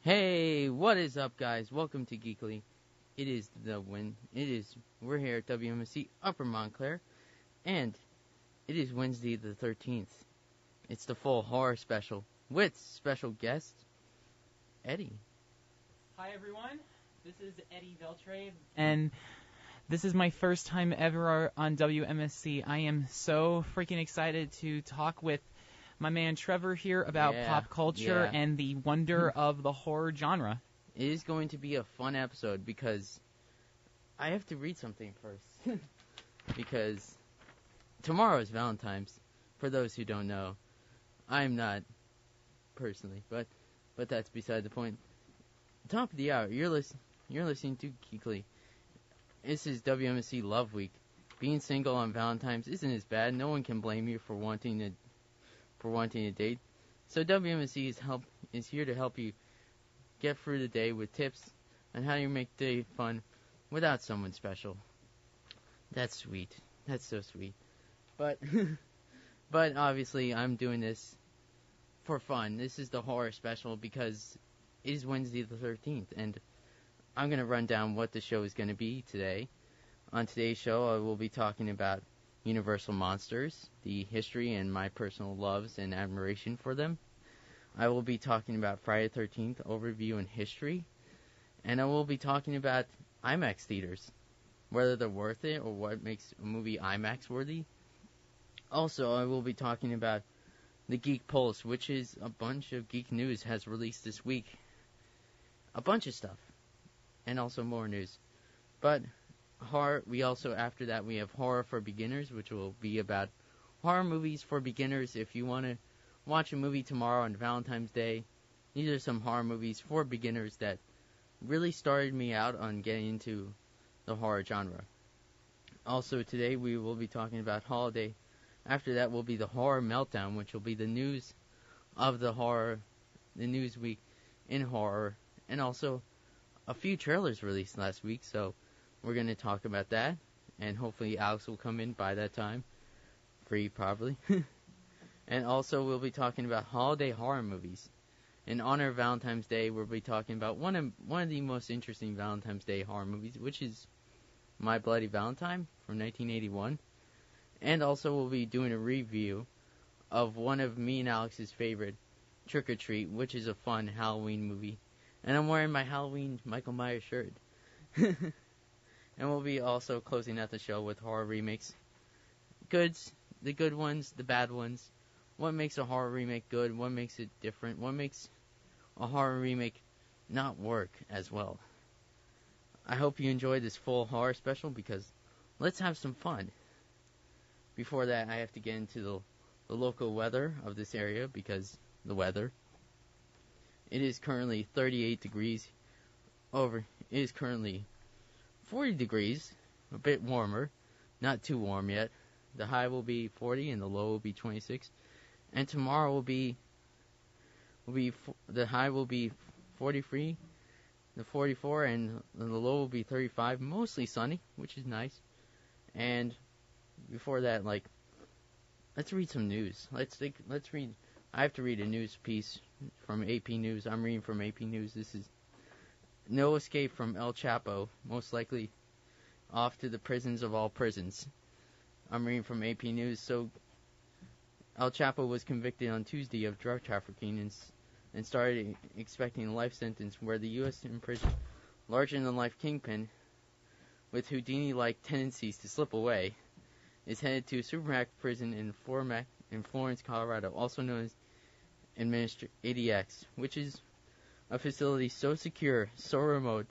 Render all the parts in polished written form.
Hey, what is up, guys? Welcome to Geekly. We're here at WMSC Upper Montclair, and it is Wednesday the 13th. It's the full horror special with special guest, Eddie. Hi, everyone. This is Eddie Veltre, and this is my first time ever on WMSC. I am so freaking excited to talk with my man Trevor here about pop culture and the wonder of the horror genre. It is going to be a fun episode because I have to read something first. Because tomorrow is Valentine's. For those who don't know, I'm not personally, but that's beside the point. Top of the hour, you're listening to Geekly. This is WMSC Love Week. Being single on Valentine's isn't as bad. No one can blame you for wanting a date. So WMSC is here to help you get through the day with tips on how you make the day fun without someone special. That's sweet. That's so sweet. But obviously I'm doing this for fun. This is the horror special because it is Wednesday the 13th, and I'm going to run down what the show is going to be today. On today's show, I will be talking about Universal Monsters, the history and my personal loves and admiration for them. I will be talking about Friday the 13th overview and history, and I will be talking about IMAX theaters, whether they're worth it or what makes a movie IMAX worthy. Also, I will be talking about the Geek Pulse, which is a bunch of geek news has released this week. A bunch of stuff, and also more news. But horror, after that we have Horror for Beginners, which will be about horror movies for beginners. If you want to watch a movie tomorrow on Valentine's Day, these are some horror movies for beginners that really started me out on getting into the horror genre. Also today we will be talking about holiday. After that will be the Horror Meltdown, which will be the news of the news week in horror, and also a few trailers released last week, so we're going to talk about that, and hopefully Alex will come in by that time. Free, probably. And also we'll be talking about holiday horror movies. In honor of Valentine's Day, we'll be talking about one of the most interesting Valentine's Day horror movies, which is My Bloody Valentine from 1981. And also we'll be doing a review of one of me and Alex's favorite, Trick or Treat, which is a fun Halloween movie. And I'm wearing my Halloween Michael Myers shirt. And we'll be also closing out the show with horror remakes. The good ones, the bad ones. What makes a horror remake good? What makes it different? What makes a horror remake not work as well? I hope you enjoyed this full horror special because let's have some fun. Before that, I have to get into the local weather of this area because the weather. It is currently 38 degrees It is currently 40 degrees, a bit warmer, not too warm yet. The high will be 40 and the low will be 26. And tomorrow the high will be 43, the 44, and the low will be 35. Mostly sunny, which is nice. And before that, let's read some news. Let's read. I have to read a news piece from AP News. I'm reading from AP News. This is no escape from El Chapo, most likely off to the prisons of all prisons. I'm reading from AP News. So, El Chapo was convicted on Tuesday of drug trafficking and started expecting a life sentence where the U.S. imprisoned larger-than-life kingpin with Houdini-like tendencies to slip away is headed to a supermax prison in Florence, Colorado, also known as ADX, which is a facility so secure, so remote,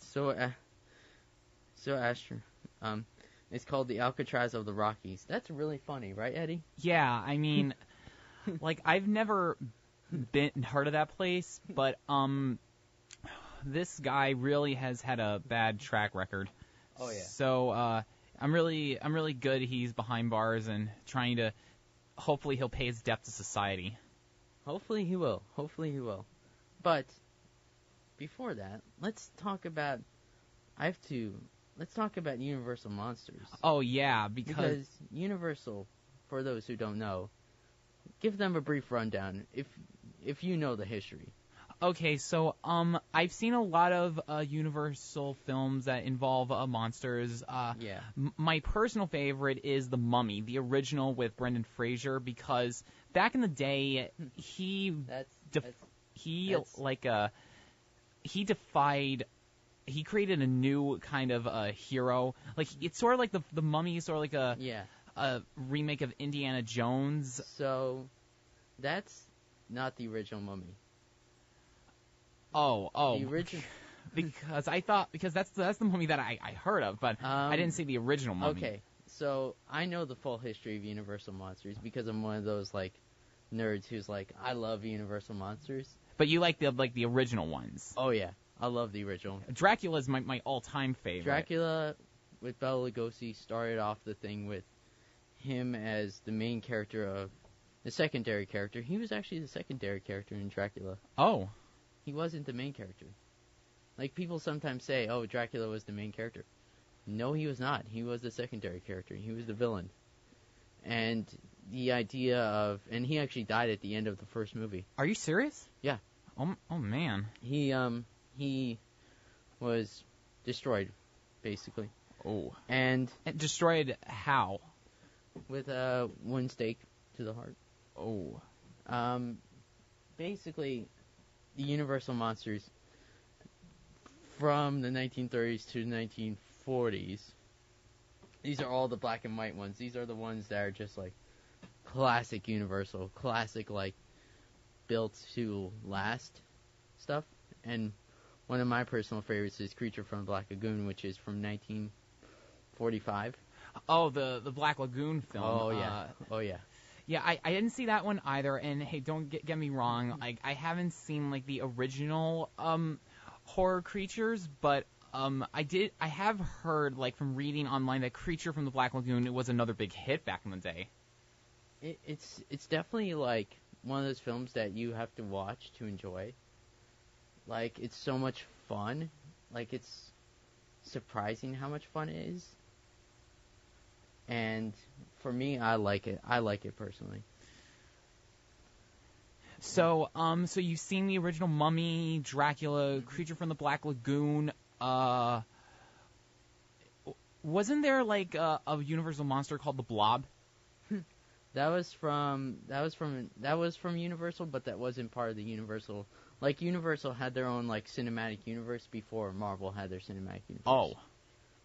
it's called the Alcatraz of the Rockies. That's really funny, right, Eddie? Yeah, I mean, I've never heard of that place, but this guy really has had a bad track record. Oh yeah. So I'm really good. He's behind bars and trying to. Hopefully, he'll pay his debt to society. Hopefully he will. But before that, let's talk about Universal Monsters. Oh yeah, because Universal, for those who don't know, give them a brief rundown if you know the history. Okay, so I've seen a lot of Universal films that involve monsters. Yeah. My personal favorite is The Mummy, the original with Brendan Fraser, because back in the day, he created a new kind of hero. Like, it's sort of like the Mummy is sort of like a remake of Indiana Jones. So that's not the original Mummy. Oh. The original. because that's the Mummy that I heard of, but I didn't see the original Mummy. Okay, so I know the full history of Universal Monsters because I'm one of those like nerds who's like, I love Universal Monsters. But you like the original ones. Oh yeah, I love the original. Dracula's my all-time favorite. Dracula with Bela Lugosi started off the thing with him as the main character of the secondary character. He was actually the secondary character in Dracula. Oh. He wasn't the main character. Like, people sometimes say, oh, Dracula was the main character. No, he was not. He was the secondary character. He was the villain. And the idea of... And he actually died at the end of the first movie. Are you serious? Yeah. Oh man. He was destroyed, basically. Oh. And destroyed how? With one stake to the heart. Oh. Basically, the Universal Monsters from the 1930s to the 1940s, these are all the black and white ones. These are the ones that are just like classic Universal, classic like built to last stuff. And one of my personal favorites is Creature from the Black Lagoon, which is from 1945. Oh, the Black Lagoon film. Oh yeah. Yeah, I didn't see that one either, and hey, don't get me wrong, I haven't seen like the original horror creatures, but I have heard like from reading online that Creature from the Black Lagoon was another big hit back in the day. It's definitely like one of those films that you have to watch to enjoy. Like, it's so much fun. Like, it's surprising how much fun it is. And for me, I like it. I like it personally. So you've seen the original Mummy, Dracula, Creature from the Black Lagoon. Wasn't there like a Universal monster called the Blob? That was from Universal, but that wasn't part of the Universal. Like, Universal had their own like cinematic universe before Marvel had their cinematic universe. Oh.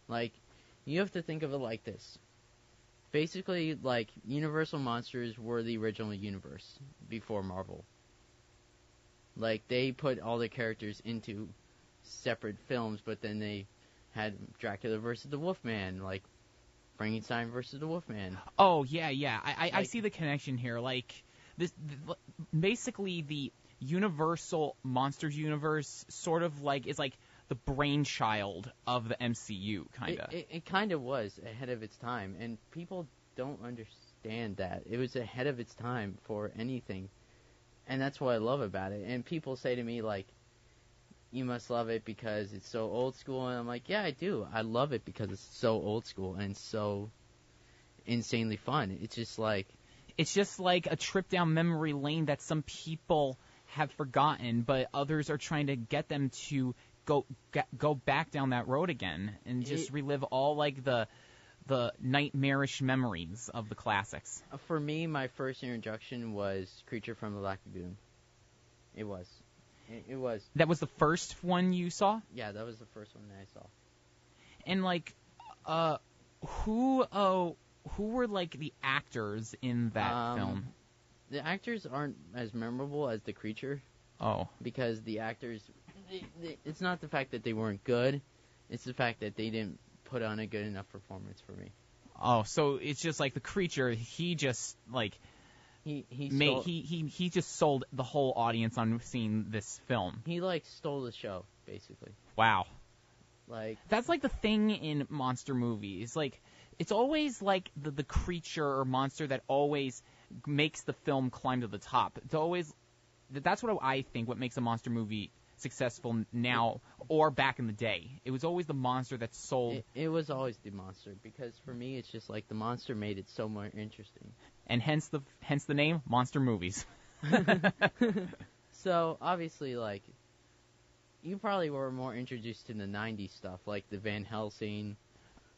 Like, you have to think of it like this. Basically, like, Universal Monsters were the original universe before Marvel. Like, they put all the characters into separate films, but then they had Dracula versus the Wolfman, like, Frankenstein versus the Wolfman. Oh, yeah. I see the connection here. Like, basically, the Universal Monsters universe sort of, like, is like the brainchild of the MCU, kind of. It kind of was ahead of its time, and people don't understand that. It was ahead of its time for anything, and that's what I love about it. And people say to me, like, you must love it because it's so old school, and I'm like, yeah, I do. I love it because it's so old school and so insanely fun. It's just like a trip down memory lane that some people have forgotten, but others are trying to get them to go back down that road again and just relive all like the nightmarish memories of the classics. For me, my first introduction was Creature from the Black Lagoon. It was. That was the first one you saw? Yeah, that was the first one that I saw. And like, who were like the actors in that film? The actors aren't as memorable as the creature. Oh. Because the actors, it's not the fact that they weren't good, it's the fact that they didn't put on a good enough performance for me. Oh, so it's just like the creature, he just like he just sold the whole audience on seeing this film. He like stole the show, basically. Wow. Like, that's like the thing in monster movies. Like, it's always like the creature or monster that always makes the film climb to the top. It's always, that's what I think what makes a monster movie successful now or back in the day. It was always the monster that sold. It was always the monster, because for me it's just like the monster made it so more interesting. And hence the name, monster movies. So obviously, like, you probably were more introduced to the '90s stuff, like the Van Helsing.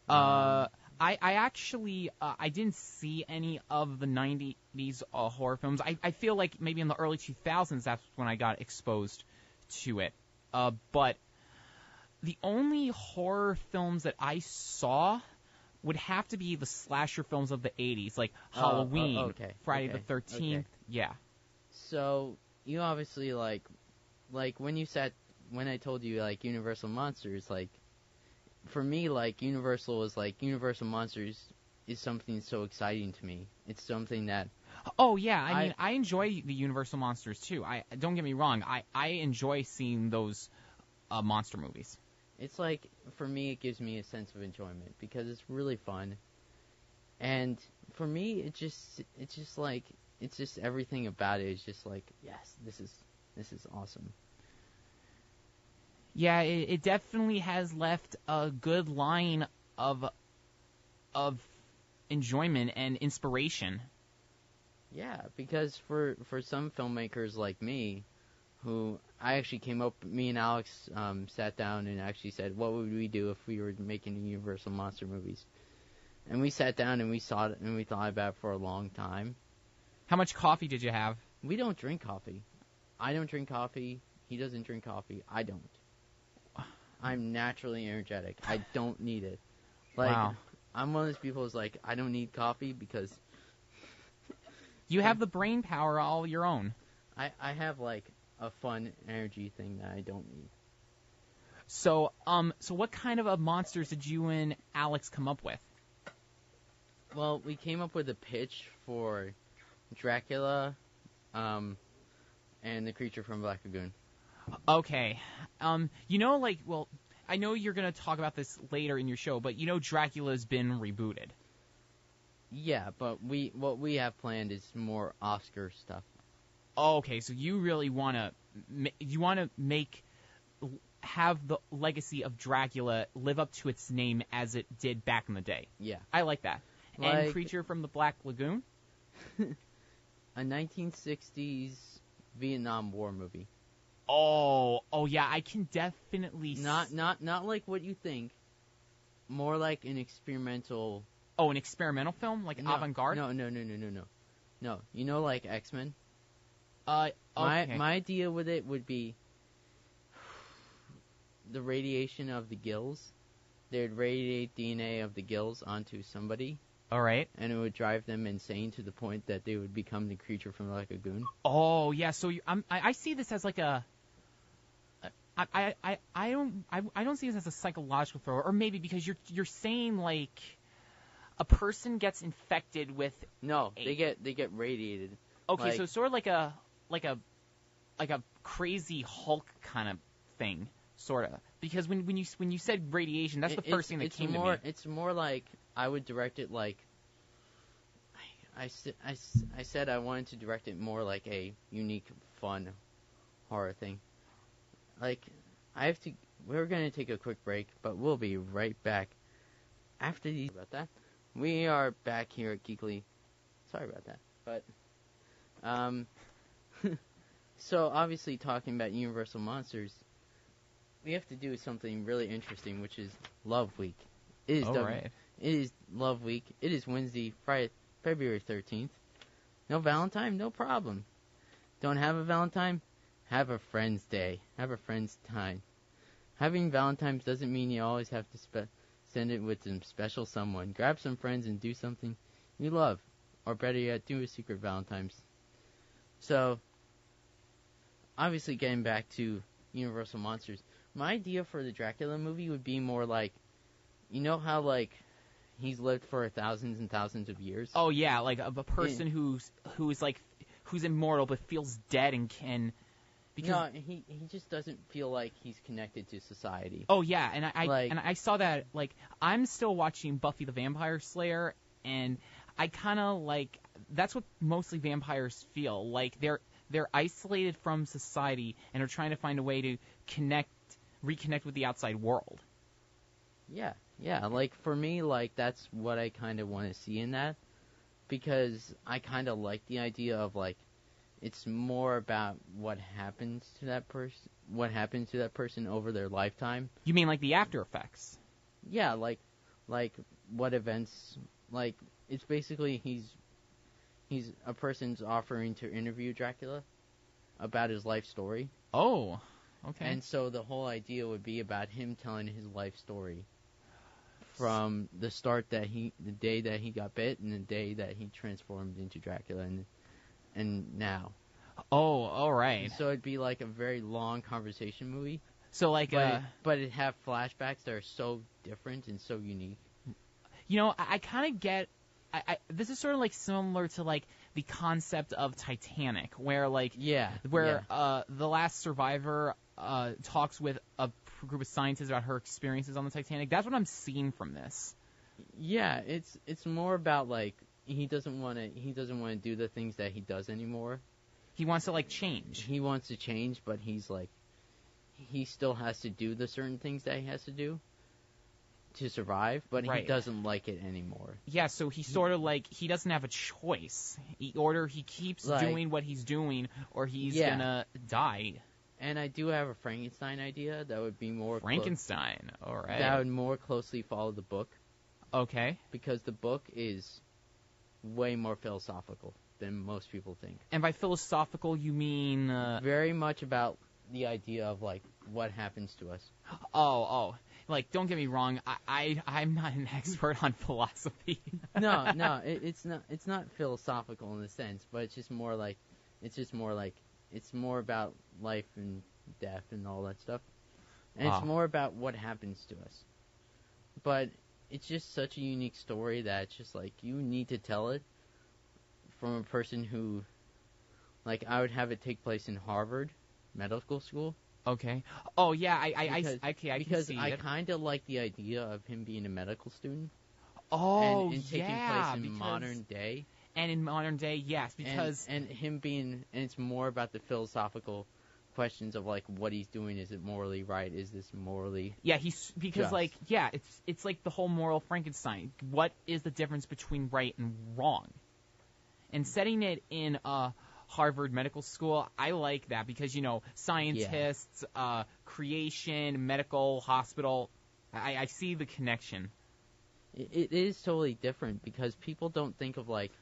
I actually I didn't see any of the '90s horror films. I feel like maybe in the early 2000s that's when I got exposed to it. But the only horror films that I saw would have to be the slasher films of the '80s, like Halloween, okay, Friday okay, the 13th. okay. Yeah. So you obviously like when I told you like Universal Monsters, like for me, like Universal Monsters is something so exciting to me. It's something that. Oh yeah, I mean I enjoy the Universal Monsters too. I don't get me wrong, I enjoy seeing those monster movies. It's like, for me, it gives me a sense of enjoyment because it's really fun. And for me, it's just everything about it is just like, yes, this is awesome. Yeah, it definitely has left a good line of enjoyment and inspiration. Yeah, because for some filmmakers like me, who I actually me and Alex sat down and actually said, what would we do if we were making Universal Monster movies? And we sat down and we saw it and we thought about it for a long time. How much coffee did you have? We don't drink coffee. I don't drink coffee. He doesn't drink coffee. I don't. I'm naturally energetic. I don't need it. Like, wow. I'm one of those people who's like, I don't need coffee because... You have the brain power all your own. I have, like, a fun energy thing that I don't need. So what kind of monsters did you and Alex come up with? Well, we came up with a pitch for Dracula, and the creature from Black Lagoon. Okay. Well, I know you're going to talk about this later in your show, but Dracula's been rebooted. Yeah, but what we have planned is more Oscar stuff. Okay, so you really want to have the legacy of Dracula live up to its name as it did back in the day. Yeah. I like that. And Creature from the Black Lagoon? A 1960s Vietnam War movie. Oh yeah, I can definitely not like what you think. More like an experimental. Oh, an experimental film, like avant-garde? No. No, you know, like X-Men. Okay. My idea with it would be the radiation of the gills. They would radiate DNA of the gills onto somebody. All right. And it would drive them insane to the point that they would become the creature from Black Lagoon. Oh yeah, so I see this as like a. I don't see this as a psychological thriller, or maybe because you're saying like a person gets infected with. No, they get radiated. Okay, so sort of like a crazy Hulk kind of thing, sort of. Because when you said radiation, that's the first thing that came to me. It's more like I would direct it like. I said I wanted to direct it more like a unique, fun horror thing. Like, we're going to take a quick break, but we'll be right back after these. About that. We are back here at Geekly. Sorry about that. But, so obviously talking about Universal Monsters, we have to do something really interesting, which is Love Week. It is right. It is Love Week. It is Wednesday, Friday, February 13th. No Valentine? No problem. Don't have a Valentine? Have a Friend's Day. Have a Friend's Time. Having Valentine's doesn't mean you always have to send it with some special someone. Grab some friends and do something you love. Or better yet, do a secret Valentine's. So, obviously getting back to Universal Monsters, my idea for the Dracula movie would be more like, you know how like he's lived for thousands and thousands of years? Oh yeah, like a person who's immortal but feels dead and can. Because no, he just doesn't feel like he's connected to society. Oh yeah, and I saw that. Like, I'm still watching Buffy the Vampire Slayer, and I kind of like that's what mostly vampires feel like. They're isolated from society and are trying to find a way to reconnect with the outside world. Yeah. Like for me, like that's what I kind of want to see in that, because I kind of like the idea of like it's more about what happens to that person over their lifetime. You mean like the after effects? Yeah, like what events, like it's basically he's a person's offering to interview Dracula about his life story. Oh, okay. And so the whole idea would be about him telling his life story from the day that he got bit and the day that he transformed into Dracula and now. Oh, all right. So it'd be like a very long conversation movie. So like, but it'd have flashbacks that are so different and so unique. You know, I kind of get. This is sort of like similar to like the concept of Titanic, where like the last survivor talks with a group of scientists about her experiences on the Titanic. That's what I'm seeing from this. Yeah, it's more about like he doesn't want to do the things that he does anymore. He wants to like change. He wants to change, but he's like he still has to do the certain things that he has to do to survive, but he doesn't like it anymore. Yeah, so he sort of like he doesn't have a choice. He keeps doing what he's doing, or he's gonna die. And I do have a Frankenstein idea that would be more Frankenstein. All right. That would more closely follow the book. Okay. Because the book is way more philosophical than most people think. And by philosophical, you mean very much about the idea of like what happens to us. Oh. Like, don't get me wrong. I'm not an expert on philosophy. No, it's not philosophical in a sense, but it's more about life and death and all that stuff, and it's more about what happens to us. But it's just such a unique story that it's just like you need to tell it from a person who, like, I would have it take place in Harvard Medical School. Okay. Oh yeah, I because can see I it. kind of like the idea of him being a medical student. Oh, and taking place in modern day. And in modern day, yes, because and him being, and it's more about the philosophical questions of like what he's doing. Is it morally right? Is this morally? Yeah, because it's like the whole moral Frankenstein. What is the difference between right and wrong? And setting it in Harvard Medical School, I like that because, you know, scientists, creation, medical, hospital, I see the connection. It is totally different because people don't think of like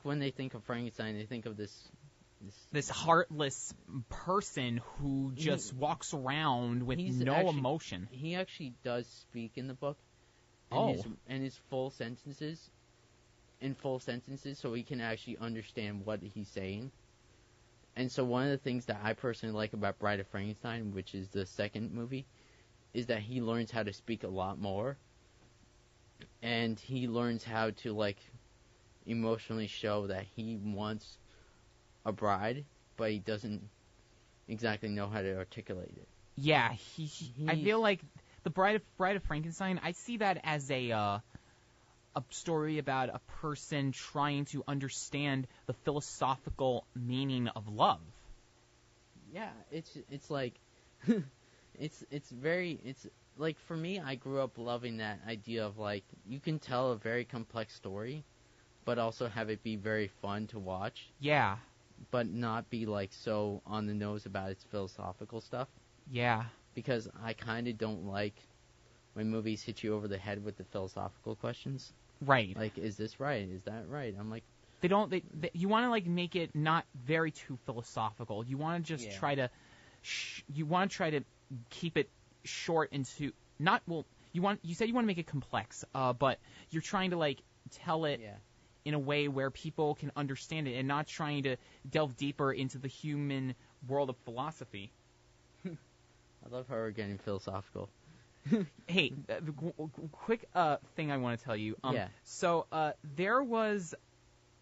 when they think of Frankenstein, they think of this heartless person who just walks around with no emotion. He actually does speak in the book. And his full sentences. In full sentences, so he can actually understand what he's saying. And so one of the things that I personally like about Bride of Frankenstein, which is the second movie, is that he learns how to speak a lot more. And he learns how to, like, emotionally show that he wants a bride, but he doesn't exactly know how to articulate it. Yeah, I feel like the Bride of Frankenstein, I see that as a story about a person trying to understand the philosophical meaning of love. Yeah, it's like it's like for me, I grew up loving that idea of like you can tell a very complex story, but also have it be very fun to watch. Yeah. But not be like so on the nose about its philosophical stuff. Yeah. Because I kind of don't like when movies hit you over the head with the philosophical questions. Right. Like, is this right? Is that right? I'm like... You want to, like, make it not very too philosophical. You want to just try to... you want to try to keep it short into... You said you want to make it complex, but you're trying to, like, tell it in a way where people can understand it and not trying to delve deeper into the human world of philosophy. I love how we're getting philosophical. Hey, quick thing I want to tell you. So there was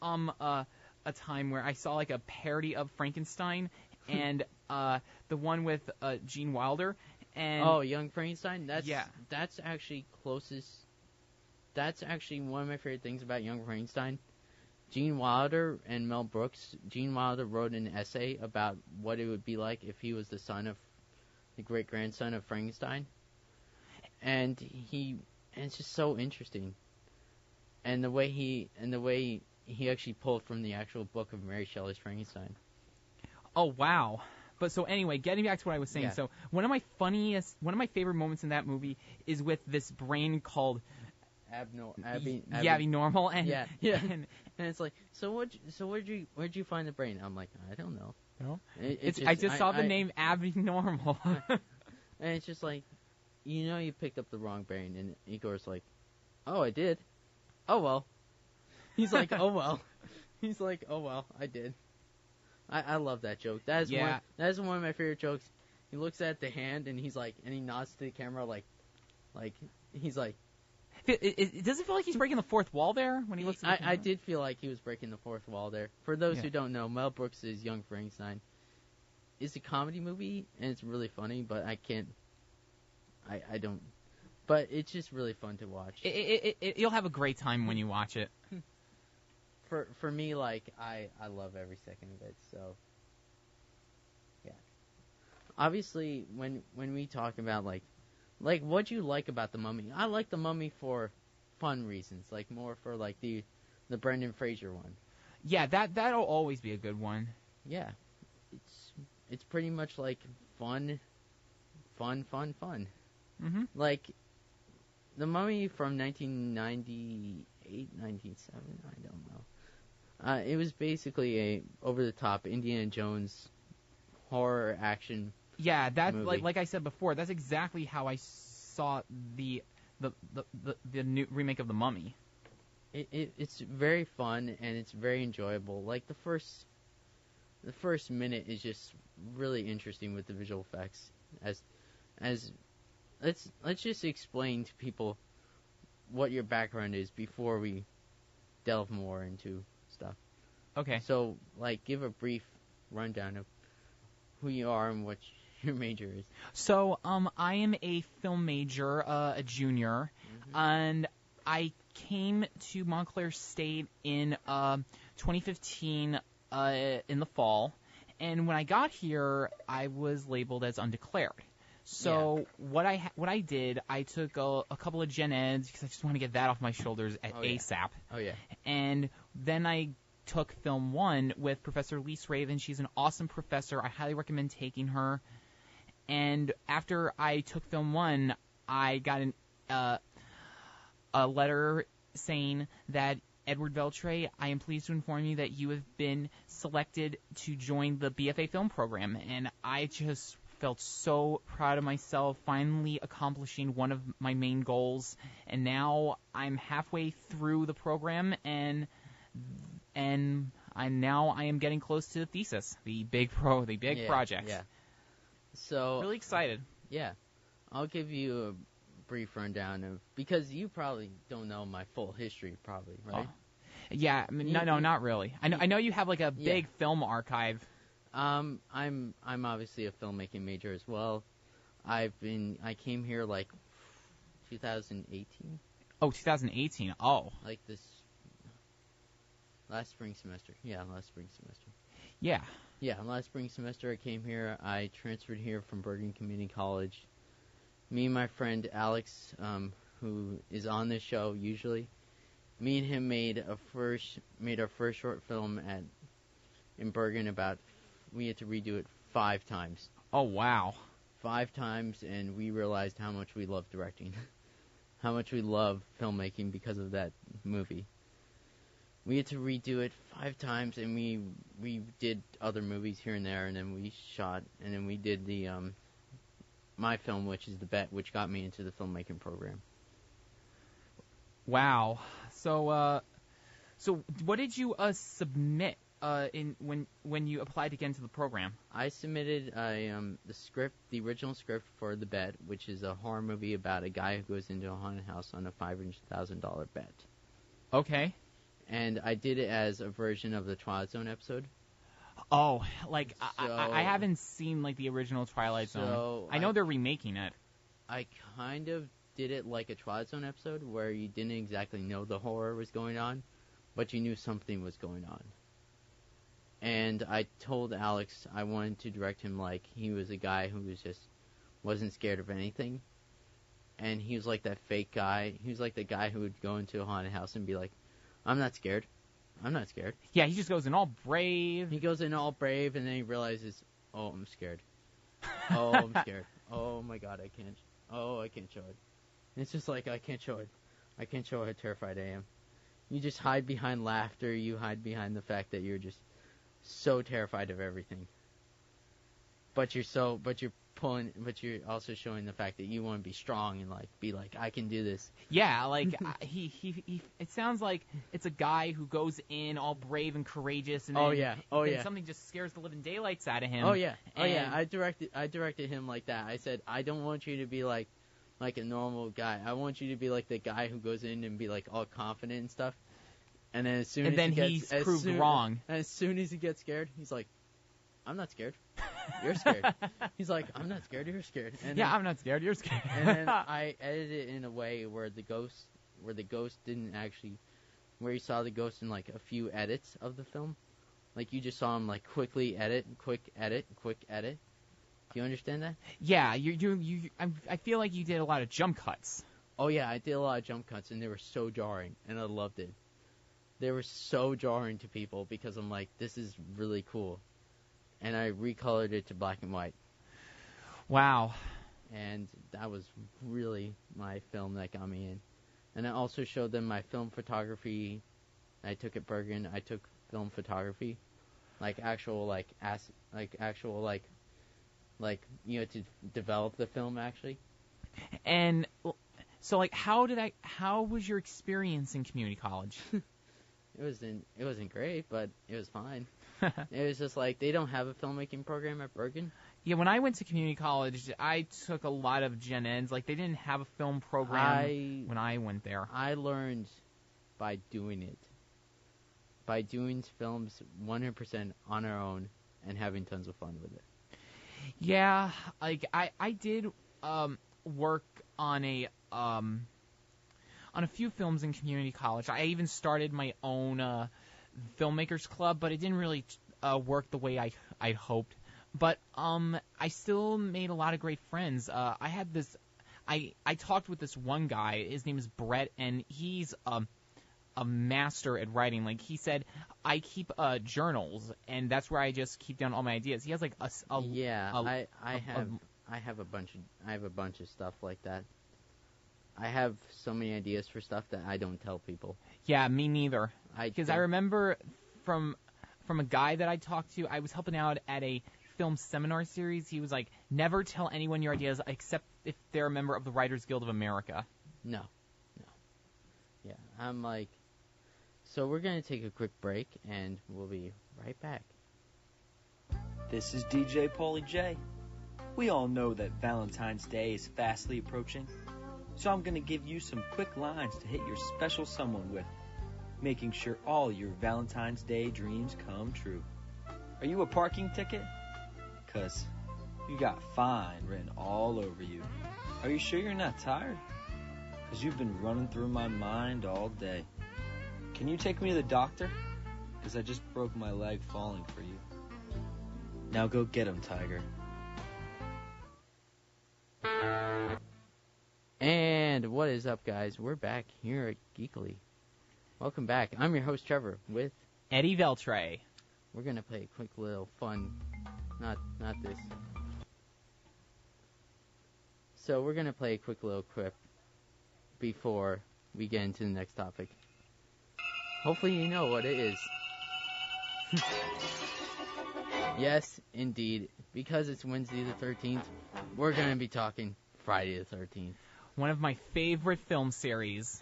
a time where I saw like a parody of Frankenstein and the one with Gene Wilder. And Young Frankenstein. That's actually closest. That's actually one of my favorite things about Young Frankenstein. Gene Wilder and Mel Brooks. Gene Wilder wrote an essay about what it would be like if he was the great grandson of Frankenstein. And it's just so interesting, and the way he actually pulled from the actual book of Mary Shelley's Frankenstein. Oh, wow. But so anyway, getting back to what I was saying. Yeah. So one of my favorite moments in that movie is with this brain called Abby-normal, and yeah. And it's like, where'd you find the brain? I'm like, I don't know. No? I just saw the name Abby-normal. And it's just like, you picked up the wrong brain, and Igor's like, oh, I did? Oh, well. He's like, oh, well. He's like, oh, well, I did. I love that joke. That is one of my favorite jokes. He looks at the hand, and he's like, and he nods to the camera like he's like. Does it feel like he's breaking the fourth wall there when he looks at the camera? I did feel like he was breaking the fourth wall there. For those who don't know, Mel Brooks' Young Frankenstein is a comedy movie, and it's really funny, but I don't. But it's just really fun to watch. You'll have a great time when you watch it. For me, like, I love every second of it, so, yeah. Obviously, when we talk about, like, what you like about The Mummy, I like The Mummy for fun reasons, like, more for, like, the Brendan Fraser one. Yeah, that'll always be a good one. Yeah. It's pretty much, like, fun. Mm-hmm. Like, The Mummy from 1998, 1997, I don't know. It was basically a over-the-top Indiana Jones horror action. Yeah, that's movie. like I said before. That's exactly how I saw the new remake of The Mummy. It's very fun and it's very enjoyable. Like the first minute is just really interesting with the visual effects. As let's just explain to people what your background is before we delve more into stuff. Okay. So, like, give a brief rundown of who you are and what your major is. So, I am a film major, a junior, and I came to Montclair State in 2015 in the fall, and when I got here, I was labeled as undeclared. So what I did, I took a couple of gen eds because I just want to get that off my shoulders ASAP. Oh yeah. And then I took Film 1 with Professor Lise Raven. She's an awesome professor. I highly recommend taking her. And after I took Film 1, I got a letter saying that, Edward Veltre, I am pleased to inform you that you have been selected to join the BFA film program. And I just felt so proud of myself, finally accomplishing one of my main goals. And now I'm halfway through the program, and I am getting close to the thesis, the big project. Yeah. So really excited. Yeah, I'll give you a brief rundown of, because you probably don't know my full history, probably, right? Yeah, I mean, no, not really. I know you have like a big film archive. I'm obviously a filmmaking major as well. I came here like 2018. Oh, 2018. Oh. Like this last spring semester. Yeah, last spring semester. Yeah. Yeah, last spring semester I came here. I transferred here from Bergen Community College. Me and my friend Alex, who is on this show usually, me and him made our first short film in Bergen. We had to redo it 5 times. Oh, wow. 5 times, and we realized how much we love directing. How much we love filmmaking because of that movie. We had to redo it 5 times, and we did other movies here and there, and then we shot, and then we did the my film, which is The Bet, which got me into the filmmaking program. Wow. So what did you submit when you applied to get into the program? I submitted the original script for The Bet, which is a horror movie about a guy who goes into a haunted house on a $500,000 bet. Okay. And I did it as a version of the Twilight Zone episode. Oh, like, I haven't seen, like, the original Twilight Zone. I know they're remaking it. I kind of did it like a Twilight Zone episode, where you didn't exactly know the horror was going on, but you knew something was going on. And I told Alex I wanted to direct him like he was a guy who wasn't scared of anything. And he was like that fake guy. He was like the guy who would go into a haunted house and be like, I'm not scared. I'm not scared. Yeah, he just goes in all brave. He goes in all brave, and then he realizes, oh, I'm scared. Oh, I'm scared. Oh my God, I can't. Oh, I can't show it. And it's just like, I can't show it. I can't show how terrified I am. You just hide behind laughter. You hide behind the fact that you're just so terrified of everything. But you're also showing the fact that you want to be strong and be like, I can do this. Yeah, like he it sounds like it's a guy who goes in all brave and courageous, and then something just scares the living daylights out of him. Oh yeah. I directed him like that. I said, I don't want you to be like a normal guy. I want you to be like the guy who goes in and be like all confident and stuff. And then he's proved wrong. And as soon as he gets scared, he's like, I'm not scared. You're scared. He's like, I'm not scared. You're scared. And I'm not scared. You're scared. And then I edited it in a way where the ghost didn't actually, where you saw the ghost in like a few edits of the film, like you just saw him like quickly edit, quick edit, quick edit. Do you understand that? Yeah, I feel like you did a lot of jump cuts. Oh yeah, I did a lot of jump cuts, and they were so jarring, and I loved it. They were so jarring to people because I'm like, this is really cool. And I recolored it to black and white. Wow. And that was really my film that got me in. And I also showed them my film photography. I took at Bergen. I took film photography, like actual to develop the film actually. And so like how was your experience in community college? It wasn't great, but it was fine. It was just like, they don't have a filmmaking program at Bergen. Yeah, when I went to community college, I took a lot of gen eds. Like, they didn't have a film program when I went there. I learned by doing it. By doing films 100% on our own and having tons of fun with it. Yeah, like, I did work on a few films in community college. I even started my own filmmakers club, but it didn't really work the way I'd hoped. But I still made a lot of great friends. I had this. I talked with this one guy. His name is Brett, and he's a master at writing. Like he said, I keep journals, and that's where I just keep down all my ideas. He has like I have a bunch of stuff like that. I have so many ideas for stuff that I don't tell people. Yeah, me neither. Because I remember from a guy that I talked to, I was helping out at a film seminar series. He was like, never tell anyone your ideas except if they're a member of the Writers Guild of America. No. Yeah, I'm like, so we're going to take a quick break, and we'll be right back. This is DJ Paulie J. We all know that Valentine's Day is fastly approaching. So I'm going to give you some quick lines to hit your special someone with, making sure all your Valentine's Day dreams come true. Are you a parking ticket? 'Cause you got fine written all over you. Are you sure you're not tired? 'Cause you've been running through my mind all day. Can you take me to the doctor? 'Cause I just broke my leg falling for you. Now go get him, Tiger. And what is up, guys? We're back here at Geekly. Welcome back. I'm your host, Trevor, with Eddie Veltray. We're going to play a quick little fun, not this. So we're going to play a quick little clip before we get into the next topic. Hopefully you know what it is. Yes, indeed. Because it's Wednesday the 13th, we're going to be talking Friday the 13th. One of my favorite film series.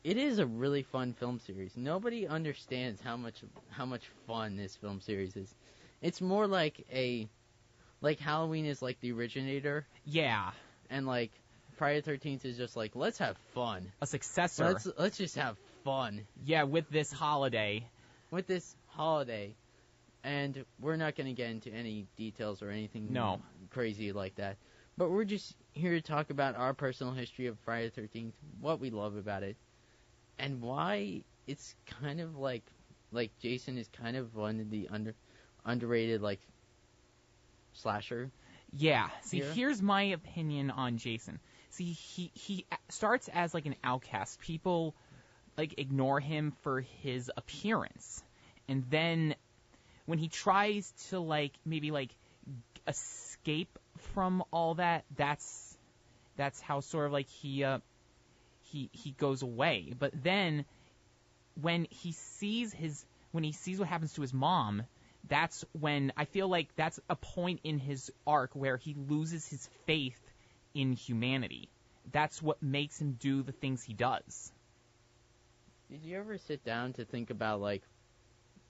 It is a really fun film series. Nobody understands how much fun this film series is. It's more like Halloween is like the originator. Yeah. And like Friday the 13th is just like, let's have fun. A successor. Let's just have fun. Yeah, with this holiday. And we're not going to get into any details or anything crazy like that. But we're just here to talk about our personal history of Friday the 13th, what we love about it, and why it's kind of like Jason is kind of one of the underrated like slasher. Yeah. See, here's my opinion on Jason. See, he starts as like an outcast. People like ignore him for his appearance, and then when he tries to like maybe like escape from all that, that's how sort of like he goes away. But then when he sees what happens to his mom, that's when I feel like that's a point in his arc where he loses his faith in humanity. That's what makes him do the things he does. Did you ever sit down to think about, like,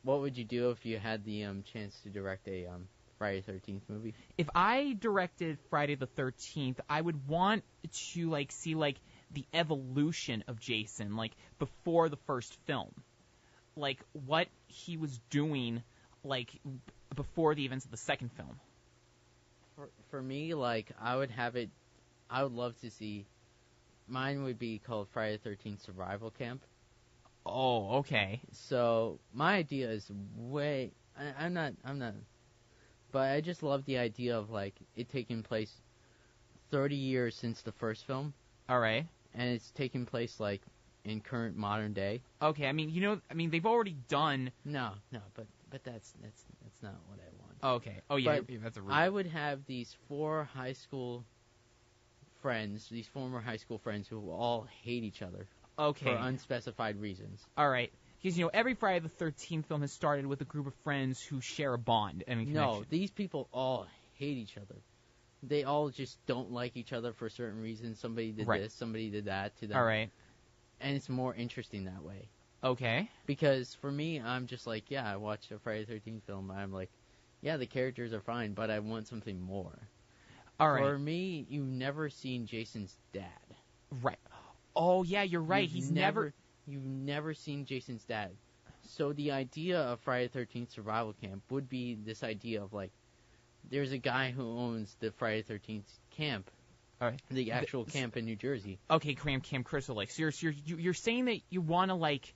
what would you do if you had the chance to direct a Friday the 13th movie? If I directed Friday the 13th, I would want to, like, see, like, the evolution of Jason, like, before the first film. Like, what he was doing, like, before the events of the second film. For me, like, I would love to see, mine would be called Friday the 13th Survival Camp. Oh, okay. So, my idea is I'm not, but I just love the idea of, like, it taking place 30 years since the first film. Alright. And it's taking place, like, in current modern day. Okay, I mean, they've already done... No, but that's not what I want. Oh, okay. Oh, yeah, but that's a real... I would have these former high school friends who all hate each other. Okay. For unspecified reasons. Alright. Because, every Friday the 13th film has started with a group of friends who share a bond and a connection. No, these people all hate each other. They all just don't like each other for certain reasons. Somebody did this, somebody did that to them. Alright. And it's more interesting that way. Okay. Because for me, I'm just like, yeah, I watched a Friday the 13th film. I'm like, yeah, the characters are fine, but I want something more. Alright. For me, you've never seen Jason's dad. Right. Oh, yeah, you're right. You've never seen Jason's dad. So the idea of Friday the 13th Survival Camp would be this idea of, like, there's a guy who owns the Friday the 13th camp. All right. The actual camp in New Jersey. Okay, Camp Crystal Lake. So you're saying that you want to, like,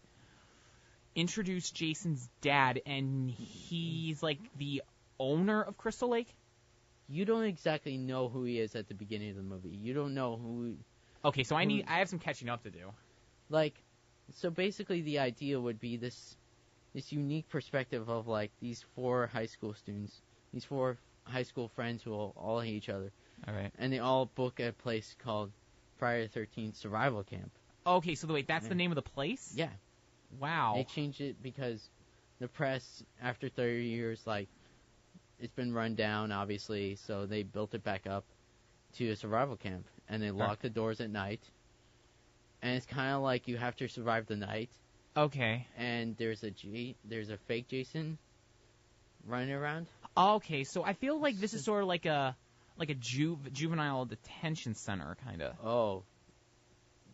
introduce Jason's dad, and he's, like, the owner of Crystal Lake? You don't exactly know who he is at the beginning of the movie. You don't know who... Okay, so I have some catching up to do. Like, so basically the idea would be this unique perspective of, like, these four high school students, these four high school friends who all hate each other. All right. And they all book a place called Friday the 13th Survival Camp. Okay, so wait, that's the name of the place? Yeah. Wow. They changed it because the press, after 30 years, like, it's been run down, obviously, so they built it back up to a survival camp. And they lock the doors at night. And it's kind of like you have to survive the night. Okay. And there's a fake Jason running around. Okay, so I feel like this is sort of like a juvenile detention center, kind of. Oh.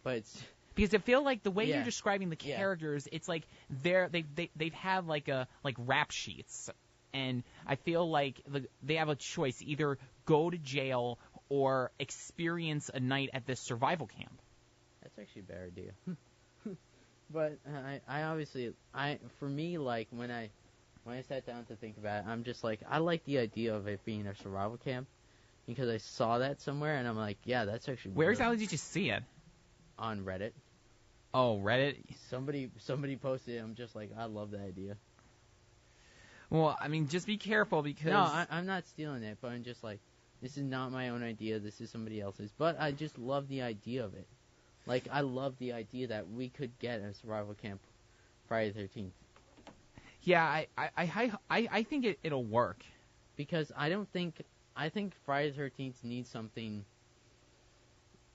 But it's... Because I feel like the way you're describing the characters, it's like they've had like rap sheets. And I feel like they have a choice, either go to jail or experience a night at this survival camp. That's actually a better idea. But for me, like, when I sat down to think about it, I'm just like, I like the idea of it being a survival camp because I saw that somewhere and I'm like, yeah, that's actually... Where exactly did you see it? On Reddit. Oh, Reddit? Somebody posted it. I'm just like, I love that idea. Well, I mean, just be careful because... No, I'm not stealing it, but I'm just like, this is not my own idea. This is somebody else's. But I just love the idea of it. Like, I love the idea that we could get a survival camp Friday the 13th. Yeah, I think it'll work. Because I think Friday the 13th needs something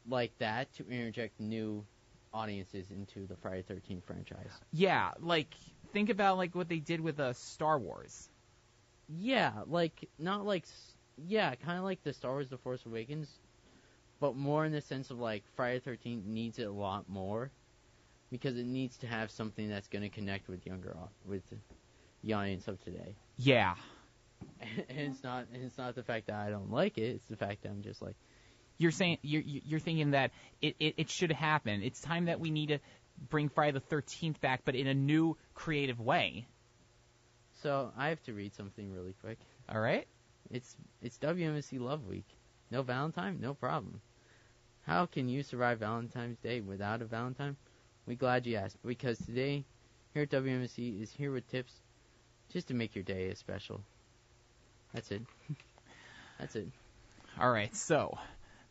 like that to interject new audiences into the Friday the 13th franchise. Yeah, like, think about, like, what they did with Star Wars. Yeah, like, not like... Yeah, kind of like the Star Wars The Force Awakens, but more in the sense of, like, Friday the 13th needs it a lot more, because it needs to have something that's going to connect with the audience of today. Yeah. And it's not the fact that I don't like it, it's the fact that I'm just like... You're saying, you're thinking that it should happen. It's time that we need to bring Friday the 13th back, but in a new, creative way. So, I have to read something really quick. All right. It's WMSC Love Week. No Valentine? No problem. How can you survive Valentine's Day without a Valentine? we're glad you asked, because today, here at WMSC, is here with tips just to make your day special. That's it. That's it. All right, so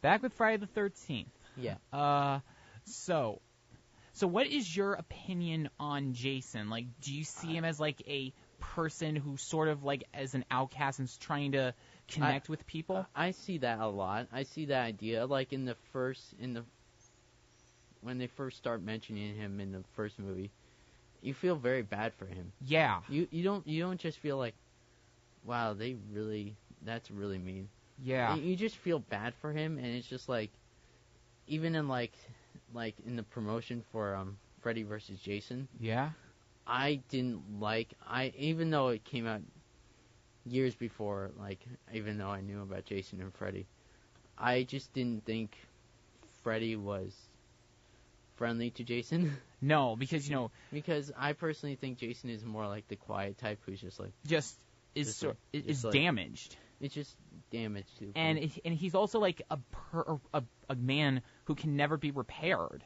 back with Friday the 13th. Yeah. So what is your opinion on Jason? Like, do you see him as like a person who sort of like as an outcast and is trying to connect with people? I see that a lot. I see that idea. Like when they first start mentioning him in the first movie, you feel very bad for him. Yeah. You don't just feel like, wow, that's really mean. Yeah. You just feel bad for him, and it's just like, even in like in the promotion for Freddy versus Jason. Yeah. I didn't like, even though it came out years before, like, even though I knew about Jason and Freddy, I just didn't think Freddy was friendly to Jason. No, because because I personally think Jason is more like the quiet type who's just like is like, damaged. It's just damaged too. And he's also like a man who can never be repaired.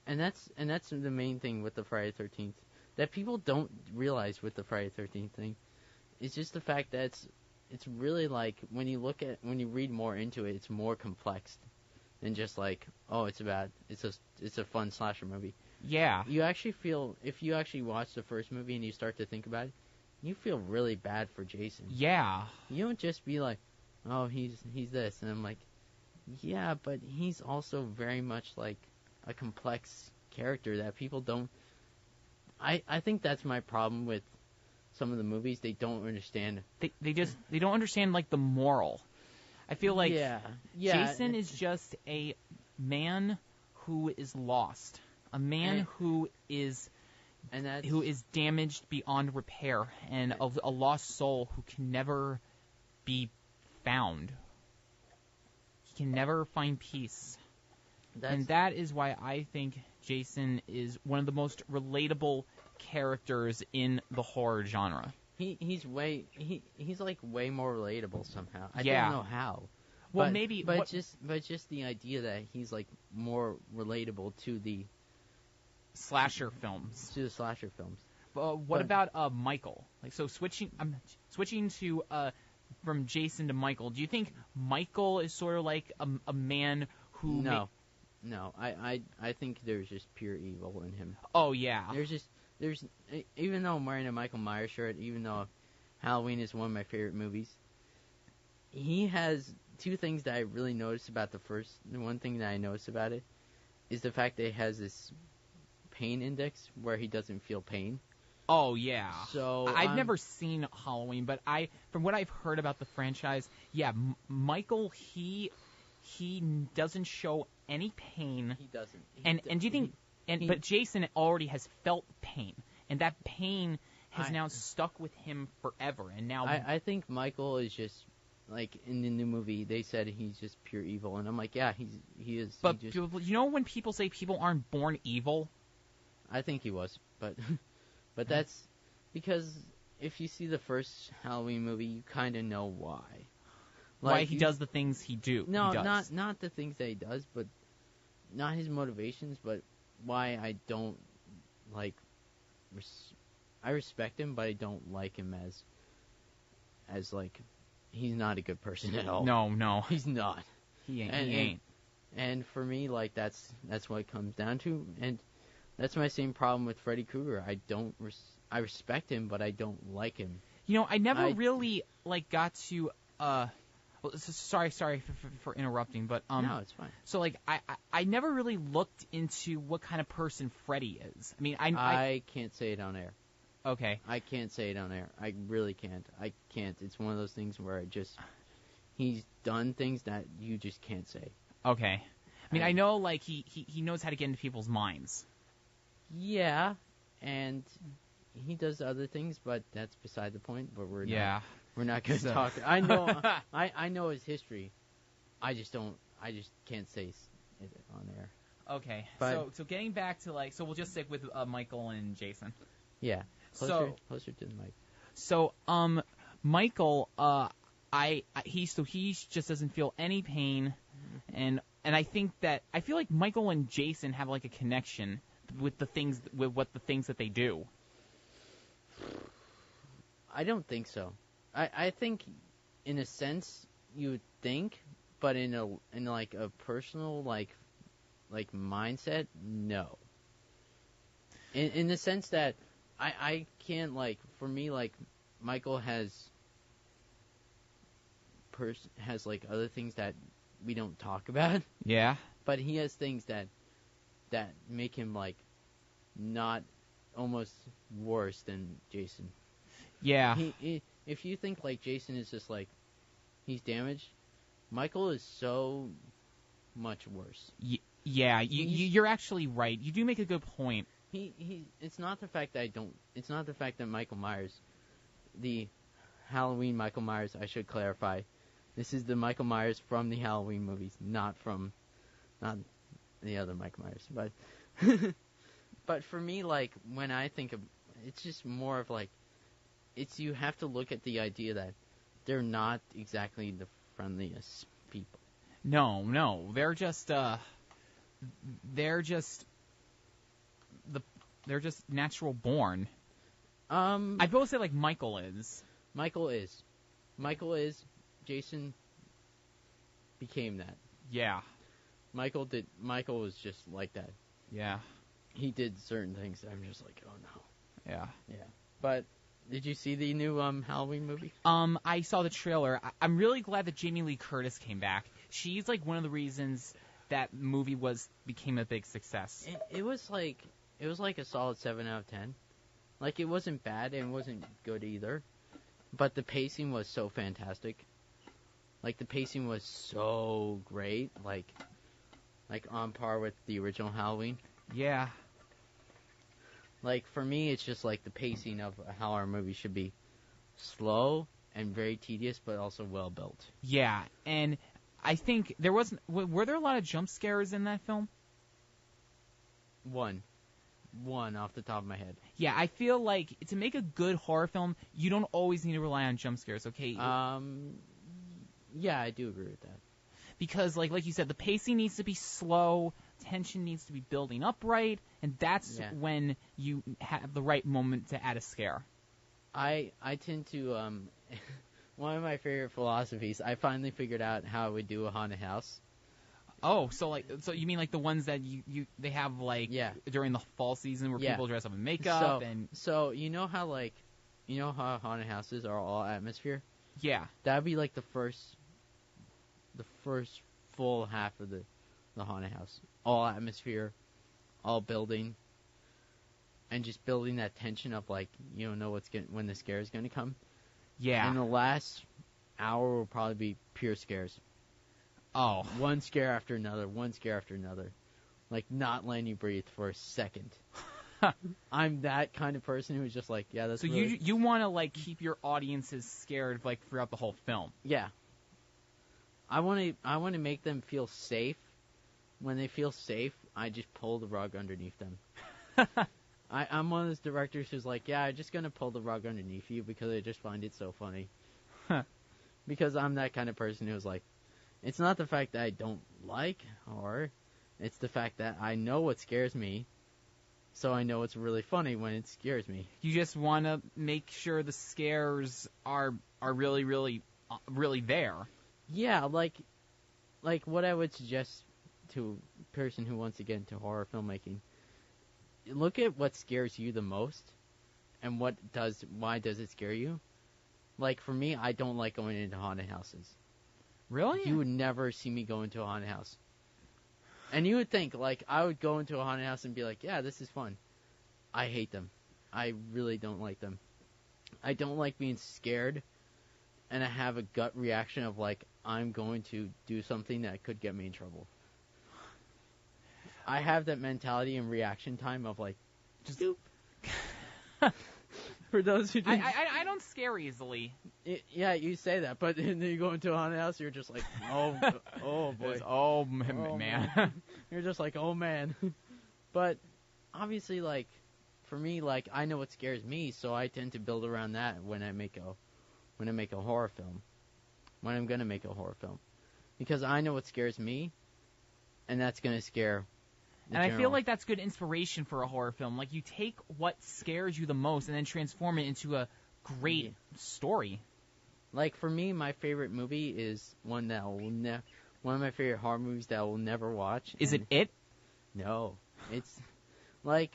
And that's the main thing with the Friday 13th that people don't realize with the Friday 13th thing. It's just the fact that it's really like when you read more into it, it's more complex than just like, oh, it's a fun slasher movie. Yeah. You actually feel, if you actually watch the first movie and you start to think about it, you feel really bad for Jason. Yeah. You don't just be like, oh, he's this, and I'm like, yeah, but he's also very much like a complex character that people don't. I think that's my problem with some of the movies. They don't understand. They don't understand like the moral. I feel like Jason is just a man who is lost, a man who is damaged beyond repair, and a lost soul who can never be found. He can never find peace. And that is why I think Jason is one of the most relatable characters in the horror genre. He's way more relatable somehow. I Yeah. don't know how. Well, maybe, but just the idea that he's like more relatable to the slasher films. To the slasher films. What about Michael? Like, so switching to from Jason to Michael. Do you think Michael is sort of like a man who? No. I think there's just pure evil in him. Oh yeah. There's even though I'm wearing a Michael Myers shirt, even though Halloween is one of my favorite movies, he has two things that I really noticed about the one thing that I noticed about it is the fact that he has this pain index where he doesn't feel pain. Oh yeah. So I've never seen Halloween, but from what I've heard about the franchise, yeah, Michael he doesn't show any pain. He doesn't. And do you think? But Jason already has felt pain, and that pain has now stuck with him forever. And now I think Michael is just like in the new movie. They said he's just pure evil, and I'm like, yeah, he is. But when people say people aren't born evil, I think he was, but that's because if you see the first Halloween movie, you kind of know why. Why he does the things he does. No, not the things that he does, but not his motivations, but why I don't like. I respect him, but I don't like him as like he's not a good person at all. No, he's not. He ain't. And for me, like that's what it comes down to, and that's my same problem with Freddy Krueger. I respect him, but I don't like him. I never really got to. Sorry for interrupting, but no, it's fine. So I never really looked into what kind of person Freddy is. I mean, I can't say it on air. Okay. I can't say it on air. I really can't. I can't. It's one of those things where he's done things that you just can't say. Okay. I mean, I know he knows how to get into people's minds. Yeah, and he does other things, but that's beside the point. But we're not going to talk. I know. I know his history. I just can't say it on air. Okay. But, so getting back to so we'll just stick with Michael and Jason. Yeah. Closer to the mic. So Michael, he just doesn't feel any pain, and I think that I feel like Michael and Jason have a connection with the things that they do. I don't think so. I think, in a sense, you would think, but in like a personal like mindset, no. In the sense that I can't, like, for me, like, Michael has like other things that we don't talk about. Yeah. But he has things that make him, like, not almost worse than Jason. Yeah. If you think, like, Jason is just, like, he's damaged, Michael is so much worse. Yeah, you're actually right. You do make a good point. It's not the fact that Michael Myers, the Halloween Michael Myers, I should clarify. This is the Michael Myers from the Halloween movies, not the other Michael Myers. But but for me, like, when I think of, it's just more of like, you have to look at the idea that they're not exactly the friendliest people. No, they're just natural born. I'd both say like Michael is. Michael is. Jason became that. Yeah. Michael was just like that. Yeah. He did certain things that I'm just like, oh no. Yeah. Yeah. But did you see the new Halloween movie? I saw the trailer. I'm really glad that Jamie Lee Curtis came back. She's like one of the reasons that movie became a big success. It was like a solid 7 out of 10. Like, it wasn't bad and it wasn't good either. But the pacing was so fantastic. Like, the pacing was so great. Like on par with the original Halloween. Yeah. Like, for me, it's just like the pacing of how our movie should be. Slow and very tedious, but also well built. Yeah, and I think were there a lot of jump scares in that film? One off the top of my head. Yeah, I feel like to make a good horror film, you don't always need to rely on jump scares, okay? Yeah, I do agree with that. Because, like you said, the pacing needs to be slow, tension needs to be building up right, and that's when you have the right moment to add a scare. I tend to, one of my favorite philosophies, I finally figured out how I would do a haunted house. Oh, so you mean like the ones that they have like during the fall season where people dress up in makeup So you know how haunted houses are all atmosphere? Yeah. That'd be like the first full half of the haunted house. All atmosphere, all building, and just building that tension of like you don't know when the scare is gonna come. Yeah. And the last hour will probably be pure scares. Oh. One scare after another. Like, not letting you breathe for a second. I'm that kind of person who's just like, yeah, that's so really... you want to, like, keep your audiences scared, like, throughout the whole film. Yeah. I want to make them feel safe. When they feel safe, I just pull the rug underneath them. I'm one of those directors who's like, yeah, I'm just going to pull the rug underneath you because I just find it so funny. Because I'm that kind of person who's like, it's not the fact that I don't like horror. It's the fact that I know what scares me, so I know it's really funny when it scares me. You just want to make sure the scares are really, really, really there. Yeah, like what I would suggest to a person who wants to get into horror filmmaking, look at what scares you the most, and why does it scare you? Like, for me, I don't like going into haunted houses. Really? You would never see me go into a haunted house. And you would think, like, I would go into a haunted house and be like, yeah, this is fun. I hate them. I really don't like them. I don't like being scared, and I have a gut reaction of, like, I'm going to do something that could get me in trouble. I have that mentality and reaction time of, like, just... For those who didn't... I don't scare easily. Yeah, you say that, but then you go into a haunted house, you're just like, oh boy. Oh, man. You're just like, oh, man. But, obviously, like, for me, like, I know what scares me, so I tend to build around that when I make a horror film. When I'm going to make a horror film. Because I know what scares me, and that's going to scare And I feel like that's good inspiration for a horror film. Like, you take what scares you the most and then transform it into a great story. Like, for me, my favorite movie is one of my favorite horror movies that I will never watch. Is it It? No. It's, like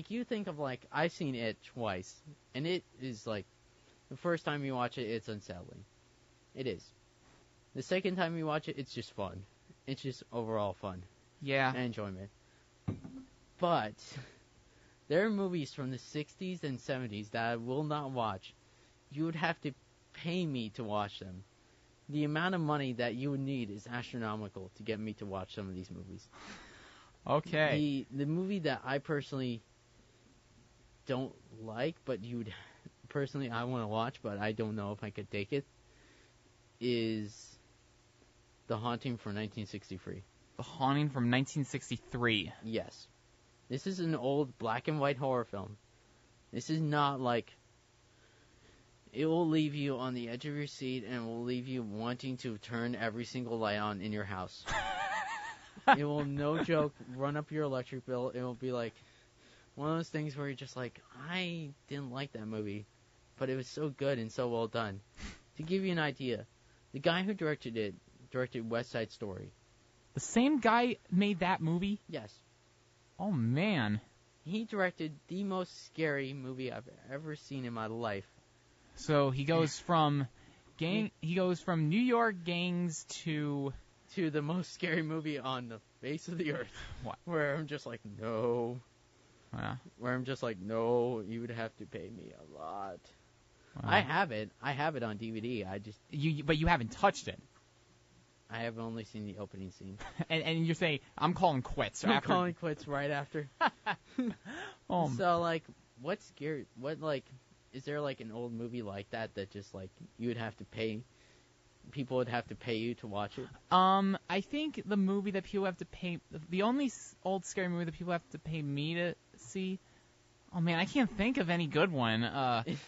you think of, like, I've seen It twice, and it is, like, the first time you watch it, it's unsettling. It is. The second time you watch it, it's just fun. It's just overall fun. Yeah. And enjoyment. But there are movies from the 60s and 70s that I will not watch. You would have to pay me to watch them. The amount of money that you would need is astronomical to get me to watch some of these movies. Okay. The movie that I personally don't like, but I want to watch, but I don't know if I could take it, is The Haunting from 1963. The Haunting from 1963. Yes. This is an old black and white horror film. This is not like... It will leave you on the edge of your seat and will leave you wanting to turn every single light on in your house. It will, no joke, run up your electric bill. It will be like one of those things where you're just like, I didn't like that movie, but it was so good and so well done. To give you an idea, the guy who directed it directed West Side Story. The same guy made that movie? Yes. Oh, man. He directed the most scary movie I've ever seen in my life. So he goes from New York gangs to the most scary movie on the face of the earth. What? Where I'm just like, no. Yeah. Where I'm just like, no, you would have to pay me a lot. Wow. I have it on DVD. But you haven't touched it. I have only seen the opening scene. and you're saying, I'm calling quits. I'm calling quits right after. So, like, what's scary? Is there, like, an old movie like that just, like, you would have to pay, people would have to pay you to watch it? I think the movie that people have to pay, the only old scary movie that people have to pay me to see, oh, man, I can't think of any good one.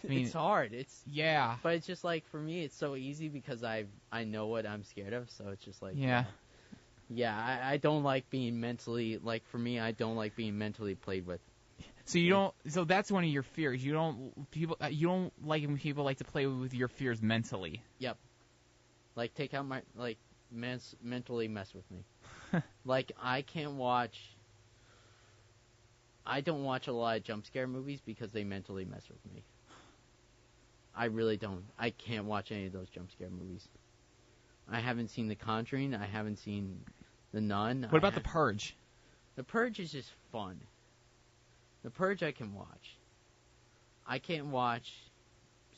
It's hard. Yeah. But it's just, like, for me, it's so easy because I know what I'm scared of, so it's just, like... Yeah. Yeah, I don't like being mentally, like, for me, I don't like being mentally played with. So you don't. So that's one of your fears. You don't like when people like to play with your fears mentally. Yep. Like, take out my, like, mentally mess with me. Like, I don't watch a lot of jump scare movies because they mentally mess with me. I really don't. I can't watch any of those jump scare movies. I haven't seen The Conjuring. I haven't seen The Nun. What about The Purge? The Purge is just fun. The Purge I can watch. I can't watch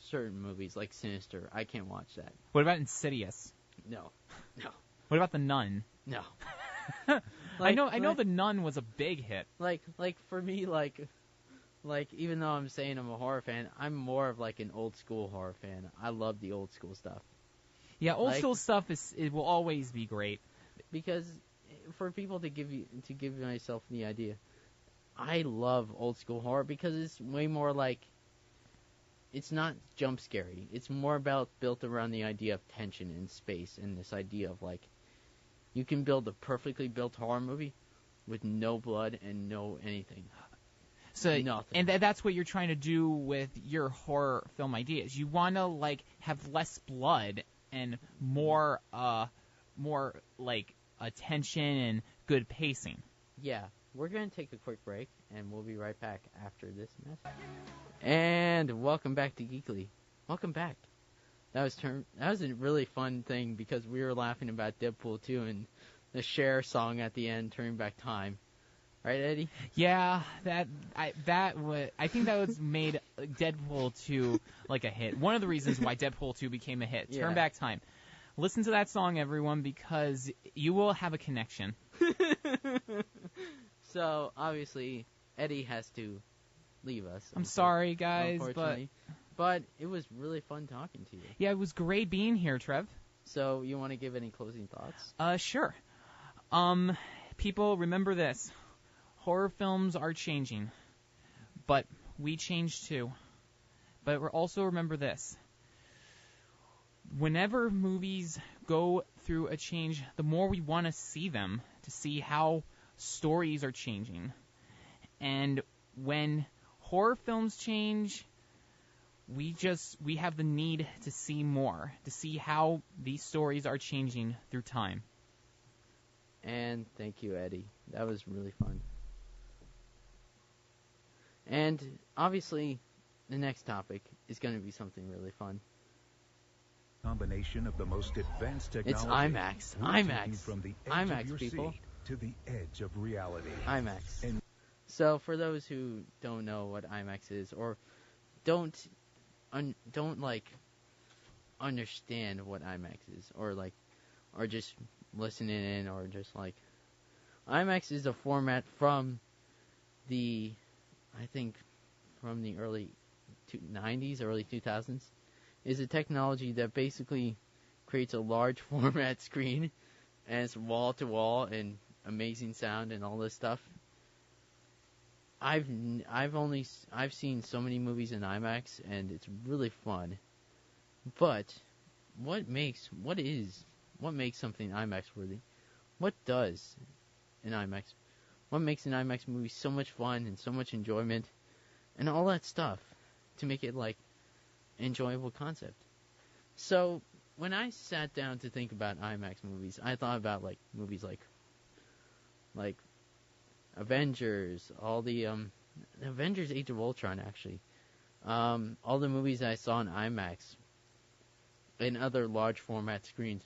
certain movies like Sinister. I can't watch that. What about Insidious? No. What about The Nun? No. I know The Nun was a big hit. Like for me, like even though I'm saying I'm a horror fan, I'm more of like an old school horror fan. I love the old school stuff. Yeah, old school stuff it will always be great. Because for people to give myself the idea, I love old school horror because it's way more like, it's not jump scary. It's more built around the idea of tension and space and this idea of like, you can build a perfectly built horror movie with no blood and no anything. So nothing. And that's what you're trying to do with your horror film ideas. You want to like have less blood and more like attention and good pacing. Yeah. We're going to take a quick break, and we'll be right back after this message. And welcome back to Geekly. Welcome back. That was a really fun thing because we were laughing about Deadpool 2 and the Cher song at the end, Turning Back Time. Right, Eddie? Yeah, I think that was made Deadpool 2 like a hit. One of the reasons why Deadpool 2 became a hit. Turn Back Time. Listen to that song, everyone, because you will have a connection. So, obviously, Eddie has to leave us. I'm sorry, guys, but it was really fun talking to you. Yeah, it was great being here, Trev. So, you want to give any closing thoughts? Sure. People, remember this. Horror films are changing, but we change too. But also remember this. Whenever movies go through a change, the more we want to see them, to see how stories are changing. And when horror films change, we have the need to see more, to see how these stories are changing through time. And thank you, Eddie. That was really fun. And obviously, the next topic is going to be something really fun. Combination of the most advanced technology. It's IMAX. Will take IMAX. you from the edge IMAX, of your people. seat to the edge of reality. IMAX. And So for those who don't know what IMAX is, or don't like understand what IMAX is, or just listening in, or just like, IMAX is a format from the early 90s, early 2000s. Is a technology that basically creates a large format screen, and it's wall to wall and amazing sound and all this stuff. I've seen so many movies in IMAX, and it's really fun. But what makes something IMAX worthy? What does an IMAX? What makes an IMAX movie so much fun and so much enjoyment and all that stuff to make it like enjoyable concept? So when I sat down to think about IMAX movies, I thought about like movies like Avengers, all the Avengers Age of Ultron, actually. All the movies I saw in IMAX and other large format screens.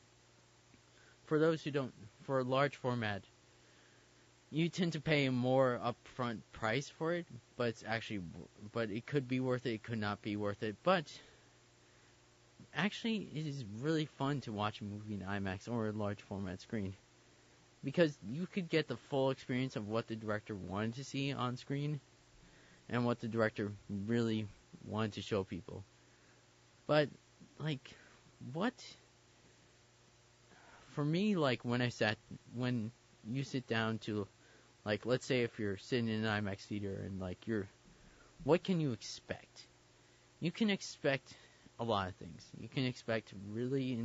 For those who don't, for a large format, you tend to pay a more upfront price for it, but it could be worth it, it could not be worth it, but actually it is really fun to watch a movie in IMAX or a large format screen, because you could get the full experience of what the director wanted to see on screen and what the director really wanted to show people. But like, what for me, like when you sit down to, like, let's say if you're sitting in an IMAX theater and like what can you expect? You can expect a lot of things. You can expect really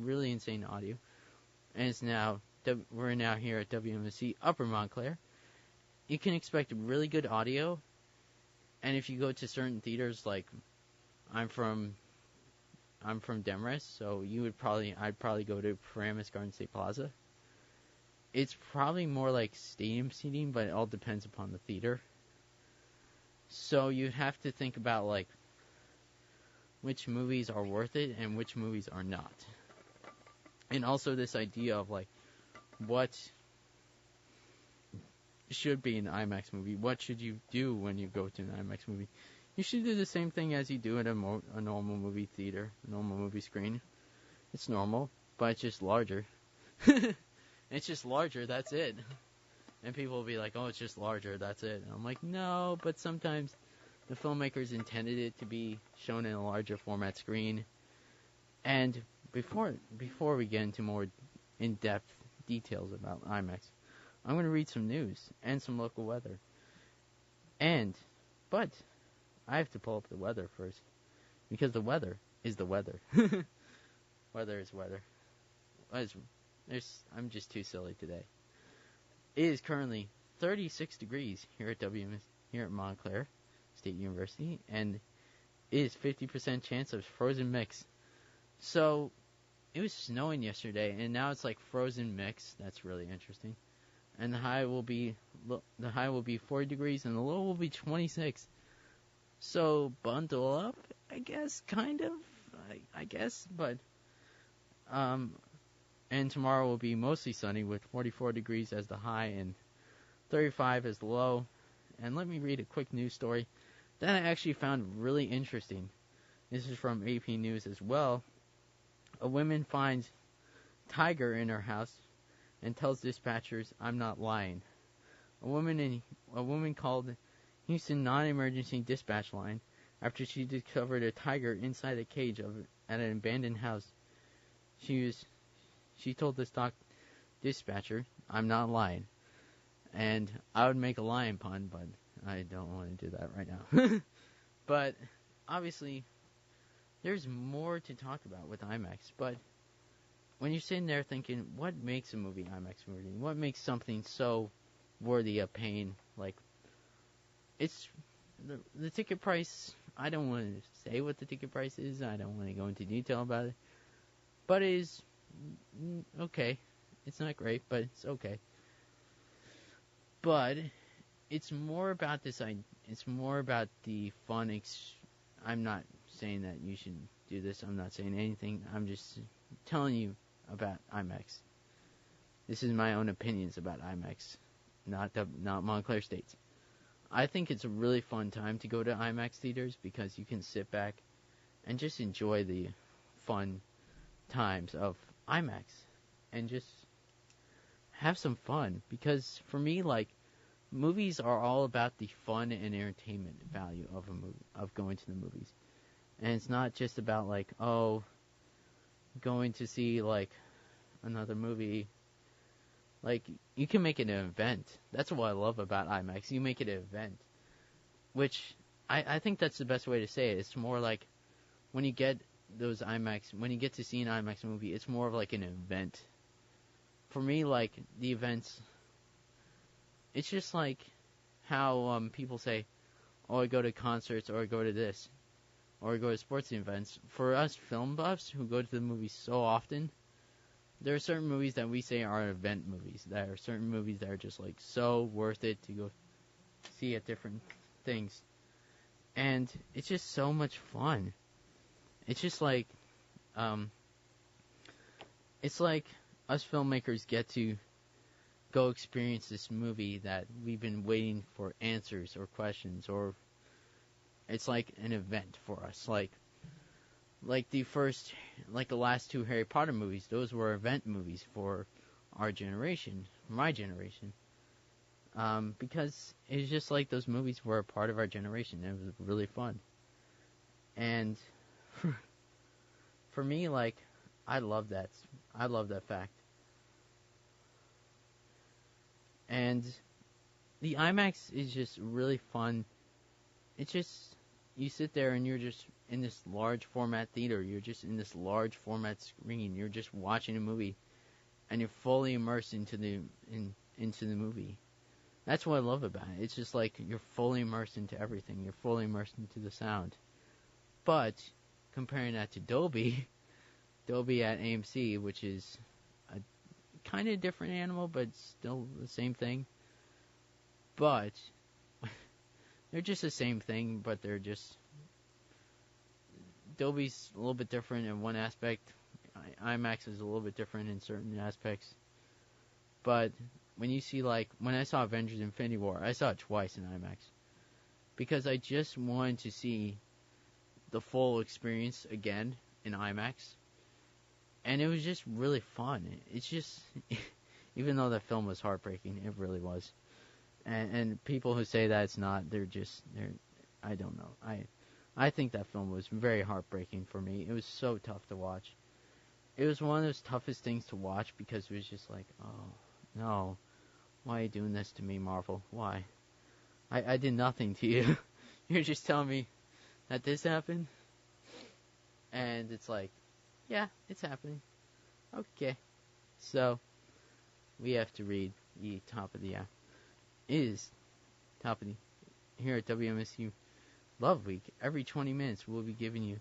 insane audio, and we're now here at WMSC Upper Montclair. You can expect really good audio, and if you go to certain theaters, like I'm from Demorest, so I'd probably go to Paramus Garden State Plaza. It's probably more like stadium seating, but it all depends upon the theater. So you have to think about like which movies are worth it and which movies are not. And also this idea of like what should be an IMAX movie. What should you do when you go to an IMAX movie? You should do the same thing as you do at a normal movie theater, a normal movie screen. It's normal, but it's just larger. It's just larger, that's it. And people will be like, oh, it's just larger, that's it. And I'm like, no, but sometimes the filmmakers intended it to be shown in a larger format screen. And before we get into more in-depth details about IMAX, I'm going to read some news and some local weather. But I have to pull up the weather first, because the weather is the weather. Weather is weather. I'm just too silly today. It is currently 36 degrees here at Montclair State University, and it is 50% chance of frozen mix. So it was snowing yesterday, and now it's like frozen mix. That's really interesting. And the high will be 40 degrees, and the low will be 26. So bundle up, I guess, kind of. I guess, but and tomorrow will be mostly sunny with 44 degrees as the high and 35 as the low. And let me read a quick news story that I actually found really interesting. This is from AP News as well. A woman finds tiger in her house and tells dispatchers, "I'm not lying." A woman called Houston non-emergency dispatch line after she discovered a tiger inside a cage at an abandoned house. She told this dispatcher, "I'm not lying." And I would make a lion pun, but I don't want to do that right now. But obviously, there's more to talk about with IMAX. But when you're sitting there thinking, what makes a movie IMAX movie? What makes something so worthy of paying. Like, it's the ticket price. I don't want to say what the ticket price is. I don't want to go into detail about it. But it is okay. It's not great, but it's okay. But it's more about this. It's more about the fun. I'm not saying that you should do this. I'm not saying anything. I'm just telling you about IMAX. This is my own opinions about IMAX, not Montclair State's. I think it's a really fun time to go to IMAX theaters because you can sit back and just enjoy the fun times of IMAX and just have some fun. Because for me, like, movies are all about the fun and entertainment value of a movie, of going to the movies. And it's not just about, like, oh, going to see, like, another movie. Like, you can make it an event. That's what I love about IMAX. You make it an event. Which, I think that's the best way to say it. It's more like, when you get those IMAX, when you get to see an IMAX movie, it's more of like an event. For me, like, the events, it's just like how people say, oh, I go to concerts, or I go to this, or I go to sports events. For us film buffs who go to the movies so often, there are certain movies that we say are event movies. There are certain movies that are just, like, so worth it to go see at different things. And it's just so much fun. It's just like, it's like us filmmakers get to go experience this movie that we've been waiting for answers or questions, or it's like an event for us. Like the last two Harry Potter movies, those were event movies for our generation, my generation. Because it's just like those movies were a part of our generation. It was really fun. And for me, like, I love that. I love that fact. And the IMAX is just really fun. It's just, you sit there and you're just in this large format theater. You're just in this large format screen. You're just watching a movie, and you're fully immersed into the movie. That's what I love about it. It's just like you're fully immersed into everything. You're fully immersed into the sound. But comparing that to Dolby at AMC, which is a kind of different animal, but still the same thing. But they're just the same thing, but they're just, Dolby's a little bit different in one aspect. IMAX is a little bit different in certain aspects. But when you see, like, when I saw Avengers Infinity War, I saw it twice in IMAX. Because I just wanted to see the full experience again in IMAX. And it was just really fun. It's just, even though the film was heartbreaking, it really was. And people who say that it's not, they're I don't know. I think that film was very heartbreaking for me. It was so tough to watch. It was one of those toughest things to watch because it was just like, oh, no. Why are you doing this to me, Marvel? Why? I did nothing to you. You're just telling me that this happened? And it's like, yeah, it's happening. Okay. So, we have to read the top of the app. Here at WMSU Love Week. Every 20 minutes we'll be giving you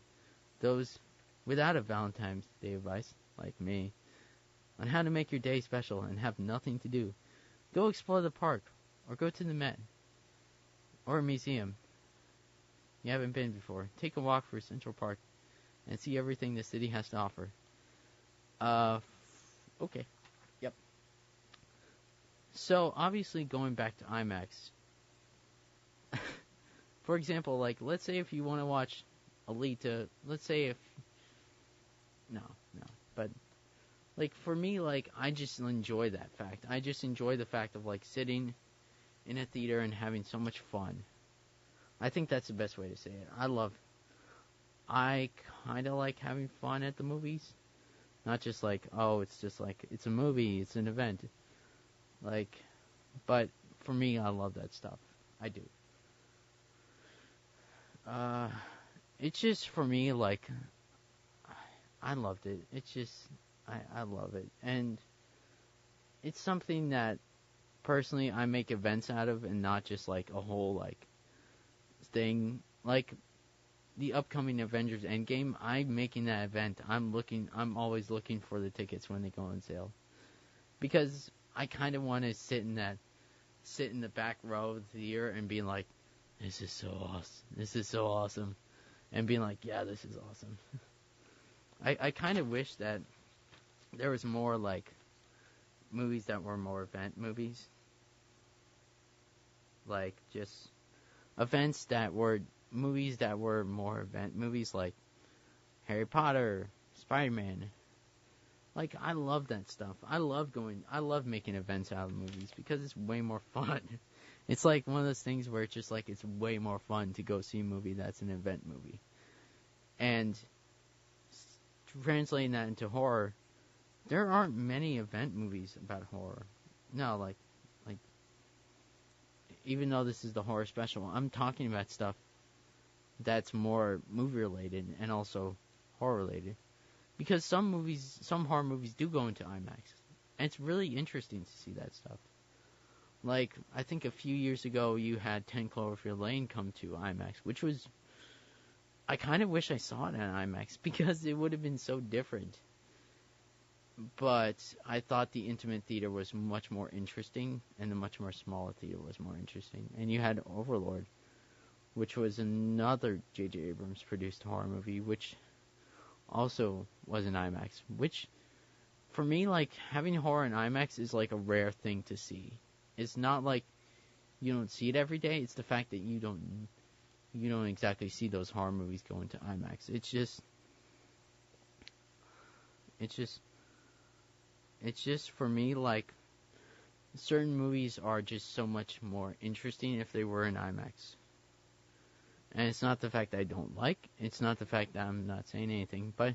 those without a Valentine's Day advice, like me, on how to make your day special and have nothing to do. Go explore the park, or go to the Met, or a museum you haven't been before. Take a walk through Central Park and see everything the city has to offer. Okay. Yep. So, obviously, going back to IMAX, for example, like, let's say if you want to watch Alita, but, like, for me, like, I just enjoy that fact. I just enjoy the fact of, like, sitting in a theater and having so much fun. I think that's the best way to say it. I kind of like having fun at the movies. Not just like, oh, it's just like, it's a movie, it's an event. Like, but for me, I love that stuff. I do. It's just, for me, like, I loved it. It's just, I love it. And it's something that personally I make events out of, and not just like a whole like thing. Like the upcoming Avengers Endgame, I'm making that event. I'm always looking for the tickets when they go on sale, because I kind of want to sit in the back row of the theater and being like, this is so awesome. This is so awesome. And being like, yeah, this is awesome. I kind of wish that there was more, like, movies that were more event movies. Like, just events that were movies that were more event movies, like Harry Potter, Spider-Man. Like, I love that stuff. I love making events out of movies because it's way more fun. It's like one of those things where it's just like, it's way more fun to go see a movie that's an event movie. And translating that into horror, there aren't many event movies about horror. No, like, even though this is the horror special, I'm talking about stuff that's more movie related and also horror related. Because some horror movies do go into IMAX. And it's really interesting to see that stuff. Like, I think a few years ago you had 10 Cloverfield Lane come to IMAX, which was... I kind of wish I saw it in IMAX because it would have been so different. But I thought the intimate theater was much more interesting, and the much more smaller theater was more interesting. And you had Overlord, which was another J.J. Abrams produced horror movie, which also was in IMAX. Which, for me, like, having horror in IMAX is like a rare thing to see. It's not like you don't see it every day. It's the fact that you don't exactly see those horror movies go into IMAX. It's just for me, like, certain movies are just so much more interesting if they were in IMAX. And it's not the fact that I don't like, it's not the fact that I'm not saying anything, but...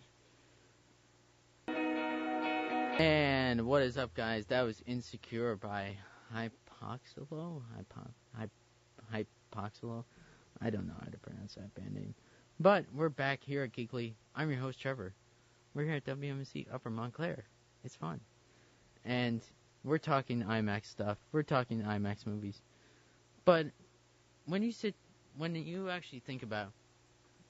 And what is up, guys? That was Insecure by Hypoxylo? Hypoxylo? I don't know how to pronounce that band name. But we're back here at Geekly. I'm your host, Trevor. We're here at WMC Upper Montclair. It's fun. And we're talking IMAX stuff. We're talking IMAX movies. But when you actually think about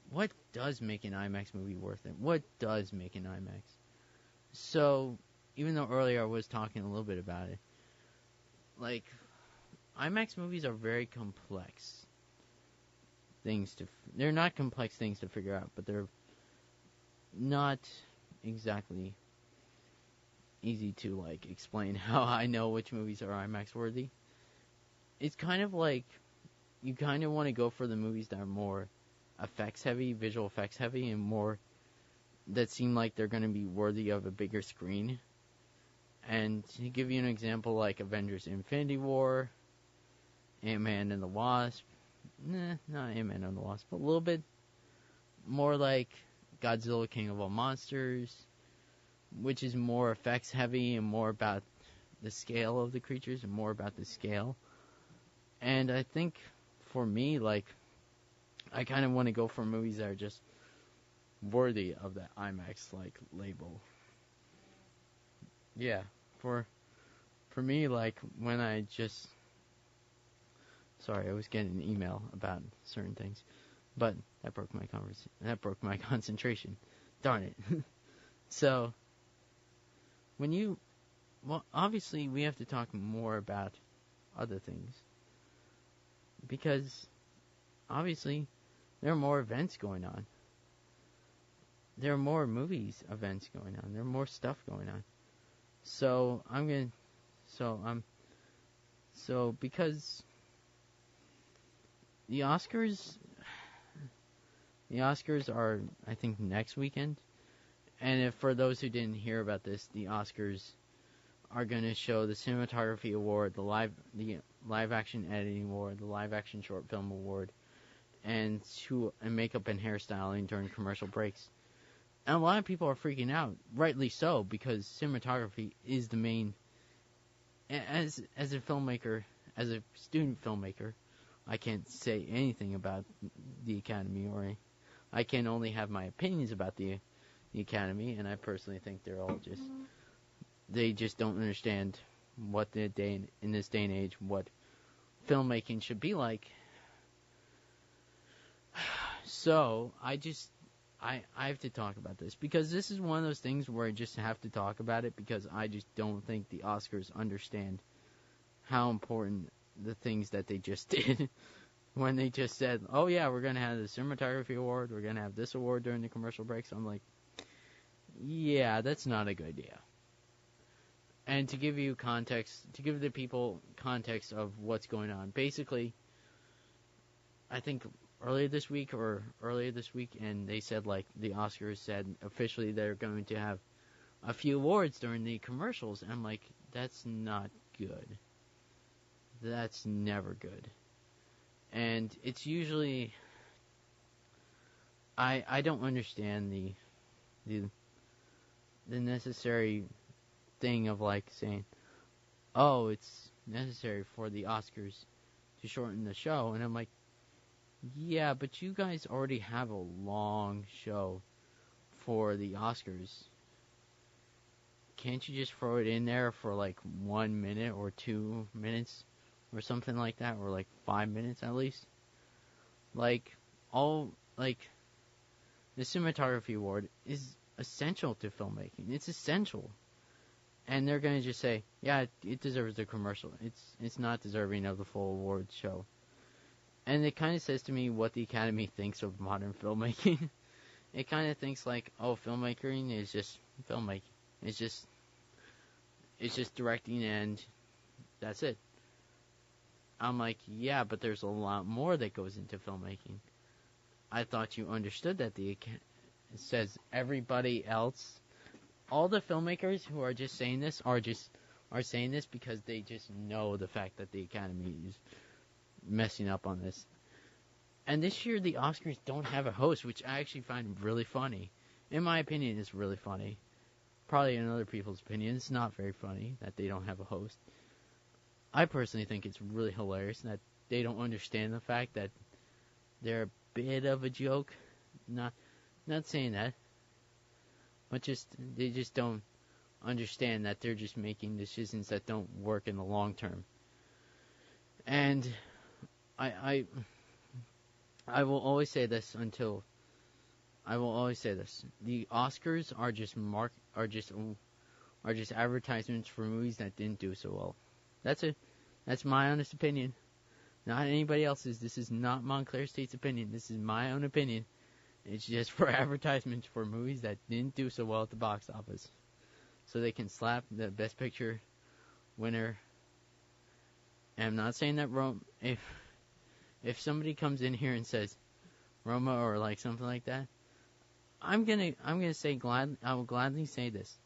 what does make an IMAX movie worth it? What does make an IMAX? So, even though earlier I was talking a little bit about it, like, IMAX movies are very complex things they're not complex things to figure out, but they're not exactly easy to, like, explain how I know which movies are IMAX worthy. It's kind of like you kind of want to go for the movies that are more effects heavy, visual effects heavy, and more that seem like they're going to be worthy of a bigger screen. And to give you an example, like Avengers Infinity War, Ant-Man and the Wasp, not Ant-Man and the Wasp, but a little bit more like Godzilla King of All Monsters, which is more effects heavy and more about the scale of the creatures and more about the scale. And I think for me, like, I kind of want to go for movies that are just worthy of that IMAX, like, label. Yeah, for me, like, when I just... Sorry, I was getting an email about certain things, but that broke my concentration. Darn it. So, obviously we have to talk more about other things, because obviously there are more events going on. There are more events going on. There are more stuff going on. So because the Oscars are, I think, next weekend. And if for those who didn't hear about this, the Oscars are going to show the Cinematography Award, the live action editing award, the live action short film award, and makeup and hairstyling during commercial breaks. And a lot of people are freaking out, rightly so, because cinematography is the main. As a filmmaker, as a student filmmaker, I can't say anything about the Academy, or I can only have my opinions about the Academy, and I personally think they just don't understand what in this day and age, what filmmaking should be like. So I have to talk about this because this is one of those things where I just have to talk about it because I just don't think the Oscars understand how important the things that they just did when they just said, oh yeah, we're going to have the cinematography award, we're going to have this award during the commercial breaks. I'm like, yeah, that's not a good idea. And to give you context, to give the people context of what's going on, basically, I think earlier this week, and they said, like, the Oscars said officially they're going to have a few awards during the commercials. And I'm like, that's not good. That's never good. And it's usually, I don't understand the necessary thing of, like, saying, oh, it's necessary for the Oscars to shorten the show. And I'm like, yeah, but you guys already have a long show for the Oscars. Can't you just throw it in there for like 1 minute or 2 minutes or something like that, or like 5 minutes at least? Like, the cinematography award is essential to filmmaking. It's essential. And they're going to just say, yeah, it deserves the commercial. It's not deserving of the full award show. And it kind of says to me what the Academy thinks of modern filmmaking. It kind of thinks like, oh, filmmaking is just filmmaking. It's just directing and that's it. I'm like, yeah, but there's a lot more that goes into filmmaking. I thought you understood that it says everybody else, all the filmmakers who are just saying this are saying this because they just know the fact that the Academy is messing up on this. And this year the Oscars don't have a host, which I actually find really funny. In my opinion, it's really funny. Probably in other people's opinions, it's not very funny that they don't have a host. I personally think it's really hilarious that they don't understand the fact that they're a bit of a joke. Not saying that, but they just don't understand that they're just making decisions that don't work in the long term. And I will always say this until I will always say this: the Oscars are just advertisements for movies that didn't do so well. That's it. That's my honest opinion, not anybody else's. This is not Montclair State's opinion. This is my own opinion. It's just for advertisements for movies that didn't do so well at the box office, so they can slap the Best Picture winner. And I'm not saying that if somebody comes in here and says Roma or like something like that, I'm gonna say I will gladly say this.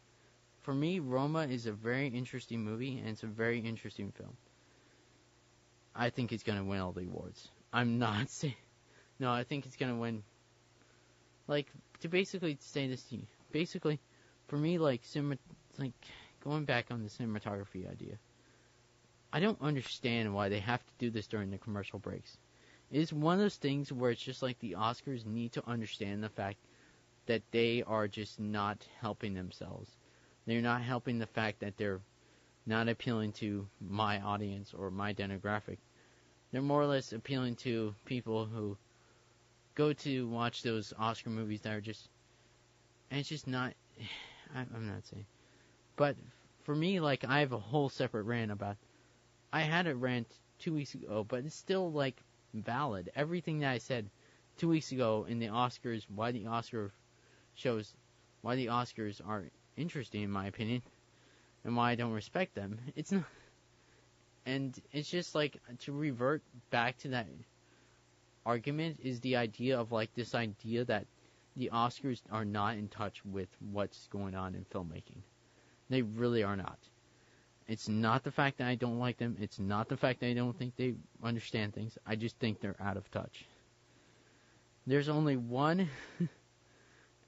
For me, Roma is a very interesting movie and it's a very interesting film. I think it's gonna win all the awards. I'm not saying no. I think it's gonna win. Like, to basically say this to you, basically, for me, like going back on the cinematography idea, I don't understand why they have to do this during the commercial breaks. It's one of those things where it's just like the Oscars need to understand the fact that they are just not helping themselves. They're not helping the fact that they're not appealing to my audience or my demographic. They're more or less appealing to people who go to watch those Oscar movies that are just, and it's just not, I'm not saying, but for me, like, I have a whole separate rant about, I had a rant 2 weeks ago, but it's still, like, valid. Everything that I said 2 weeks ago in the Oscars, why the Oscars are interesting in my opinion, and why I don't respect them, it's not, and it's just like, to revert back to that argument is the idea of like this idea that the Oscars are not in touch with what's going on in filmmaking. They really are not. It's not the fact that I don't like them. It's not the fact that I don't think they understand things. I just think they're out of touch. There's only one,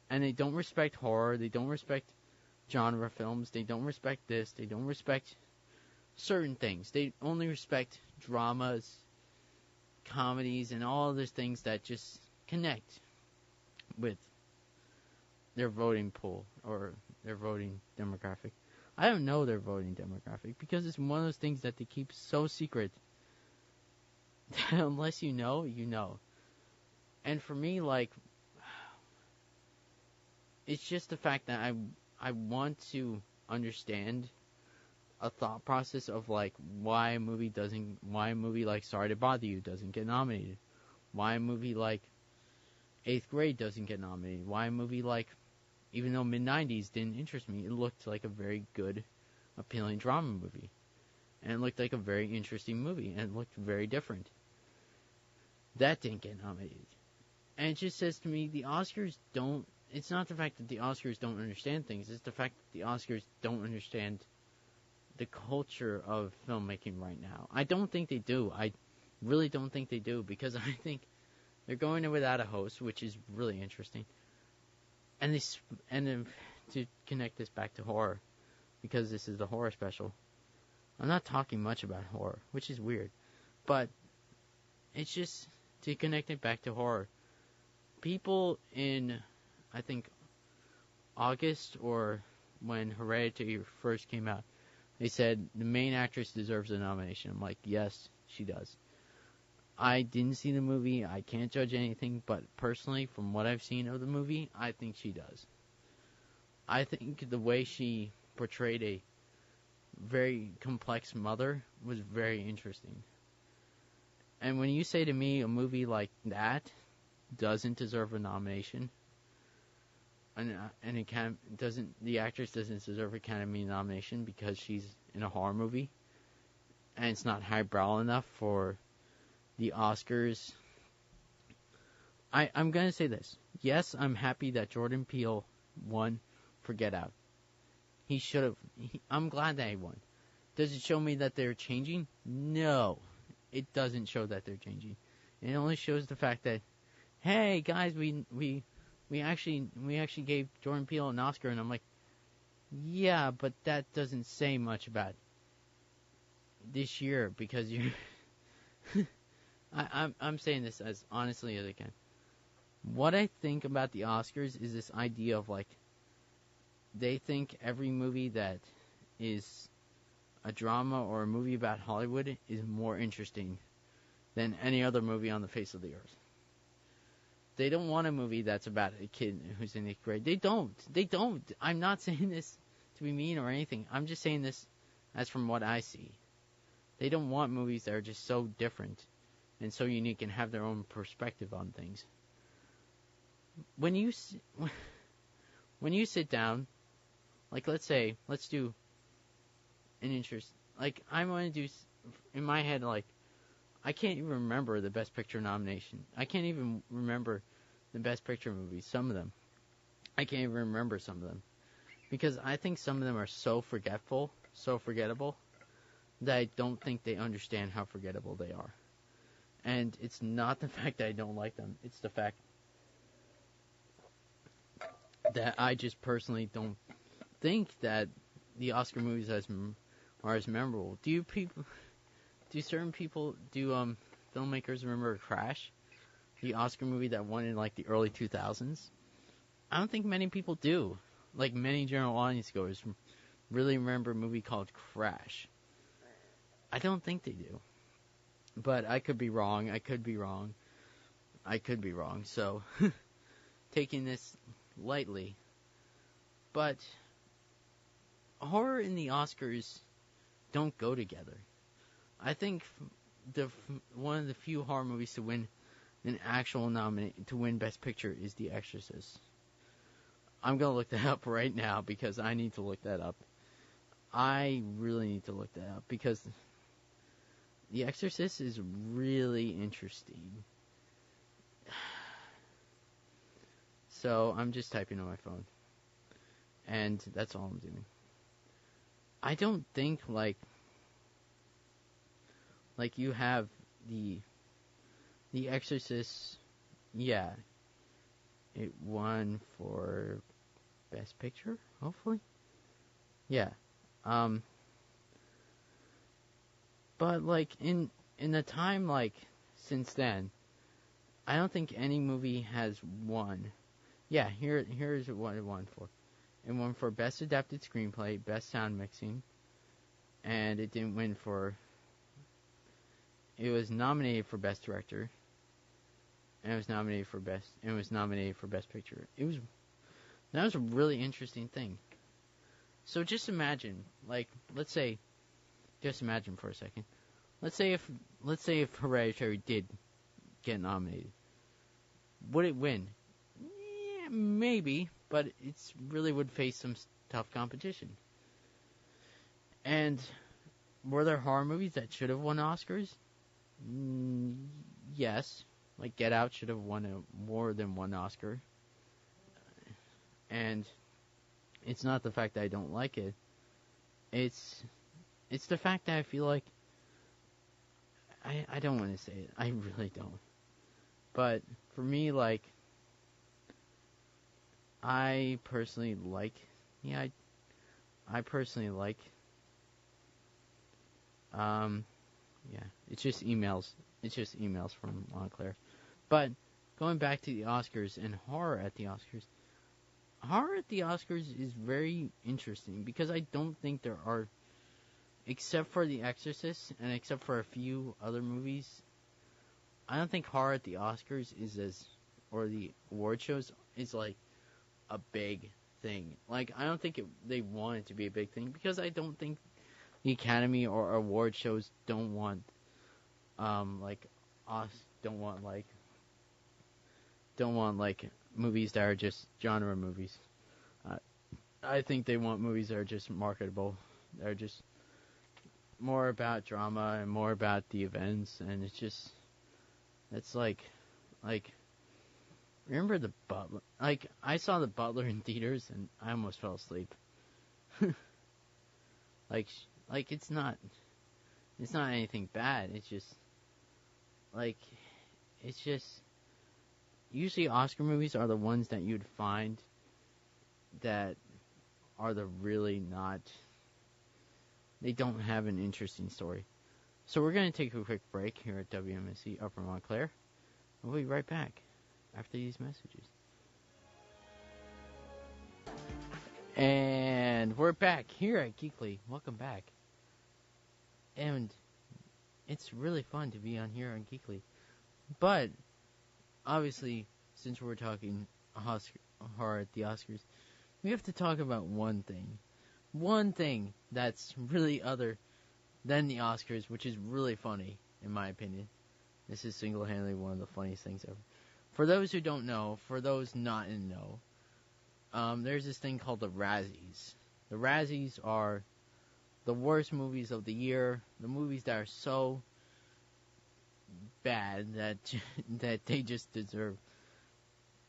and they don't respect horror. They don't respect genre films. They don't respect this. They don't respect certain things. They only respect dramas, comedies, and all those things that just connect with their voting pool or their voting demographic. I don't know their voting demographic because it's one of those things that they keep so secret that unless you know, you know. And for me, like, it's just the fact that I want to understand a thought process of like why a movie like Sorry to Bother You doesn't get nominated, why a movie like 8th Grade doesn't get nominated, why a movie like, even though mid-90s didn't interest me, it looked like a very good, appealing drama movie, and it looked like a very interesting movie, and it looked very different. That didn't get nominated, and it just says to me the Oscars don't. It's not the fact that the Oscars don't understand things; it's the fact that the Oscars don't understand the culture of filmmaking right now. I don't think they do. I really don't think they do, because I think they're going in without a host, which is really interesting. And then to connect this back to horror, because this is the horror special, I'm not talking much about horror, which is weird, but it's just to connect it back to horror. People in, I think, August, or when Hereditary first came out, they said the main actress deserves a nomination. I'm like, yes, she does. I didn't see the movie. I can't judge anything, but personally, from what I've seen of the movie, I think she does. I think the way she portrayed a very complex mother was very interesting. And when you say to me a movie like that doesn't deserve a nomination, and the actress doesn't deserve an Academy nomination because she's in a horror movie, and it's not highbrow enough for the Oscars. I'm going to say this. Yes, I'm happy that Jordan Peele won for Get Out. He should have. I'm glad that he won. Does it show me that they're changing? No. It doesn't show that they're changing. It only shows the fact that, hey, guys, we actually gave Jordan Peele an Oscar, and I'm like, yeah, but that doesn't say much about this year, because you're I'm saying this as honestly as I can. What I think about the Oscars is this idea of, like, they think every movie that is a drama or a movie about Hollywood is more interesting than any other movie on the face of the earth. They don't want a movie that's about a kid who's in 8th grade. They don't. I'm not saying this to be mean or anything. I'm just saying this as from what I see. They don't want movies that are just so different and so unique and have their own perspective on things. When you sit down, like, let's do an interest. Like, I'm going to do, in my head, like, I can't even remember the Best Picture nomination. I can't even remember the Best Picture movies, some of them. I can't even remember some of them. Because I think some of them are so forgettable, that I don't think they understand how forgettable they are. And it's not the fact that I don't like them. It's the fact that I just personally don't think that the Oscar movies are as memorable. Do filmmakers remember Crash, the Oscar movie that won in, like, the early 2000s? I don't think many people do. Like, many general audience goers really remember a movie called Crash. I don't think they do. But I could be wrong. So, taking this lightly. But horror and the Oscars don't go together. I think one of the few horror movies to win an actual to win Best Picture is The Exorcist. I'm going to look that up right now because I need to look that up. I really need to look that up because The Exorcist is really interesting. So I'm just typing on my phone. And that's all I'm doing. I don't think, like you have the Exorcist, yeah. It won for Best Picture, hopefully. Yeah. But, like, in the time, like, since then, I don't think any movie has won. Yeah, here's what it won for. It won for Best Adapted Screenplay, Best Sound Mixing, and it didn't win for... It was nominated for Best Director, and it was nominated for Best Picture. That was a really interesting thing. So just imagine, like, just imagine for a second. Let's say if Hereditary did get nominated, would it win? Yeah, maybe, but it really would face some tough competition. And were there horror movies that should have won Oscars? Yes. Like Get Out should have won more than one Oscar. And it's not the fact that I don't like it. It's the fact that I feel like I don't want to say it. I really don't. But for me, like, I personally like it's just emails. It's just emails from Montclair. But going back to the Oscars and horror at the Oscars. Horror at the Oscars is very interesting because I don't think there are, except for The Exorcist and except for a few other movies, I don't think horror at the Oscars or the award shows is like a big thing. Like, I don't think they want it to be a big thing because I don't think the Academy or award shows don't want movies that are just genre movies. I think they want movies that are just marketable. That are just more about drama and more about the events, and it's like remember The Butler? Like, I saw The Butler in theaters and I almost fell asleep. like it's not anything bad. It's just usually Oscar movies are the ones that you'd find that are they don't have an interesting story. So we're going to take a quick break here at WMSC Upper Montclair. We'll be right back after these messages. And we're back here at Geekly. Welcome back. And it's really fun to be on here on Geekly. But obviously, since we're talking horror at the Oscars, we have to talk about one thing. One thing that's really other than the Oscars, which is really funny, in my opinion. This is single-handedly one of the funniest things ever. For those who don't know, for those not in know, there's this thing called the Razzies. The Razzies are the worst movies of the year, the movies that are so bad that they just deserve,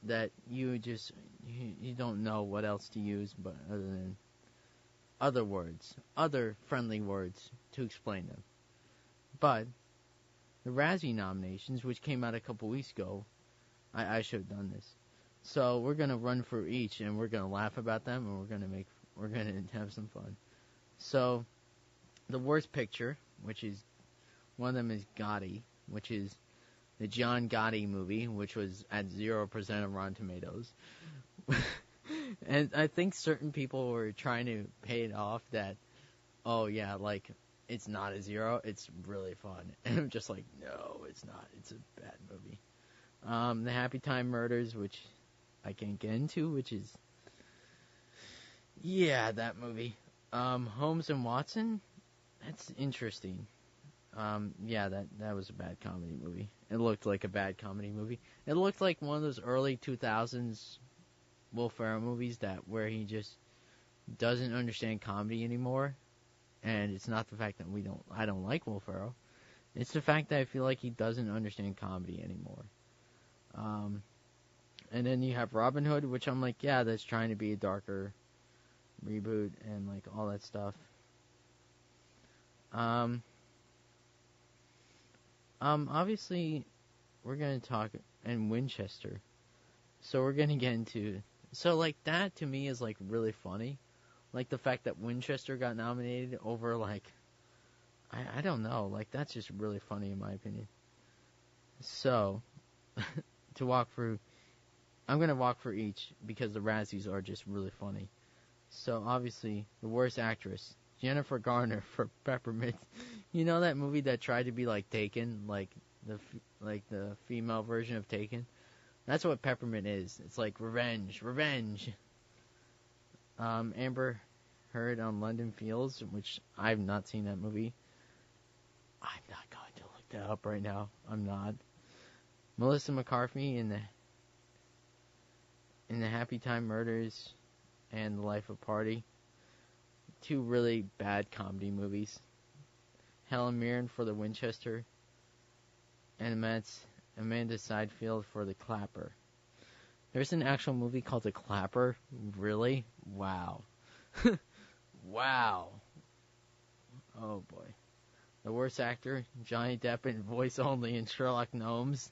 that you don't know what else to use but other than other friendly words to explain them. But the Razzie nominations, which came out a couple weeks ago, I should have done this. So we're gonna run through each, and we're gonna laugh about them, and we're gonna have some fun. So the worst picture, which is one of them, is Gotti, which is the John Gotti movie, which was at 0% of Rotten Tomatoes. And I think certain people were trying to pay it off that, oh yeah, like, it's not a 0, it's really fun. And I'm just like, no, it's not. It's a bad movie. The Happy Time Murders, which I can't get into, which is, yeah, that movie. Holmes and Watson, that's interesting. Yeah, that was a bad comedy movie. It looked like a bad comedy movie. It looked like one of those early 2000s Will Ferrell movies where he just doesn't understand comedy anymore. And it's not the fact that I don't like Will Ferrell. It's the fact that I feel like he doesn't understand comedy anymore. And then you have Robin Hood, which I'm like, yeah, that's trying to be a darker reboot and like all that stuff. Obviously, we're gonna talk in Winchester, so we're gonna get into. So like that to me is like really funny, like the fact that Winchester got nominated over like, I don't know, like that's just really funny in my opinion. So, I'm gonna walk through each because the Razzies are just really funny. So obviously, the worst actress, Jennifer Garner for Peppermint. You know that movie that tried to be like Taken, like the female version of Taken? That's what Peppermint is. It's like revenge, revenge. Amber Heard on London Fields, which I've not seen that movie. I'm not going to look that up right now. I'm not. Melissa McCarthy in the Happy Time Murders and The Life of Party. Two really bad comedy movies. Helen Mirren for The Winchester. And Amanda Seyfried for The Clapper. There's an actual movie called The Clapper? Really? Wow. Wow. Oh boy. The worst actor, Johnny Depp in voice only in Sherlock Gnomes.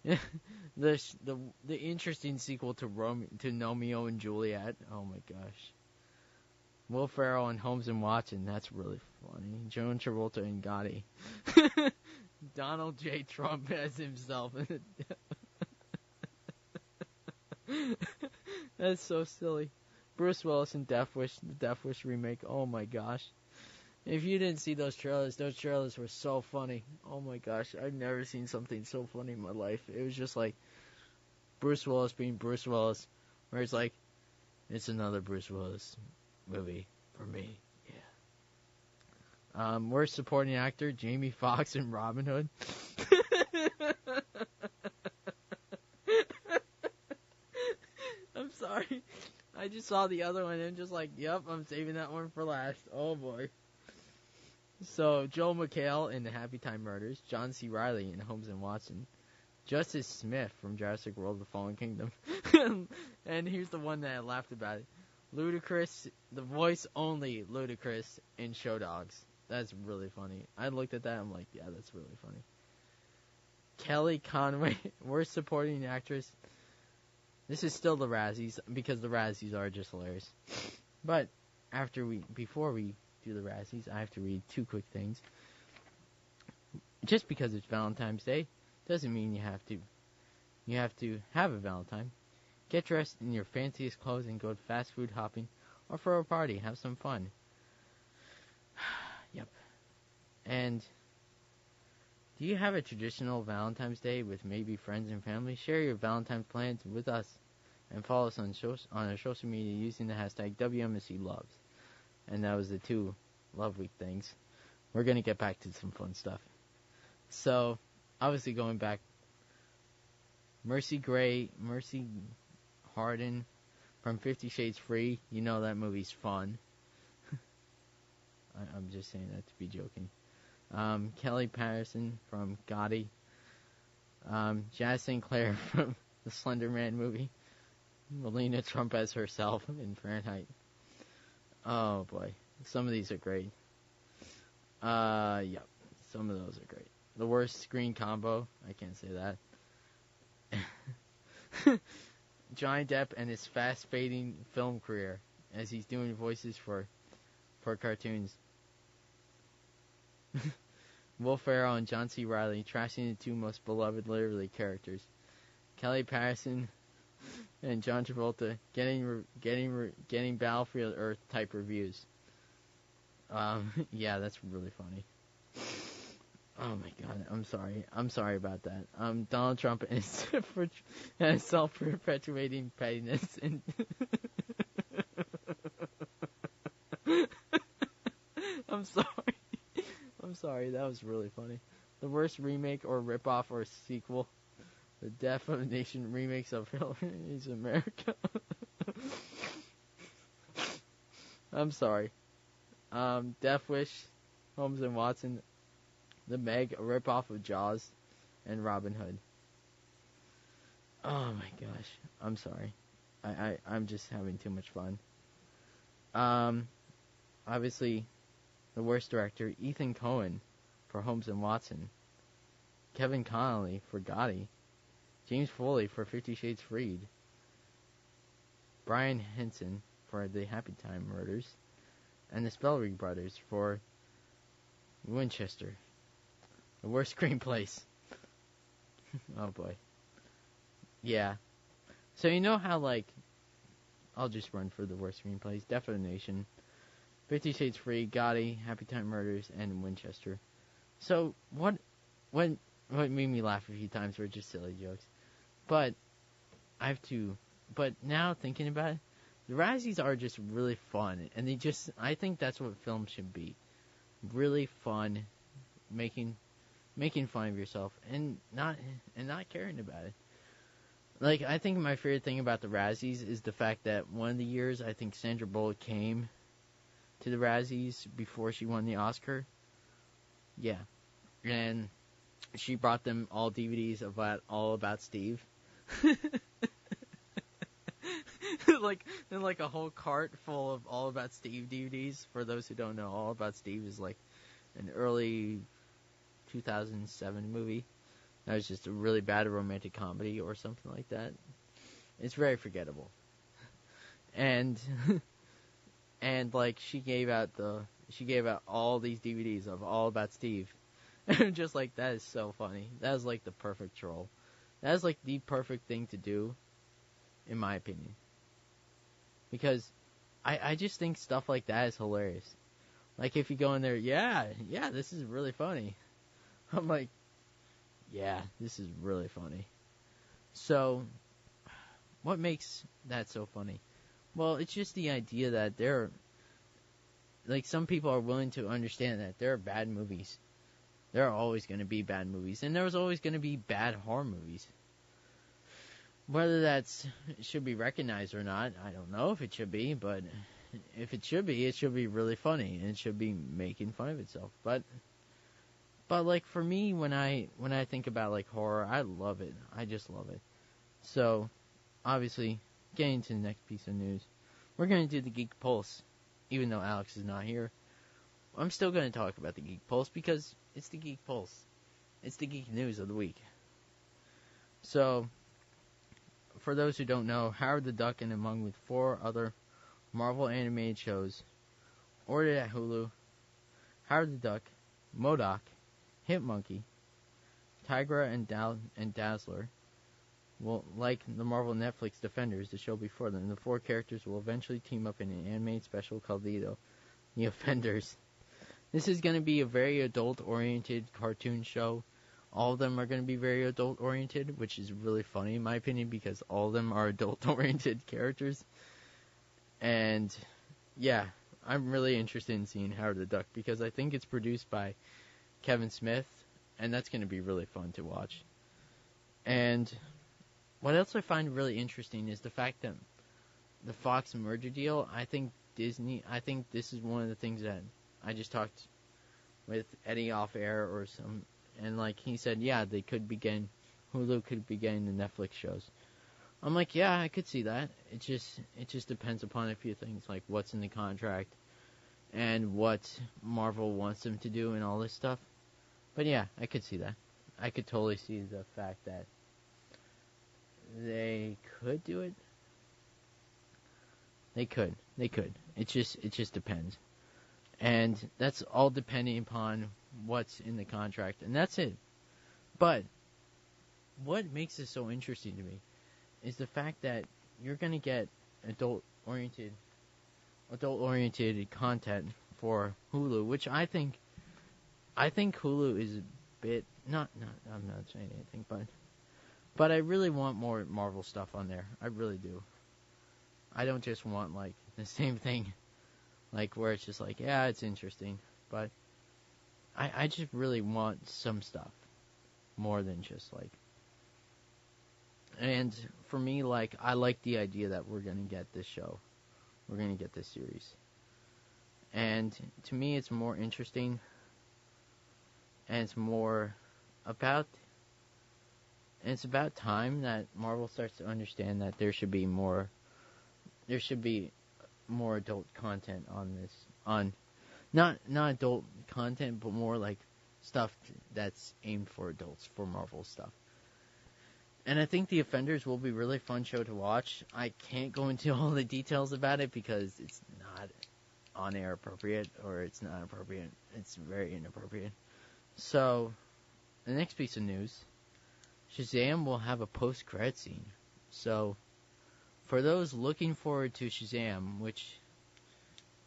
the interesting sequel to Romeo and Juliet. Oh my gosh. Will Ferrell in Holmes and Watson. That's really funny. Joan Travolta in Gotti. Donald J. Trump as himself. That's so silly. Bruce Willis in Death Wish, the Death Wish remake. Oh my gosh. If you didn't see those trailers were so funny. Oh my gosh, I've never seen something so funny in my life. It was just like Bruce Willis being Bruce Willis, where it's like, it's another Bruce Willis movie for me. Yeah. Worst supporting actor, Jamie Foxx in Robin Hood. I'm sorry. I just saw the other one and I'm just like, yep, I'm saving that one for last. Oh boy. So, Joel McHale in The Happy Time Murders, John C. Reilly in Holmes and Watson, Justice Smith from Jurassic World: The Fallen Kingdom, and here's the one that I laughed about it, Ludacris, the voice only Ludacris in Show Dogs. That's really funny. I looked at that, I'm like, yeah, that's really funny. Kelly Conway, worst supporting actress. This is still the Razzies, because the Razzies are just hilarious. But, before we do the Razzies, I have to read two quick things. Just because it's Valentine's Day doesn't mean you have to have a Valentine. Get dressed in your fanciest clothes and go fast food hopping or for a party. Have some fun. Yep. And do you have a traditional Valentine's Day with maybe friends and family? Share your Valentine's plans with us and follow us on our social media using the hashtag WMSCLoves. And that was the two Love Week things. We're going to get back to some fun stuff. So, obviously going back, Mercy Harden from 50 Shades Free. You know that movie's fun. I'm just saying that to be joking. Kelly Patterson from Gotti. Jazz St. Clair from the Slender Man movie. Melania Trump as herself in Fahrenheit. Oh boy, some of these are great. Yep, some of those are great. The worst screen combo, I can't say that. Johnny Depp and his fast fading film career as he's doing voices for cartoons. Will Ferrell and John C. Reilly trashing the two most beloved literary characters. Kelly Patterson and John Travolta getting Battlefield Earth type reviews. Yeah, that's really funny. Oh my god, I'm sorry about that. Donald Trump and his self-perpetuating pettiness and I'm sorry, that was really funny. The worst remake or ripoff or sequel. The Death of a Nation remakes of Hillary's America. I'm sorry. Death Wish, Holmes and Watson, The Meg, a ripoff of Jaws, and Robin Hood. Oh my gosh. I'm sorry. I'm just having too much fun. Obviously, the worst director, Ethan Coen for Holmes and Watson. Kevin Connolly for Gotti. James Foley for 50 Shades Freed. Brian Henson for The Happy Time Murders. And the Spellrig brothers for Winchester. The worst screenplays. Oh boy. Yeah. So you know how, like, I'll just run for the worst screenplays. Defamation, 50 Shades Free, Gotti, Happy Time Murders, and Winchester. So what made me laugh a few times were just silly jokes. But now thinking about it, the Razzies are just really fun, and I think that's what film should be. Really fun, making fun of yourself and not caring about it. Like, I think my favorite thing about the Razzies is the fact that one of the years I think Sandra Bullock came to the Razzies before she won the Oscar. Yeah. And she brought them all DVDs about All About Steve. like a whole cart full of All About Steve DVDs. For those who don't know, All About Steve is like an early 2007 movie. That was just a really bad romantic comedy or something like that. It's very forgettable. And like she gave out all these DVDs of All About Steve. And just like, that is so funny. That is like the perfect troll. That is like the perfect thing to do, in my opinion. Because I just think stuff like that is hilarious. Like, if you go in there, yeah, this is really funny. I'm like, yeah, this is really funny. So, what makes that so funny? Well, it's just the idea that some people are willing to understand that there are bad movies. There are always going to be bad movies, and there's always going to be bad horror movies. Whether that should be recognized or not, I don't know if it should be, but if it should be really funny, and it should be making fun of itself. But like, for me, when I think about like horror, I love it. I just love it. So, obviously, getting to the next piece of news, we're going to do the Geek Pulse, even though Alex is not here. I'm still going to talk about the Geek Pulse because it's the Geek Pulse. It's the geek news of the week. So, for those who don't know, Howard the Duck, and among with 4 other Marvel animated shows ordered at Hulu, Howard the Duck, MODOK, Hit Monkey, Tigra, and Dazzler. Well, like the Marvel Netflix Defenders, the show before them, the 4 characters will eventually team up in an animated special called The Offenders. This is going to be a very adult-oriented cartoon show. All of them are going to be very adult-oriented, which is really funny in my opinion because all of them are adult-oriented characters. And, yeah, I'm really interested in seeing Howard the Duck because I think it's produced by Kevin Smith, and that's going to be really fun to watch. And what else I find really interesting is the fact that the Fox merger deal, I think this is one of the things that I just talked with Eddie off air and like he said, yeah, Hulu could be getting the Netflix shows. I'm like, yeah, I could see that. It just depends upon a few things, like what's in the contract and what Marvel wants them to do and all this stuff. But yeah, I could see that. I could totally see the fact that they could do it. They could. It just depends. And that's all depending upon what's in the contract. And that's it. But what makes this so interesting to me is the fact that you're going to get adult-oriented content for Hulu, which I think Hulu is a bit I'm not saying anything, but I really want more Marvel stuff on there. I really do. I don't just want like the same thing, like where it's just like, yeah, it's interesting, but I just really want some stuff more than just like. And for me, like, I like the idea that we're gonna get this show, we're gonna get this series, and to me, it's more interesting, and it's about time that Marvel starts to understand that there should be more adult content on this, not adult content, but more like stuff that's aimed for adults, for Marvel stuff. And I think The Offenders will be a really fun show to watch. I can't go into all the details about it because it's not on-air appropriate, or it's not appropriate. It's very inappropriate. So, the next piece of news, Shazam will have a post-credit scene. So, for those looking forward to Shazam, which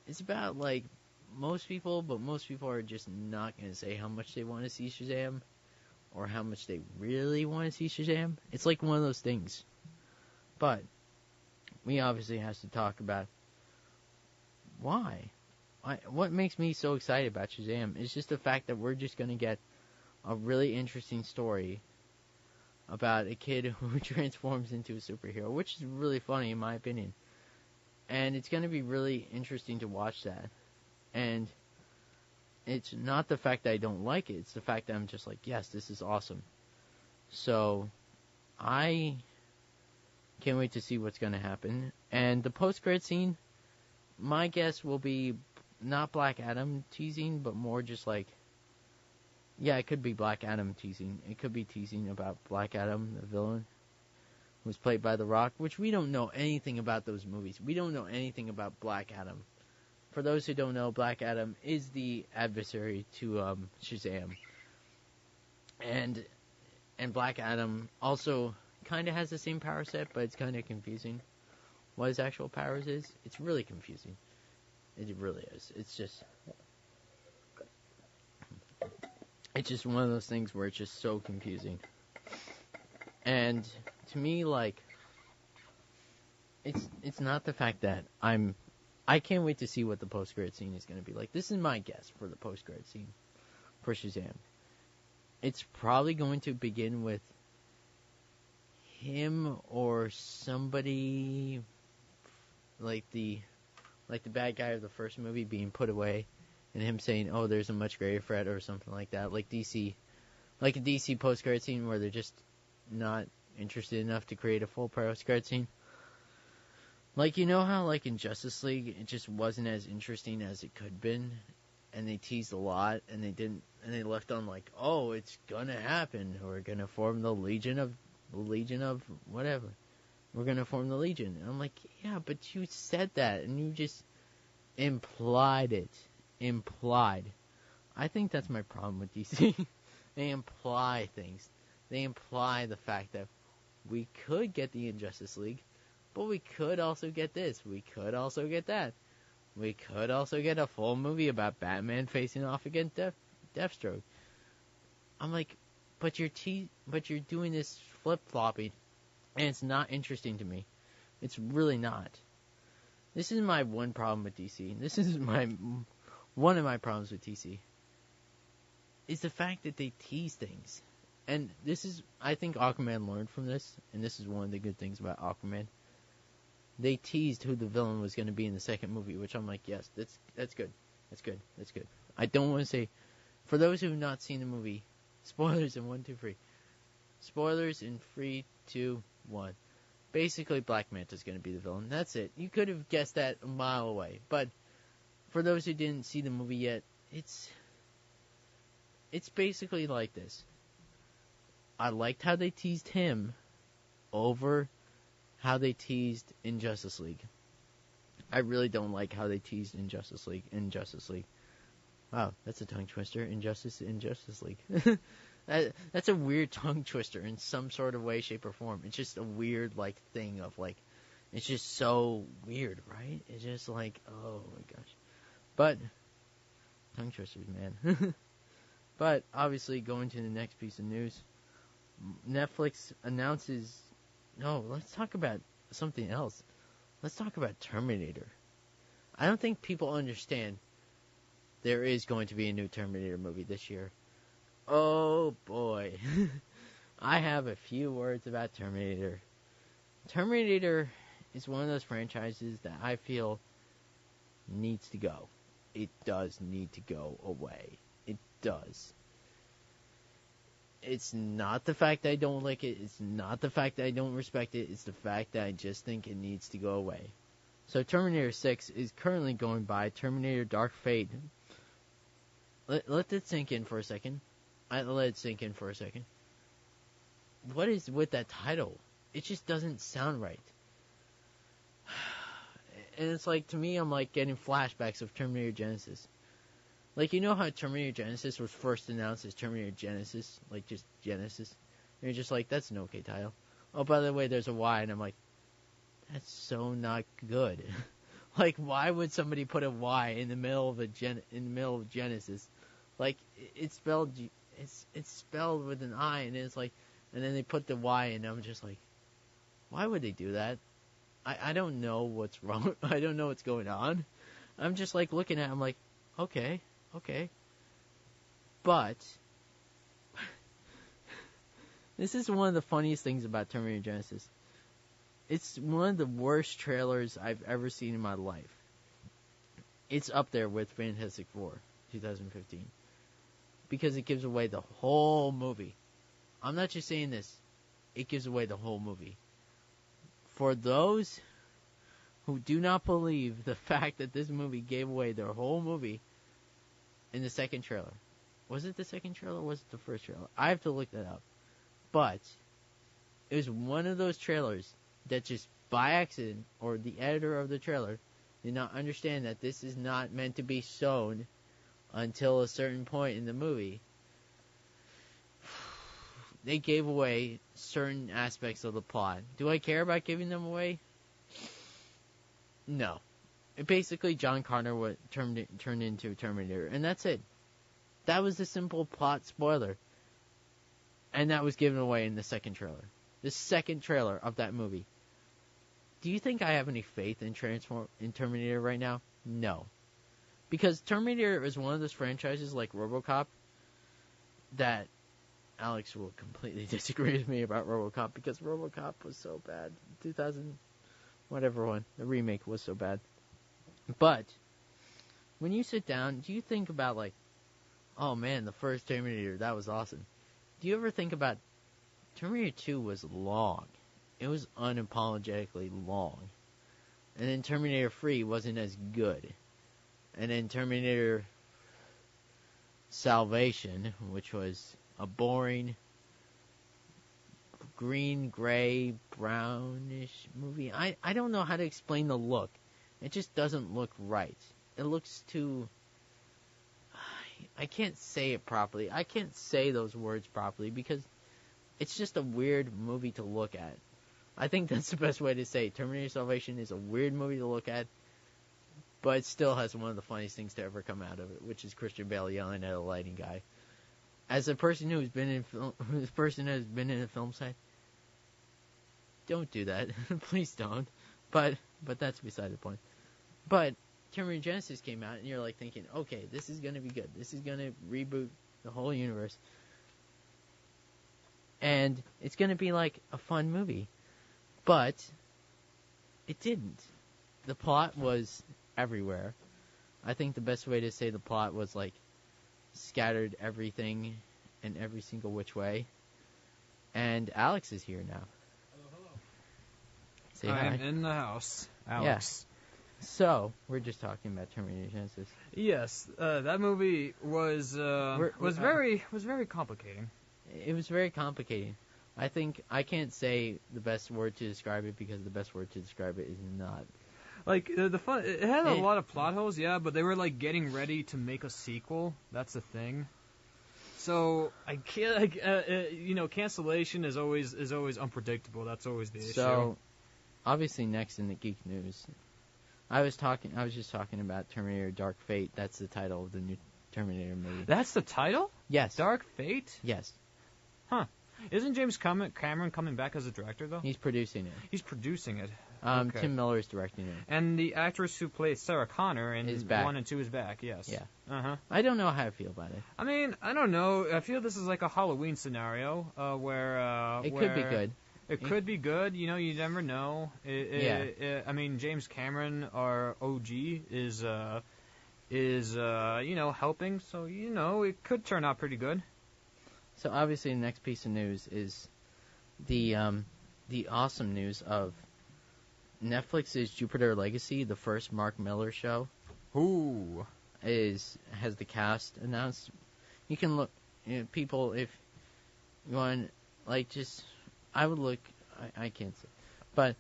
is about like most people, but most people are just not going to say how much they want to see Shazam or how much they really want to see Shazam. It's like one of those things. But we obviously have to talk about why. What makes me so excited about Shazam is just the fact that we're just going to get a really interesting story about a kid who transforms into a superhero, which is really funny in my opinion. And it's going to be really interesting to watch that. And it's not the fact that I don't like it, it's the fact that I'm just like, yes, this is awesome. So, I can't wait to see what's going to happen. And the post-credit scene, my guess will be not Black Adam teasing, but more just like, yeah, it could be Black Adam teasing. It could be teasing about Black Adam, the villain, who's played by The Rock, which we don't know anything about those movies. We don't know anything about Black Adam. For those who don't know, Black Adam is the adversary to Shazam. And Black Adam also kind of has the same power set, but it's kind of confusing what his actual powers is. It's really confusing. It really is. It's just one of those things where it's just so confusing. And to me, like, it's not the fact that I can't wait to see what the post-credit scene is going to be like. This is my guess for the post-credit scene for Shazam. It's probably going to begin with him or somebody like the bad guy of the first movie being put away, and him saying, "Oh, there's a much greater threat," or something like that. Like a DC post-credit scene where they're just not interested enough to create a full post-credit scene. Like, you know how, like, in Justice League, it just wasn't as interesting as it could have been, and they teased a lot, and they left on, like, oh, it's gonna happen, we're gonna form the Legion of whatever. We're gonna form the Legion. And I'm like, yeah, but you said that, and you just implied it. Implied. I think that's my problem with DC. They imply things. They imply the fact that we could get the Injustice League, but we could also get this. We could also get that. We could also get a full movie about Batman facing off against Deathstroke. I'm like, but you're doing this flip-flopping, and it's not interesting to me. It's really not. This is my one problem with DC. This is one of my problems with DC. Is the fact that they tease things. And this is, I think Aquaman learned from this, and this is one of the good things about Aquaman. They teased who the villain was going to be in the second movie, which I'm like, yes, that's good. That's good. That's good. I don't want to say, for those who have not seen the movie, spoilers in 1, 2, 3. Spoilers in 3, 2, 1. Basically, Black Manta's going to be the villain. That's it. You could have guessed that a mile away. But for those who didn't see the movie yet, it's basically like this. I liked how they teased him over how they teased Injustice League. I really don't like how they teased Injustice League. Wow, that's a tongue twister. Injustice League. That's a weird tongue twister in some sort of way, shape, or form. It's just a weird, like, thing of, like, it's just so weird, right? It's just like, oh my gosh. But, tongue twisters, man. But, obviously, going to the next piece of news, Netflix announces, no, let's talk about something else. Let's talk about Terminator. I don't think people understand there is going to be a new Terminator movie this year. Oh boy. I have a few words about Terminator. Terminator is one of those franchises that I feel needs to go. It does need to go away. It does. It's not the fact that I don't like it. It's not the fact that I don't respect it. It's the fact that I just think it needs to go away. So Terminator 6 is currently going by Terminator Dark Fate. Let that sink in for a second. Let it sink in for a second. What is with that title? It just doesn't sound right. And it's like, to me, I'm like getting flashbacks of Terminator Genesis. Like, you know how Terminator Genesis was first announced as Terminator Genesis? Like, just Genesis. And you're just like, that's an okay title. Oh, by the way, there's a Y, and I'm like, that's so not good. Like, why would somebody put a Y in the middle of Genesis? Like, it's spelled with an I, and it's like, and then they put the Y in. I'm just like, why would they do that? I don't know what's wrong. I don't know what's going on. I'm just like looking at it, I'm like, okay. But this is one of the funniest things about Terminator Genesis. It's one of the worst trailers I've ever seen in my life. It's up there with Fantastic Four, 2015. Because it gives away the whole movie. I'm not just saying this. It gives away the whole movie. For those who do not believe the fact that this movie gave away their whole movie in the second trailer. Was it the second trailer or was it the first trailer? I have to look that up. But it was one of those trailers that just by accident, or the editor of the trailer did not understand that this is not meant to be shown until a certain point in the movie. They gave away certain aspects of the plot. Do I care about giving them away? No. Basically, John Connor turned into a Terminator, and that's it. That was the simple plot spoiler. And that was given away in the second trailer. The second trailer of that movie. Do you think I have any faith in Terminator right now? No. Because Terminator is one of those franchises like RoboCop that Alex will completely disagree with me about RoboCop because RoboCop was so bad. 2000, whatever one, the remake was so bad. But when you sit down, do you think about like, oh man, the first Terminator, that was awesome. Do you ever think about Terminator 2 was long. It was unapologetically long. And then Terminator 3 wasn't as good. And then Terminator Salvation, which was a boring green, gray, brownish movie. I don't know how to explain the look. It just doesn't look right. It looks too... I can't say it properly. I can't say those words properly because it's just a weird movie to look at. I think that's the best way to say it. Terminator Salvation is a weird movie to look at, but it still has one of the funniest things to ever come out of it, which is Christian Bale yelling at a lighting guy. As a person who's been in a film set, don't do that. Please don't. But that's beside the point. But Terminator Genesis came out, and you're like thinking, okay, this is gonna be good. This is gonna reboot the whole universe, and it's gonna be like a fun movie. But it didn't. The plot was everywhere. I think the best way to say the plot was like scattered everything in every single which way. And Alex is here now. Hello. Say hi. I'm in the house, Alex. Yeah. So we're just talking about Terminator Genesis. Yes, that movie was very complicating. It was very complicated. I think I can't say the best word to describe it because the best word to describe it is not. Like the fun, it had a lot of plot holes, yeah, but they were like getting ready to make a sequel. That's the thing. So I can't, cancellation is always unpredictable. That's always the issue. So, obviously, next in the geek news, I was just talking about Terminator: Dark Fate. That's the title of the new Terminator movie. That's the title? Yes. Dark Fate? Yes. Huh. Isn't James Cameron coming back as a director, though? He's producing it. He's producing it. Okay. Tim Miller is directing it. And the actress who plays Sarah Connor in 1 and 2 is back, yes. Yeah. Uh-huh. I don't know how I feel about it. I mean, I don't know. I feel this is like a Halloween scenario where... It could be good. It could be good. You know, you never know. I mean, James Cameron, our OG, is helping. So, it could turn out pretty good. So, obviously, the next piece of news is the awesome news of Netflix's Jupiter Legacy, the first Mark Miller show. Ooh. Has the cast announced. You can look, people, if you want, like, just, I would look, I can't say, but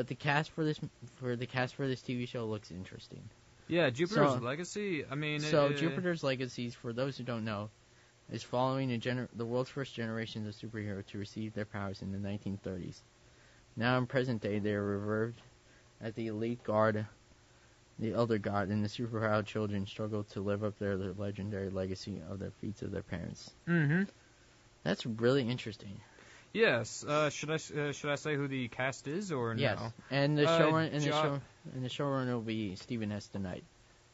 the cast for this TV show looks interesting. Yeah, Jupiter's Legacy, I mean... Jupiter's Legacy, for those who don't know, is following the world's first generation of superheroes to receive their powers in the 1930s. Now in present day, they are At the elite guard, the elder god, and the superpowered children struggle to live up their legendary legacy of the feats of their parents. Mm-hmm. That's really interesting. Yes. Should I say who the cast is or no? Yes. And the showrunner will be Stephen S. Tonight.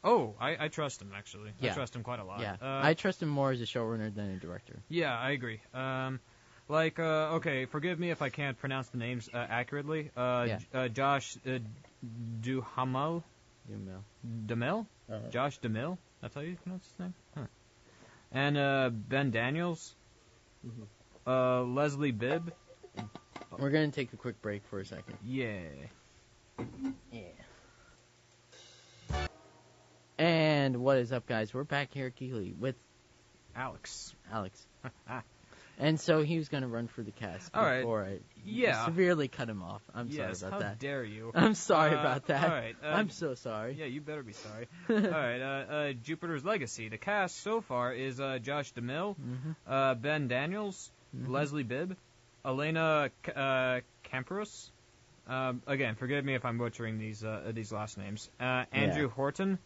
Oh, I trust him actually. Yeah. I trust him quite a lot. Yeah. I trust him more as a showrunner than a director. Yeah, I agree. Okay, forgive me if I can't pronounce the names accurately. Josh Duhamel. DeMille? Josh DeMille? That's how you pronounce his name? Huh. And Ben Daniels. Mm-hmm. Leslie Bibb. We're going to take a quick break for a second. Yeah. And what is up, guys? We're back here at Geekly with Alex. And so he was going to run for the cast before I severely cut him off. I'm sorry about that. How dare you? I'm sorry about that. All right. I'm so sorry. Yeah, you better be sorry. All right. Jupiter's Legacy. The cast so far is Josh DeMille, Ben Daniels, Leslie Bibb, Elena Camprus. Again, forgive me if I'm butchering these last names. Andrew Horton,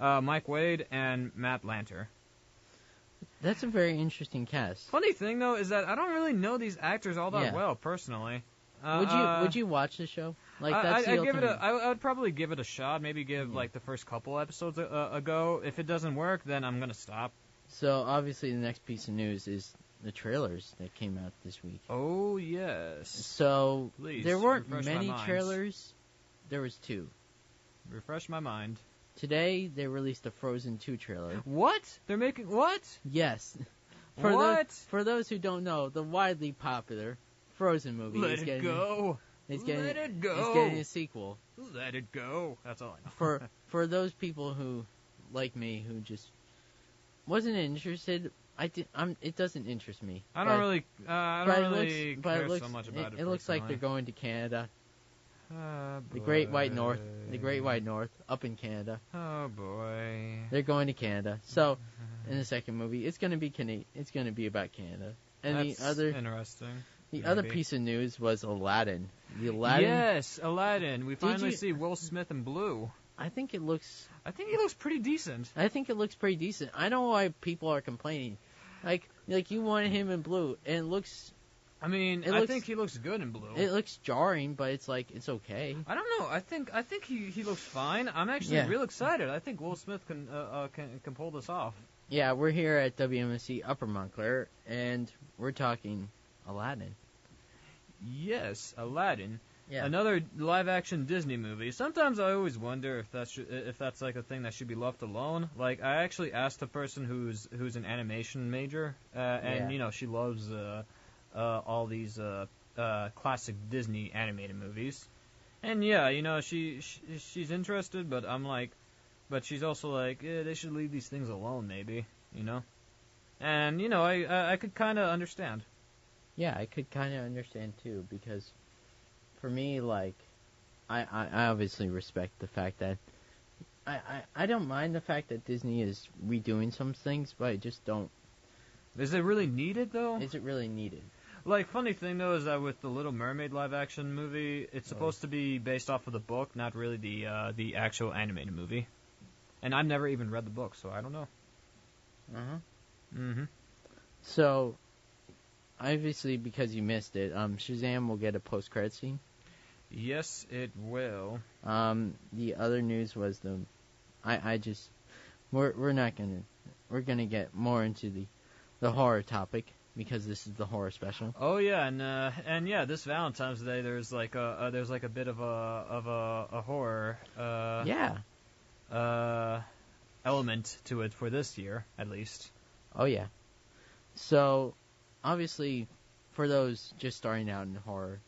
Mike Wade, and Matt Lanter. That's a very interesting cast. Funny thing though is that I don't really know these actors all that well personally. Would you watch the show? Like that's I would probably give it a shot. Maybe give like the first couple episodes a go. If it doesn't work, then I'm gonna stop. So obviously the next piece of news is the trailers that came out this week. Oh yes. So Please, there weren't many trailers. There was 2. Refresh my mind. Today, they released a Frozen 2 trailer. What? They're making... What? Yes. For those who don't know, the widely popular Frozen movie Let it go. It's getting a sequel. Let it go. That's all I know. For those people who, like me, who just wasn't interested, it doesn't interest me. I don't really care so much about it. It looks like they're going to Canada. The Great White North, up in Canada. Oh boy. They're going to Canada. So, in the second movie, it's going to be about Canada. And That's interesting. The other piece of news was Aladdin. Yes, Aladdin. We finally see Will Smith in blue. I think he looks pretty decent. I know why people are complaining. Like you wanted him in blue, and it looks. I mean, I think he looks good in blue. It looks jarring, but it's okay. I don't know. I think he looks fine. I'm actually real excited. I think Will Smith can pull this off. Yeah, we're here at WMSC Upper Montclair, and we're talking Aladdin. Yes, Aladdin. Yeah. Another live-action Disney movie. Sometimes I always wonder if that's like a thing that should be left alone. Like I actually asked a person who's an animation major, and she loves. All these classic Disney animated movies, and she's interested, but I'm like, but she's also like, they should leave these things alone, maybe, and I could kind of understand. Yeah, I could kind of understand too, because for me, like, I obviously respect the fact that I don't mind the fact that Disney is redoing some things, but I just don't. Is it really needed though? Is it really needed? Like, funny thing, though, is that with the Little Mermaid live-action movie, it's supposed to be based off of the book, not really the actual animated movie. And I've never even read the book, so I don't know. So, obviously, because you missed it, Shazam will get a post-credit scene. Yes, it will. The other news was we're gonna get more into the horror topic, because this is the horror special. Oh yeah, and this Valentine's Day there's like a bit of a horror element to it for this year at least. Oh yeah. So obviously, for those just starting out in horror,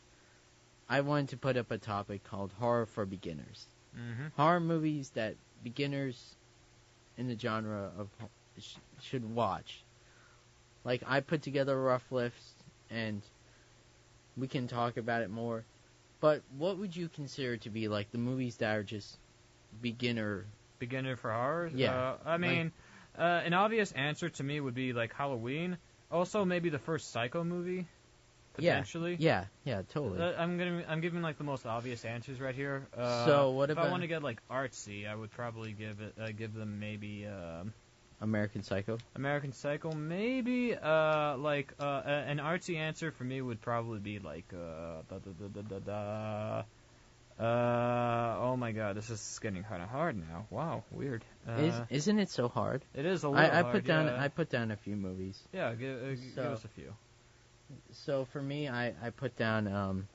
I wanted to put up a topic called horror for beginners. Horror movies that beginners in the genre of should watch. Like, I put together a rough list, and we can talk about it more. But what would you consider to be, like, the movies that are just beginner? Beginner for horror? Yeah. I mean, an obvious answer to me would be, like, Halloween. Also, maybe the first Psycho movie. potentially. Yeah, totally. I'm giving like the most obvious answers right here. So what if about I want to get like artsy, I would probably give them maybe American Psycho? American Psycho, maybe. An artsy answer for me would probably be like oh my god, this is getting kind of hard now. Wow, weird. Isn't it so hard? It is a little hard. I put down a few movies. Yeah, give us a few. So for me, I put down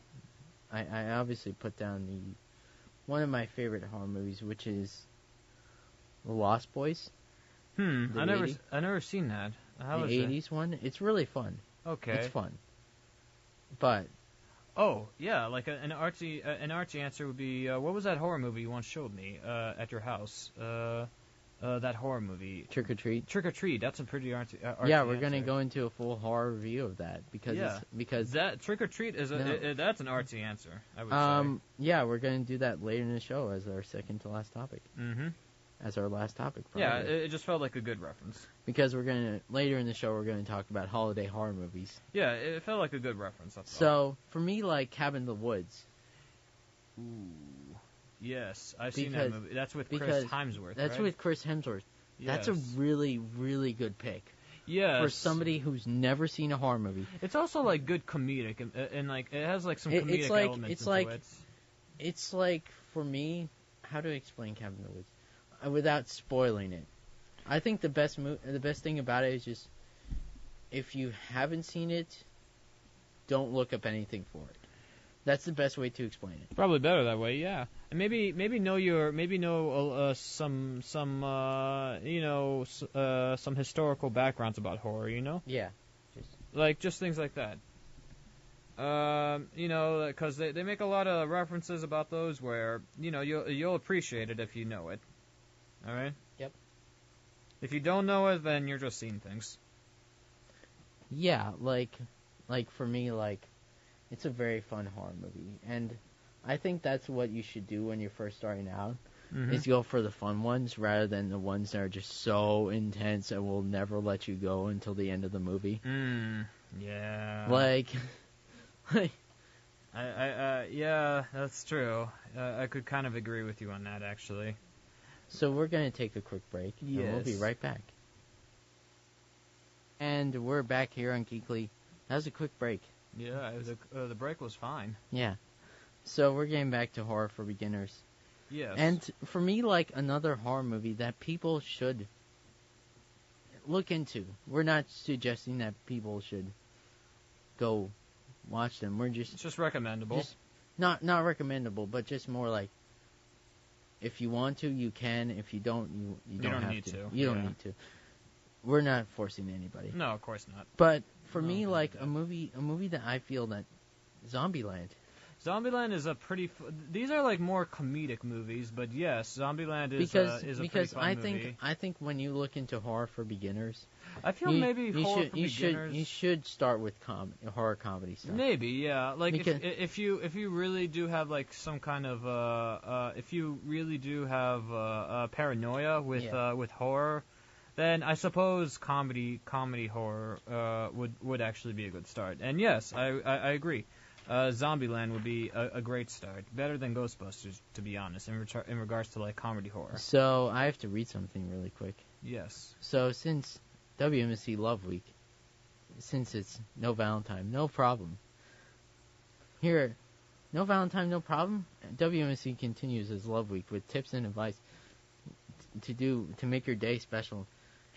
I obviously put down one of my favorite horror movies, which is The Lost Boys. I never seen that. How the 80s one. It's really fun. Okay. It's fun. But oh yeah, like an artsy answer would be what was that horror movie you once showed me at your house? That horror movie. Trick or Treat. Trick or Treat. That's a pretty artsy. Yeah, we're gonna go into a full horror review of that because that Trick or Treat is that's an artsy answer. I would say. Yeah, we're gonna do that later in the show as our second to last topic. Mm-hmm. As our last topic. Probably. Yeah, it just felt like a good reference. Because later in the show we're gonna talk about holiday horror movies. Yeah, it felt like a good reference. That's all. For me, like Cabin in the Woods. Ooh. Yes, I've seen that movie. That's with Chris Hemsworth. That's right? with Chris Hemsworth. Yes. That's a really, really good pick. Yes. For somebody who's never seen a horror movie. It's also like good comedic and like it has like some comedic elements into it. It's like for me, how to explain Cabin in the Woods without spoiling it. I think the best thing about it is just if you haven't seen it, don't look up anything for it. That's the best way to explain it. Probably better that way, yeah. And maybe know some some historical backgrounds about horror, you know? Yeah. Just things like that. Because they make a lot of references about those where you'll appreciate it if you know it. All right. Yep. If you don't know it, then you're just seeing things. Yeah, like for me, like it's a very fun horror movie, and I think that's what you should do when you're first starting out. Mm-hmm. Is go for the fun ones rather than the ones that are just so intense and will never let you go until the end of the movie. Yeah. Yeah, that's true. I could kind of agree with you on that, actually. So we're going to take a quick break, and we'll be right back. And we're back here on Geekly. That was a quick break. Yeah, the break was fine. Yeah. So we're getting back to horror for beginners. Yes. And for me, like another horror movie that people should look into. We're not suggesting that people should go watch them. We're just... It's just recommendable. Just not recommendable, but just more like if you want to, you can. If you don't, you don't have need to. You don't need to. We're not forcing anybody. No, of course not. But for me, like a movie that I feel that Zombieland. Zombieland is a pretty. These are like more comedic movies, but yes, Zombieland is a pretty fun movie. I think when you look into horror for beginners, I feel maybe horror for beginners. You should start with horror comedy stuff. Maybe, yeah. Like if you really do have like some kind of if you really do have paranoia with horror, then I suppose comedy horror would actually be a good start. And yes, I agree. Zombieland would be a great start, better than Ghostbusters, to be honest, in regards to like comedy horror. So I have to read something really quick. Yes. So since WMSC Love Week, since it's no Valentine, no problem. Here, no Valentine, no problem. WMSC continues as Love Week with tips and advice to make your day special.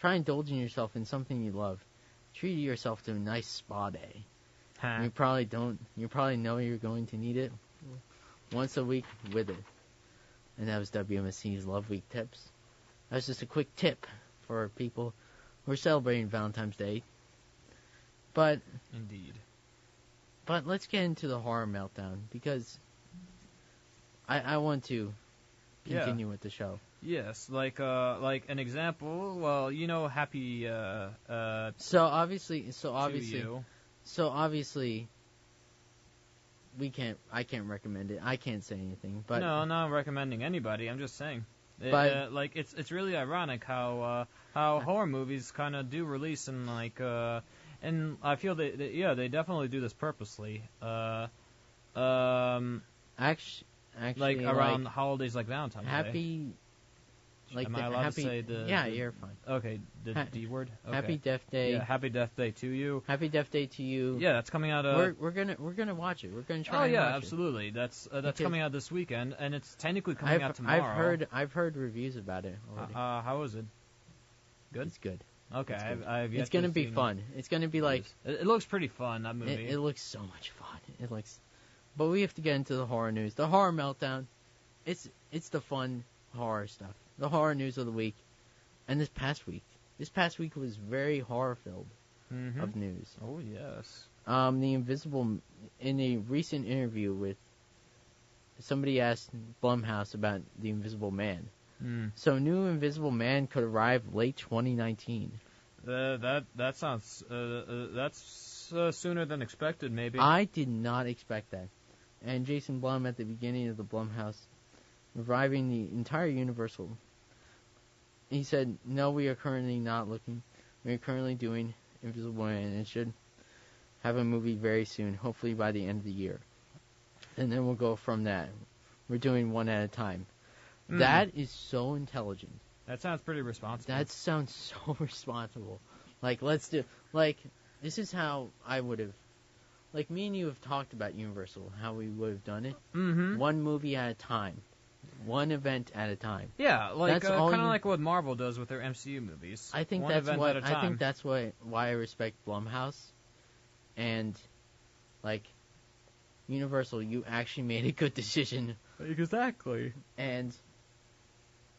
Try indulging yourself in something you love. Treat yourself to a nice spa day. You probably know you're going to need it once a week with it. And that was WMSC's Love Week tips. That was just a quick tip for people who are celebrating Valentine's Day. But indeed. But let's get into the horror meltdown because I want to continue with the show. Yes, like an example. Well, happy. So obviously, I can't recommend it. I can't say anything. But no, I'm not recommending anybody. I'm just saying. It's really ironic how horror movies kind of do release in And I feel they definitely do this purposely. Actually, like around holidays like Valentine's Day. happy. Like Am I allowed to say the? Yeah, you're fine. Okay, the D word. Okay. Happy Death Day. Yeah, Happy Death Day to you. Happy Death Day to you. Yeah, that's coming out. We're gonna watch it. We're gonna try. Oh and yeah, watch absolutely. That's Because coming out this weekend, and it's technically coming out tomorrow. I've heard reviews about it already. How is it? Good. It's good. Okay, It's good. I've yet It's gonna to be see fun. It's gonna be like it looks pretty fun, that movie. it looks so much fun. It looks, but we have to get into the horror news. The horror meltdown. It's the fun horror stuff. The horror news of the week, and this past week was very horror filled of news. Oh yes. The Invisible, in a recent interview with somebody asked Blumhouse about the Invisible Man. So new Invisible Man could arrive late 2019. That sounds that's sooner than expected, maybe. I did not expect that. And Jason Blum at the beginning of the Blumhouse reviving the entire Universal. He said, "No, we are currently not looking. We are currently doing Invisible Man, and it should have a movie very soon, hopefully by the end of the year. And then we'll go from that. We're doing one at a time." That is so intelligent. That sounds pretty responsible. That sounds so responsible. Like, this is how I would have, like, me and you have talked about Universal, how we would have done it. One movie at a time. One event at a time. Yeah, like That's all kind of like what Marvel does with their MCU movies. I think One that's event what at a time. I think that's why I respect Blumhouse, and like Universal. You actually made a good decision, Exactly. and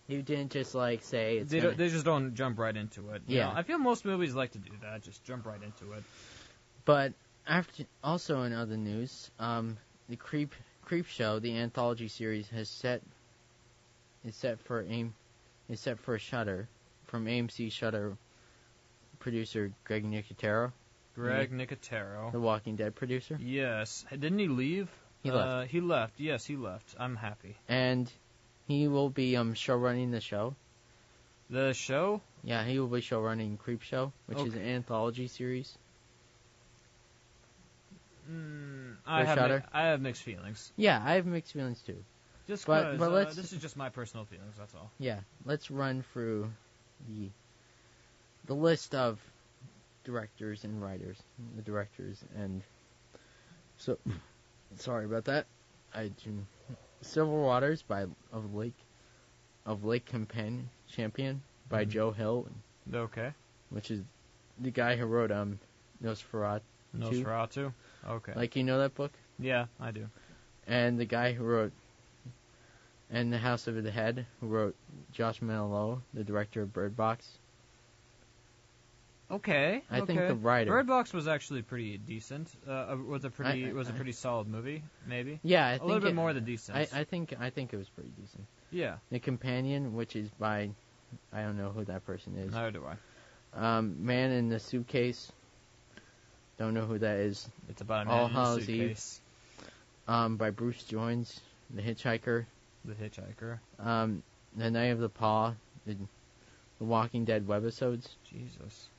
you didn't just like say it's. They just don't jump right into it. You Yeah. know, I feel most movies like to do that. Just jump right into it. But also in other news, the Creep Show, the anthology series, is set for Shudder, from AMC Shudder producer Greg Nicotero. Nicotero. The Walking Dead producer. Yes. Didn't he leave? He left. He left. Yes, he left. I'm happy. And he will be show running the show. The show? Yeah, he will be show running Creep Show, which is an anthology series. I Shudder? have mixed feelings. Yeah, I have mixed feelings too. Just But because this is just my personal feelings. That's all. Yeah, let's run through the list of directors and writers. The directors and so sorry about that. Silver Waters of Lake Champion by Joe Hill, Okay. which is the guy who wrote Nosferatu. Okay. Like, you know that book? Yeah, I do. And the guy who wrote and The House of the Head, who wrote Josh Manganiello, the director of Bird Box. Okay. I think the writer. Bird Box was actually pretty decent. Was a pretty solid movie, maybe. Yeah, I think a little bit more than decent. I think it was pretty decent. Yeah. The Companion, which is by, I don't know who that person is. Neither do I. Man in the Suitcase. Don't know who that is. It's about a All man in a Hallows suitcase. By Bruce Jones, The Hitchhiker. The Hitchhiker. The Night of the Paw, the Walking Dead webisodes. Jesus.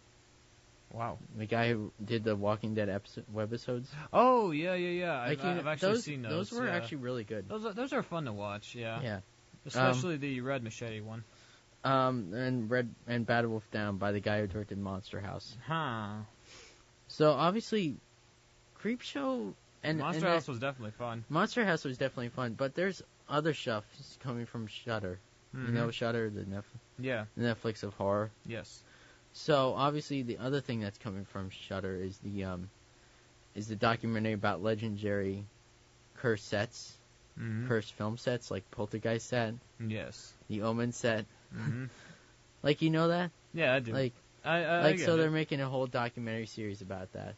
Wow. The guy who did the Walking Dead webisodes. Oh, yeah. Like, I've actually seen those. Those were actually really good. Those are fun to watch, yeah. Yeah. Especially the Red Machete one. And Bad Wolf Down by the guy who directed Monster House. Huh. So obviously, Creep Show and Monster House was definitely fun. Monster House was definitely fun, but there's other stuff coming from Shudder. You know Shudder, the Netflix of horror. Yes. So obviously, the other thing that's coming from Shudder is the documentary about legendary cursed sets, cursed film sets like Poltergeist set, yes, the Omen set. Like, you know that? Yeah, I do. Like, I so they're making a whole documentary series about that.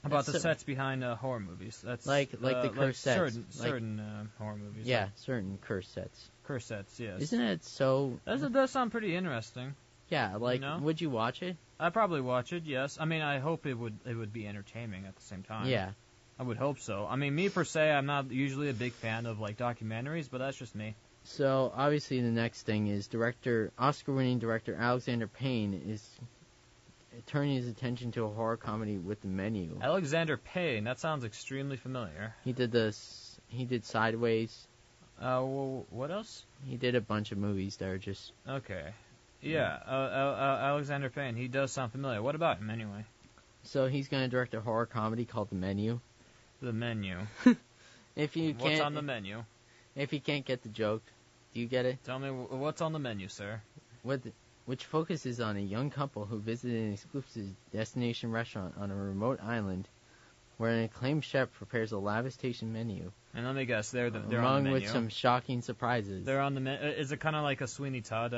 About the sets behind horror movies. That's like the cursed sets. Certain horror movies. Yeah, certain cursed sets. Cursed sets, yes. Isn't it so? That does sound pretty interesting. Yeah, like, You know? would you watch it? I'd probably watch it, yes. I mean, I hope it would be entertaining at the same time. Yeah. I would hope so. I mean, me per se, I'm not usually a big fan of, like, documentaries, but that's just me. So, obviously, the next thing is Oscar-winning director Alexander Payne turning his attention to a horror comedy with The Menu. Alexander Payne. That sounds extremely familiar. He did Sideways. Well, what else? He did a bunch of movies that are just... Okay. Yeah, Alexander Payne. He does sound familiar. What about him, anyway? So he's going to direct a horror comedy called The Menu. The Menu. What's on the menu? If you can't get the joke, do you get it? Tell me what's on the menu, sir. Which focuses on a young couple who visited an exclusive destination restaurant on a remote island where an acclaimed chef prepares a lavish menu. And let me guess, they're on the menu. Along with some shocking surprises. They're on the menu. Is it kind of like a Sweeney Todd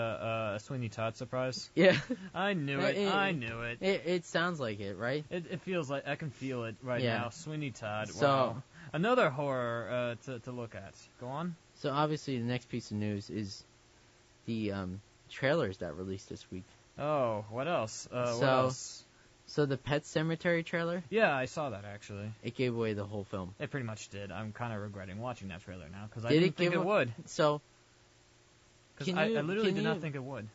surprise? Yeah. I knew it. It sounds like it, right? It feels like I can feel it right Yeah. now. Sweeney Todd. So, wow. Another horror to look at. Go on. So obviously the next piece of news is the trailers that released this week. Oh, what else? What else? So the Pet Sematary trailer, Yeah, I saw that actually. it gave away the whole film. It pretty much did. I'm kind of regretting watching that trailer now because I Did didn't it think give it a- would. So, Because can I you- literally can did not you- think it would.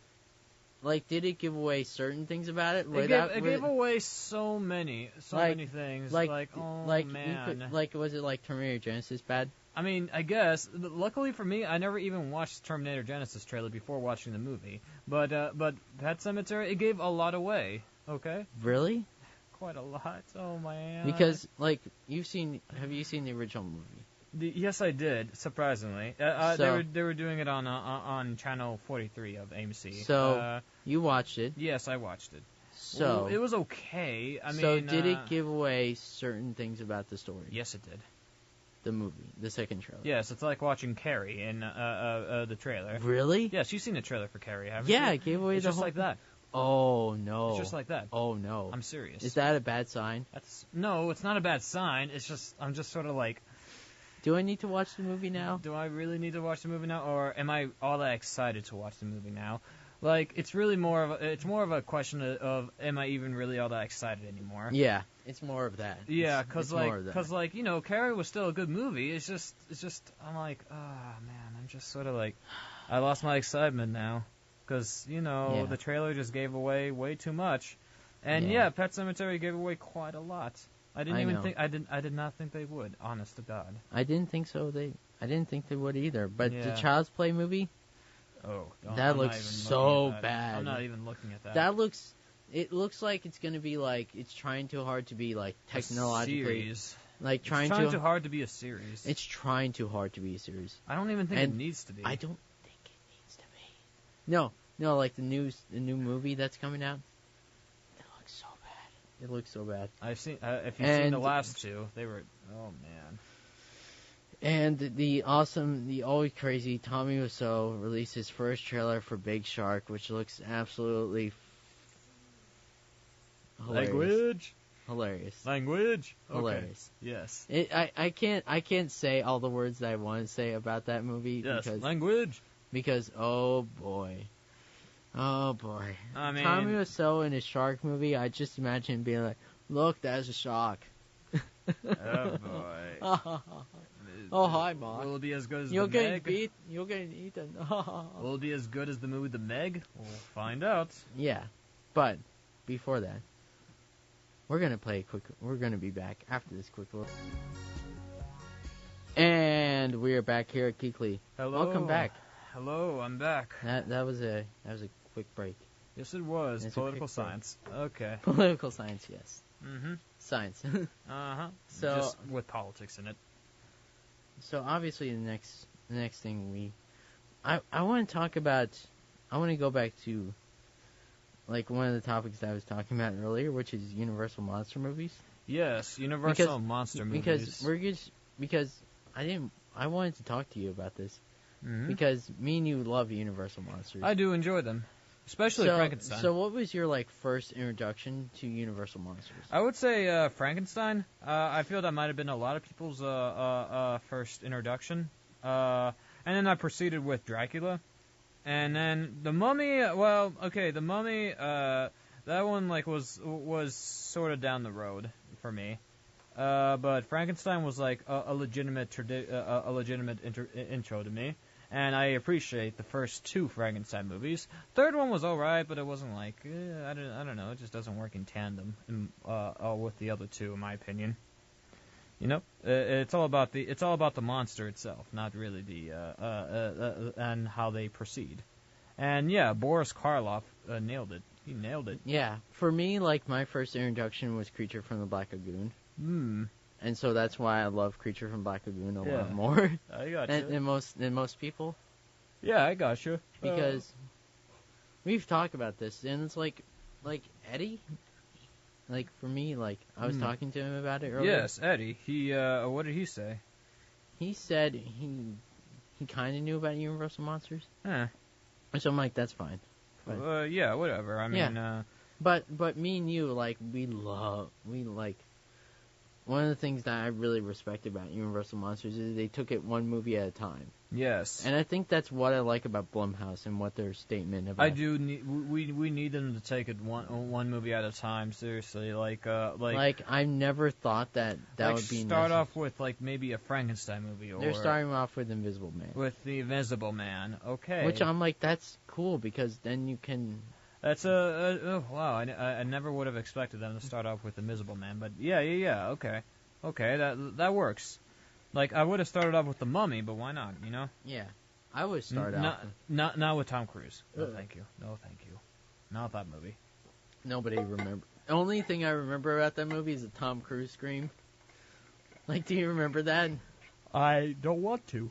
like, did it give away certain things about it? It gave away so many Like- things. Oh like man. was it like Terminator Genesis bad? I mean, I guess. Luckily for me, I never even watched Terminator Genesis trailer before watching the movie. But Pet Sematary, it gave a lot away. Okay, Really? quite a lot. Oh man. Because like have you seen the original movie? Yes, I did. Surprisingly, So- they were doing it on channel 43 of AMC. So- You watched it. yes, I watched it. So Well, it was okay. I mean, so did it give away certain things about the story? Yes, it did. The movie, the second trailer. Yes, it's like watching Carrie in the trailer. Really? Yes, you've seen the trailer for Carrie, haven't Yeah, you? it gave away It's the just whole. like that. Oh no. It's just like that. Oh no. I'm serious. Is that a bad sign? No, it's not a bad sign. It's just I'm just sort of like, Do I need to watch the movie now? do I really need to watch the movie now, or am I all that excited to watch the movie now? Like, it's really more of a question of am I even really all that excited anymore? Yeah, it's more of that. Yeah, It's more of that. you know, Carrie was still a good movie. It's just I'm like, oh man, I'm just sort of like, I lost my excitement now, because you know Yeah. the trailer just gave away way too much, and Yeah. yeah, Pet Sematary gave away quite a lot. I I know. I did not think they would. Honest to God. I didn't think so. I didn't think they would either. But the Yeah. Child's Play movie, Oh, That I'm not looks even so looking at that. bad. I'm not even looking at that. it looks like it's gonna be like it's trying too hard to be like A technologically, series. like It's trying too hard to be a series. It's trying too hard to be a series. I don't even think and it needs to be. I don't think it needs to be. No, like the new movie that's coming out. It looks so bad. It looks so bad. I've seen. If you've seen the And- last two, they were. Oh man. And the always crazy Tommy Wiseau released his first trailer for Big Shark, which looks absolutely hilarious. Hilarious. Language. Okay. Hilarious. Yes. I can't say all the words that I want to say about that movie Yes. Language. because oh boy. I mean, Tommy Wiseau in his shark movie, I just imagine him being like, "Look, that's a shark." oh boy. Oh hi, Mark. Will it be as good as You're the getting Meg? beat. You're getting eaten. Will it be as good as the movie The Meg? We'll find out. Yeah, but before that, we're gonna be back after this quick look. And we are back here at Geekly. Hello. Welcome back. Hello, I'm back. That was a quick break. Yes, it was. It's a Political quick break. science. Okay. Political science, yes. Mm-hmm. Science. Uh-huh. So- Just with politics in it. So obviously the next thing I want to talk about. I want to go back to like one of the topics that I was talking about earlier, which is Universal monster movies. Yes, Universal monster movies. Because I wanted to talk to you about this Mhm. because me and you love Universal monsters. I do enjoy them, especially Frankenstein. So what was your like first introduction to Universal monsters? I would say Frankenstein. I feel that might have been a lot of people's first introduction. And then I proceeded with Dracula. And then The Mummy, well, okay, The Mummy, that one like was sort of down the road for me. But Frankenstein was like a legitimate intro to me. And I appreciate the first 2 Frankenstein movies. Third one was alright, but it wasn't like, I don't know, it just doesn't work in tandem with the other 2, in my opinion. You know, it's all about the monster itself, not really and how they proceed. And yeah, Boris Karloff nailed it. He nailed it. Yeah, for me, like, my first introduction was Creature from the Black Lagoon. And so that's why I love Creature from Black Lagoon a lot more I got than most people. Yeah, I got you. Because we've talked about this, and it's like Eddie. Like, for me, like, I was talking to him about it earlier. Yes, Eddie. He what did he say? He said he kind of knew about Universal Monsters. Huh. So I'm like, that's fine. Yeah, whatever. I mean, But me and you, like, we like. One of the things that I really respect about Universal Monsters is they took it one movie at a time. Yes. And I think that's what I like about Blumhouse and what their statement about. I do need we need them to take it one movie at a time. Seriously, like I never thought that would be start off with like maybe a Frankenstein movie. Or they're starting off with Invisible Man. With the Invisible Man, okay. Which I'm like, that's cool because then you can. That's oh, wow. I never would have expected them to start off with Invisible Man, but yeah. Okay, that works. Like, I would have started off with The Mummy, but why not, you know? Yeah. I would start out. Not with Tom Cruise. No, thank you. Not that movie. Nobody remember. The only thing I remember about that movie is the Tom Cruise scream. Like, do you remember that? I don't want to.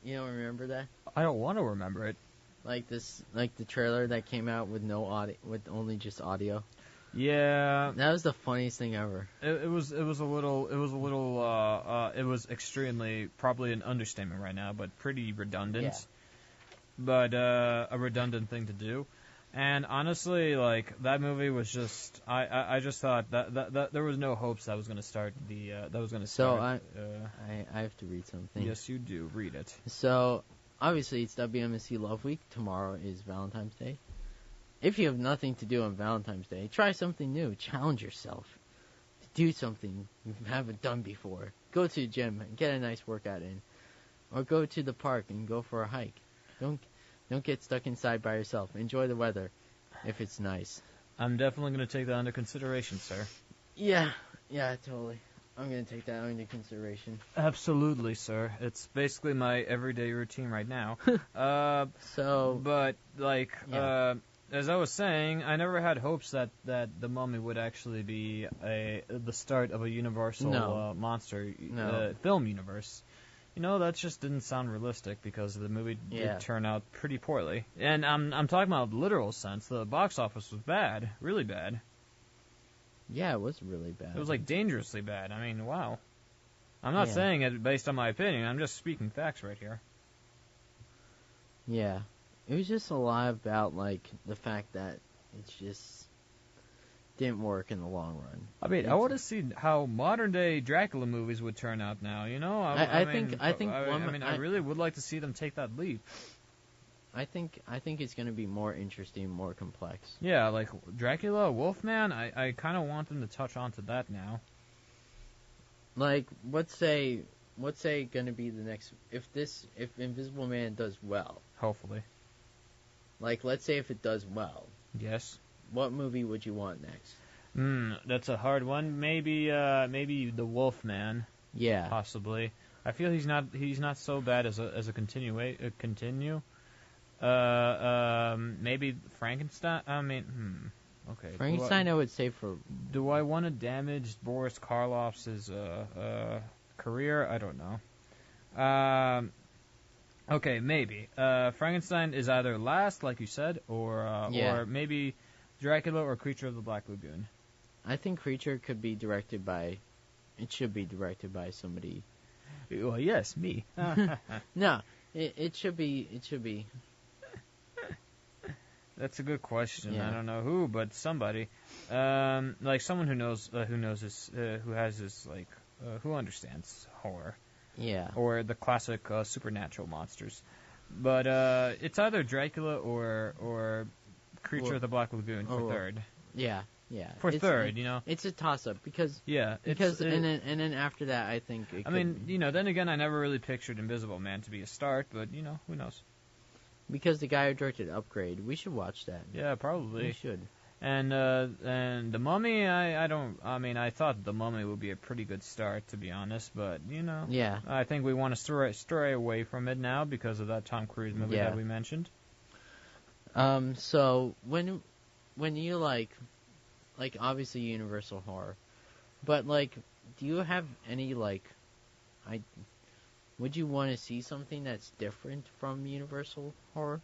You don't remember that? I don't want to remember it. Like the trailer that came out with no audio, with only just audio. Yeah. That was the funniest thing ever. It was extremely, probably an understatement right now, but pretty redundant. Yeah. But a redundant thing to do. And honestly, like, that movie was just, I just thought that there was no hopes that was going to start So I have to read something. Yes, you do. Read it. So, obviously, it's WMSC Love Week. Tomorrow is Valentine's Day. If you have nothing to do on Valentine's Day, try something new. Challenge yourself to do something you haven't done before. Go to the gym and get a nice workout in. Or go to the park and go for a hike. Don't get stuck inside by yourself. Enjoy the weather if it's nice. I'm definitely going to take that under consideration, sir. Yeah, totally. I'm going to take that into consideration. Absolutely, sir. It's basically my everyday routine right now. As I was saying, I never had hopes that The Mummy would actually be the start of a Universal monster film universe. You know, that just didn't sound realistic because the movie did turn out pretty poorly. And I'm talking about literal sense. The box office was bad, really bad. Yeah, it was really bad. It was like dangerously bad. I mean, wow. I'm not saying it based on my opinion. I'm just speaking facts right here. Yeah. It was just a lot about, like, the fact that it just didn't work in the long run. I mean, I want to see how modern-day Dracula movies would turn out now, you know? I really would like to see them take that leap. I think it's going to be more interesting, more complex. Yeah, like Dracula, Wolfman, I kind of want them to touch on to that now. Like, what's say going to be the next, if Invisible Man does well. Hopefully. Like, let's say if it does well. Yes. What movie would you want next? That's a hard one. Maybe the Wolfman. Yeah. Possibly. I feel he's not so bad as a continue. Maybe Frankenstein. I mean, okay. Frankenstein, I would say for. Do I want to damage Boris Karloff's career? I don't know. Okay, maybe. Frankenstein is either last, like you said, or maybe Dracula or Creature of the Black Lagoon. I think Creature could be directed by. It should be directed by somebody. Well, yes, me. No, it should be. It should be. That's a good question. Yeah. I don't know who, but somebody, like someone who knows this, who has this, like, who understands horror. Yeah. Or the classic supernatural monsters. But it's either Dracula or Creature of the Black Lagoon for third. Yeah. Yeah. for third, you know. It's a toss-up because Yeah, and then after that, I think. I mean, you know, then again, I never really pictured Invisible Man to be a start, but you know, who knows? Because the guy who directed Upgrade, we should watch that. Yeah, probably. We should. And The Mummy, I thought The Mummy would be a pretty good start, to be honest, but you know, Yeah. I think we want to stray away from it now because of that Tom Cruise movie that we mentioned. So when you like obviously Universal horror, but like, do you have any would you want to see something that's different from Universal horror?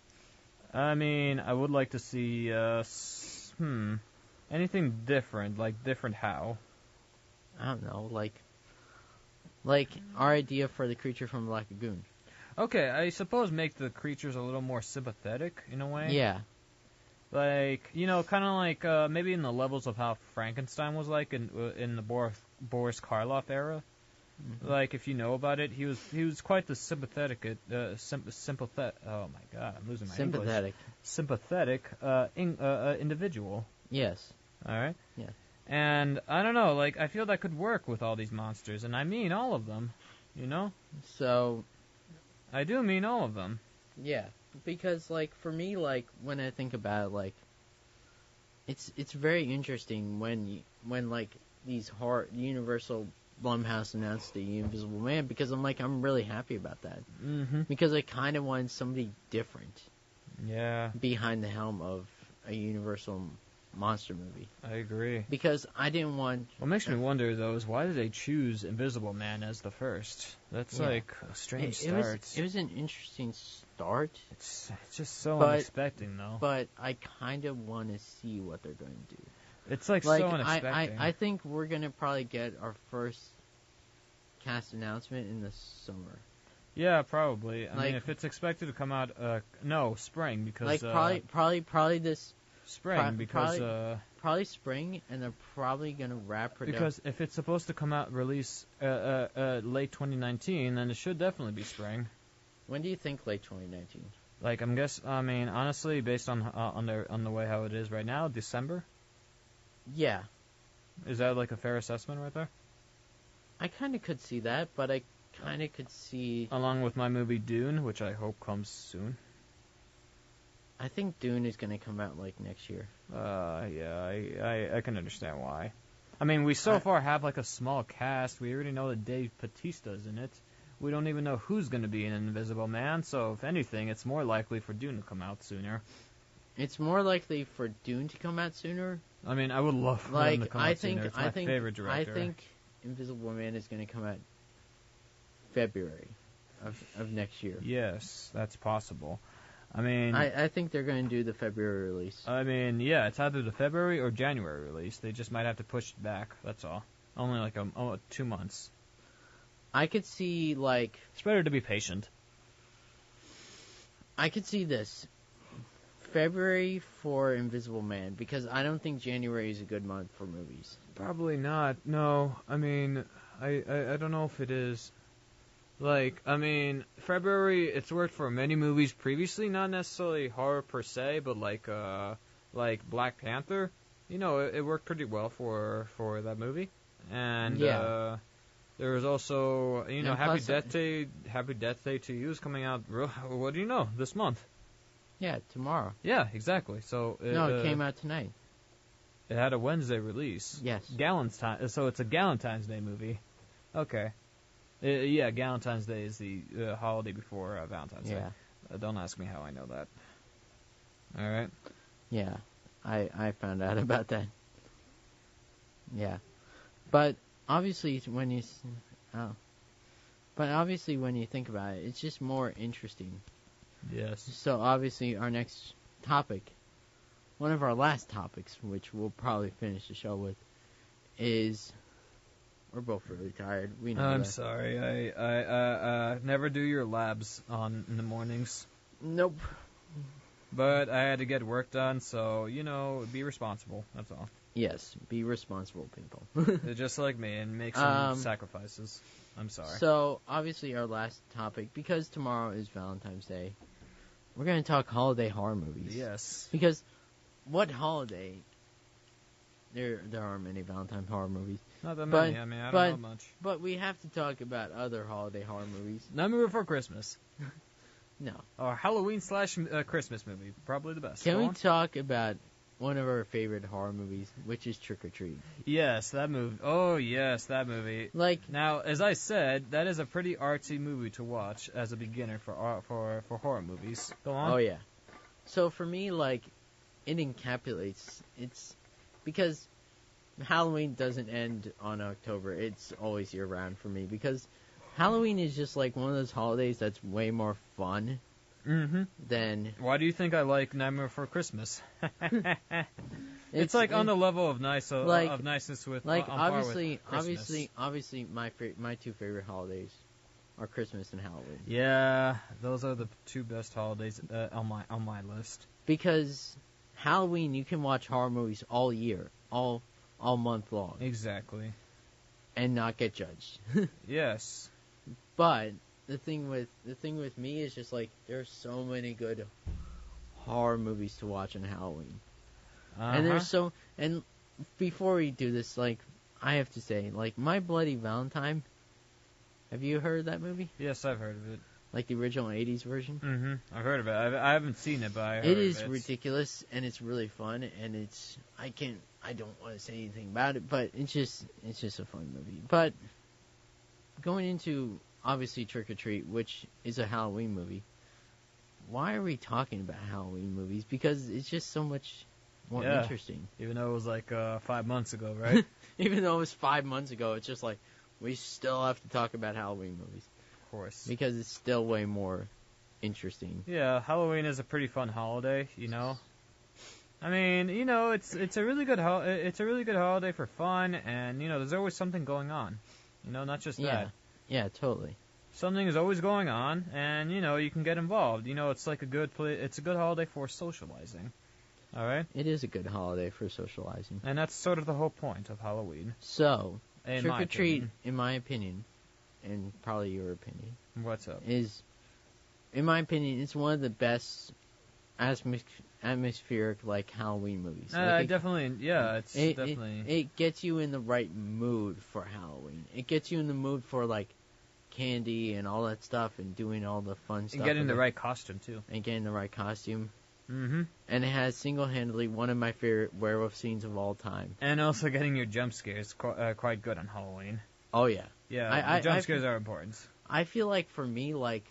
I mean, I would like to see anything different, like different how? I don't know, like our idea for the creature from Black Lagoon. Okay, I suppose make the creatures a little more sympathetic in a way. Yeah. Like, you know, kind of like maybe in the levels of how Frankenstein was like in the Boris Karloff era. Mm-hmm. Like, if you know about it, he was quite the sympathetic. Sympathetic. Oh my God, I'm losing my Sympathetic. English. Sympathetic. Individual. Yes. All right. Yeah. And I don't know, like I feel that could work with all these monsters, and I mean all of them. You know. So. I do mean all of them. Yeah, because like for me, like when I think about it, like it's very interesting when like these Universal Blumhouse announced the Invisible Man, because I'm really happy about that. Mm-hmm. Because I kind of wanted somebody different. Yeah. Behind the helm of a Universal monster movie. I agree. Because I didn't want. What makes me wonder though is why did they choose Invisible Man as the first? That's like a strange start. It was an interesting start. It's just so unexpected though. But I kind of want to see what they're going to do. It's like so unexpected. I think we're going to probably get our first cast announcement in the summer. Yeah, probably. I mean, if it's expected to come out, spring, because probably this spring because probably spring, and they're probably gonna wrap production. Because if it's supposed to come out release late 2019, then it should definitely be spring. When do you think late 2019? Like I mean, honestly, based on the way how it is right now, December. Yeah. Is that like a fair assessment right there? I kind of could see that, but I kind of could see. Along with my movie Dune, which I hope comes soon. I think Dune is going to come out like next year. Yeah, I can understand why. I mean, we so far have like a small cast. We already know that Dave Bautista's in it. We don't even know who's going to be in Invisible Man, so if anything, it's more likely for Dune to come out sooner. It's more likely for Dune to come out sooner. I mean, I would love for him to come out sooner. It's my favorite director. I think Invisible Man is going to come out February of next year. Yes, that's possible. I mean, I think they're going to do the February release. I mean, yeah, it's either the February or January release. They just might have to push it back. That's all. Only like 2 months. I could see like. It's better to be patient. I could see this February for Invisible Man, because I don't think January is a good month for movies. Probably not. No, I mean, I don't know if it is. Like, I mean, February, it's worked for many movies previously, not necessarily horror per se, but like Black Panther, you know, it worked pretty well for that movie. And yeah. There was also, you know, Happy Death Day to You is coming out. What do you know? This month. Yeah, tomorrow. Yeah, exactly. So it came out tonight. It had a Wednesday release. Yes. So it's a Galentine's Day movie. Okay. Yeah, Galentine's Day is the holiday before Valentine's Day. Don't ask me how I know that. All right. Yeah, I found out about that. Yeah, but obviously when you think about it, it's just more interesting. Yes. So obviously our next topic, one of our last topics, which we'll probably finish the show with, is. We're both really tired. We know I'm that. sorry. I never do your labs in the mornings. Nope. But I had to get work done, so, you know, be responsible. That's all. Yes, be responsible people. Just like me, and make some sacrifices. I'm sorry. So, obviously our last topic, because tomorrow is Valentine's Day, we're going to talk holiday horror movies. Yes. Because what holiday there aren't many Valentine horror movies. Not that But- many. I mean, I but- don't know much. But we have to talk about other holiday horror movies. Nightmare Before Christmas. No. Or Halloween / Christmas movie. Probably the best. Can Go we on. talk about one of our favorite horror movies, which is Trick or Treat? Yes, that movie. Oh, yes, that movie. Like, Now, as I said, that is a pretty artsy movie to watch as a beginner for horror movies. Go on. oh yeah. So for me, like, it encapsulates. It's because Halloween doesn't end on October. It's always year round for me because Halloween is just like one of those holidays that's way more fun Mm-hmm. than Why do you think I like Nightmare Before Christmas? It's like on the level of like- niceness with like on par with obviously Christmas. my two favorite holidays are Christmas and Halloween Yeah, those are the two best holidays on my list. because Halloween you can watch horror movies all year, all month long, Exactly. and not get judged. Yes. But the thing with me is just like there's so many good horror movies to watch on Halloween. And there's so and before we do this, like I have to say, like My Bloody Valentine. Have you heard that movie? Yes, I've heard of it. Like the original '80s version? Mm-hmm. I've heard of it. I haven't seen it, but I heard It of is it. ridiculous and it's really fun and I don't want to say anything about it, but it's just a fun movie. But going into obviously Trick or Treat, which is a Halloween movie. Why are we talking about Halloween movies? Because it's just so much more Yeah. interesting. Even though it was like 5 months ago, right? Even though it was 5 months ago, it's just like we still have to talk about Halloween movies Of course. because it's still way more interesting. Yeah, Halloween is a pretty fun holiday, you know. I mean, you know, it's a really good holiday for fun, and you know, there's always something going on. You know, not just that. Yeah, totally. Something is always going on, and you know, you can get involved. You know, it's like it's a good holiday for socializing. All right, It is a good holiday for socializing. and that's sort of the whole point of Halloween. So, In Trick my or Treat, opinion. in my opinion, and probably your opinion, What's up? is, in my opinion, it's one of the best atmospheric like Halloween movies. Like, It's it definitely. it gets you in the right mood for Halloween. It gets you in the mood for like candy and all that stuff and doing all the fun stuff. And getting with the it, right costume too. and getting the right costume. Mm-hmm. And it has single-handedly one of my favorite werewolf scenes of all time. And also getting your jump scares quite good on Halloween. Oh yeah. Yeah, the jump scares are important. I feel like for me, like,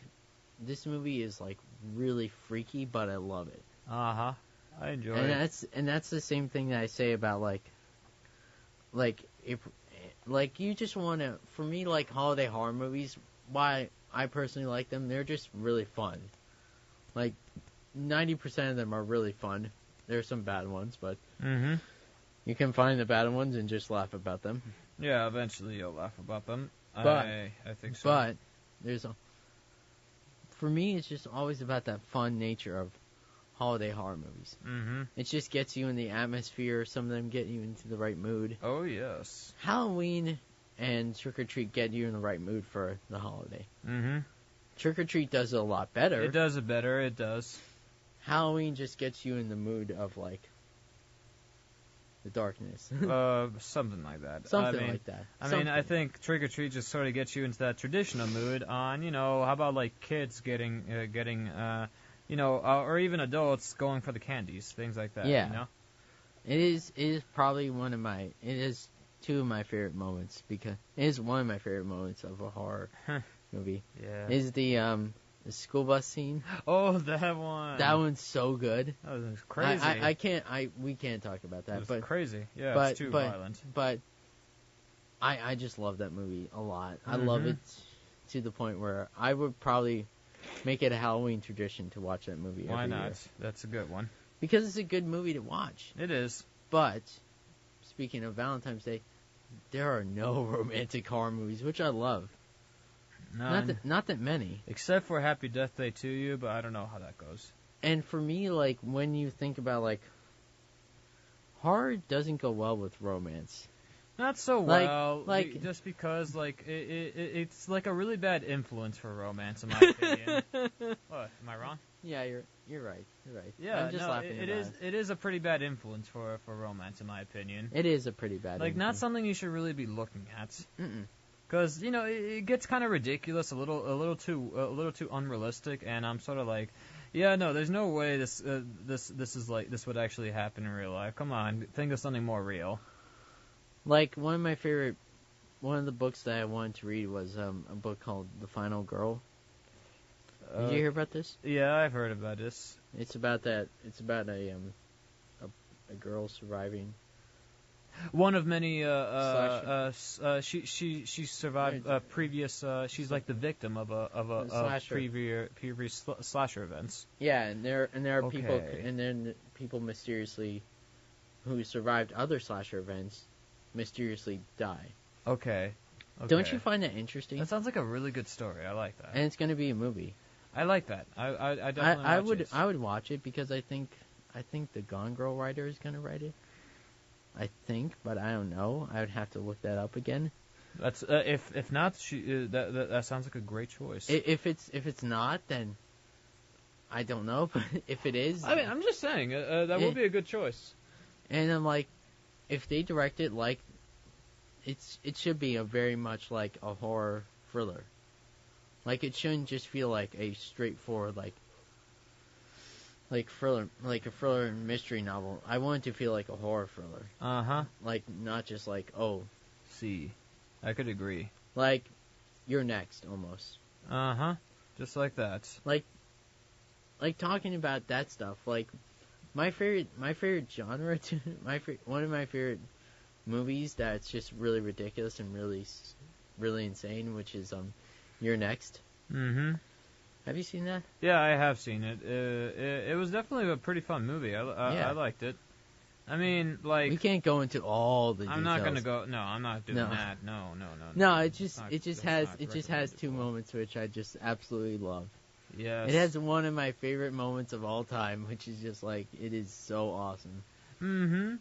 this movie is like really freaky, but I love it. Uh-huh. I enjoy And it. that's the same thing that I say about like if like you just want to, for me, like holiday horror movies, why I personally like them, they're just really fun. Like 90% of them are really fun. There's some bad ones, but Mm-hmm. you can find the bad ones and just laugh about them. Yeah, eventually you'll laugh about them. But- I think so. But for me, it's just always about that fun nature of holiday horror movies. Mm-hmm. It just gets you in the atmosphere. Some of them get you into the right mood. Oh, yes. Halloween and Trick or Treat get you in the right mood for the holiday. Mm-hmm. Trick or Treat does it a lot better. It does it better, it does. Halloween just gets you in the mood of like the darkness. Something like that. Something I mean, like that. I mean, I think Trick or Treat just sort of gets you into that traditional mood on, you know, how about like kids getting, you know, or even adults going for the candies, things like that. Yeah. You know? It is probably it is two of my favorite moments because it is one of my favorite moments of a horror movie. Yeah. Is the school bus scene. Oh, that one. That one's so good. That was crazy. We can't talk about It that, was but crazy. Yeah, but- it's too but- violent. but I just love that movie a lot. I love Mhm. it to the point where I would probably make it a Halloween tradition to watch that movie Why every not? year. That's a good one. Because it's a good movie to watch. It is. But speaking of Valentine's Day, there are no romantic horror movies, which I love. None. Not that many. Except for Happy Death Day to You, but I don't know how that goes. And for me, like when you think about like horror doesn't go well with romance. Not so Like- well, like- just because it's like a really bad influence for romance in my opinion. What? Am I wrong? Yeah, you're right. You're right. Yeah, I'm just laughing it about is. It is a pretty bad influence for romance in my opinion. It is a pretty bad. Like not influence. something you should really be looking at. Mm-mm. Because it gets kind of ridiculous, a little too unrealistic, and I'm sort of like, yeah, no, there's no way this would actually happen in real life. Come on, think of something more real. Like one of the books that I wanted to read was a book called The Final Girl. Did you hear about this? Yeah, I've heard about this. It's about that. It's about a girl surviving. One of many. She survived previous. She's like the victim of Slasher. previous slasher events. Yeah, and there are people, Okay. and then people mysteriously, who survived other slasher events, mysteriously die. Okay. Don't you find that interesting? That sounds like a really good story. I like that. And it's going to be a movie. I like that. I definitely I would watch it because I think the Gone Girl writer is going to write it. I think, but I don't know. I would have to look that up again. That's if not, that sounds like a great choice. If it's not, then I don't know. But if it is, I mean, I'm just saying that would be a good choice. and I'm like, if they direct it like it should be a very much like a horror thriller. Like it shouldn't just feel like a straightforward like thriller, like a thriller and mystery novel. I want it to feel like a horror thriller. Uh-huh. Like not just like See, I could agree. like You're Next almost. Uh-huh. Just like that. Like talking about that stuff. Like my favorite genre one of my favorite movies that's just really ridiculous and really insane, which is You're Next. Mm-hmm. Have you seen that? Yeah, I have seen it. It was definitely a pretty fun movie. I liked it. I mean, like, We can't go into all the details. I'm not gonna go. No, I'm not doing No. that. No. No, it That's just not has recommended two for. moments which I just absolutely love. Yes. It has one of my favorite moments of all time, which is just like it is so awesome. Mm-hmm.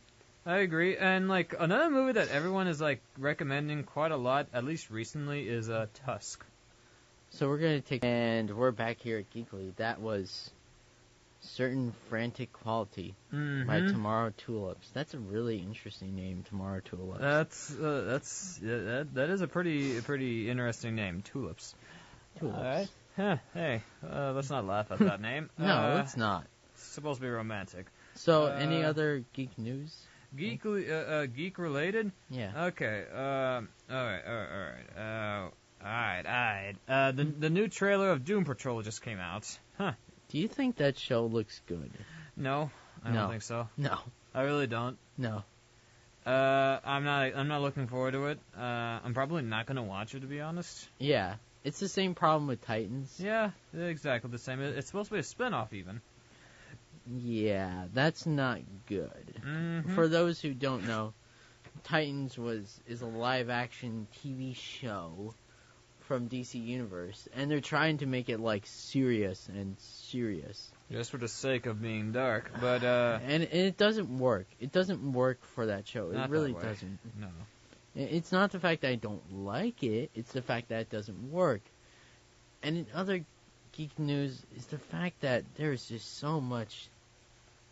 I agree. And like another movie that everyone is like recommending quite a lot, at least recently, is Tusk. So we're gonna and we're back here at Geekly. That was Certain Frantic Quality by Tomorrow Tulips. That's a really interesting name, Tomorrow Tulips. That is a pretty interesting name, Tulips. Tulips. All right. Huh, hey, let's not laugh at that name. No, it's not. It's supposed to be romantic. So, any other geek news? Geek related? Yeah. Okay. All right. The new trailer of Doom Patrol just came out. Huh. Do you think that show looks good? No, I No. don't think so. No. I really don't. No. I'm not looking forward to it. I'm probably not gonna watch it, to be honest. Yeah. It's the same problem with Titans. Yeah, exactly the same. It's supposed to be a spin-off even. Yeah, that's not good. Mm-hmm. For those who don't know, Titans is a live-action TV show from DC Universe, and they're trying to make it like serious. Just for the sake of being dark, but And it doesn't work. It doesn't work for that show. Not It really that way. doesn't. no. It's not the fact that I don't like it, it's the fact that it doesn't work. And in other geek news is the fact that there's just so much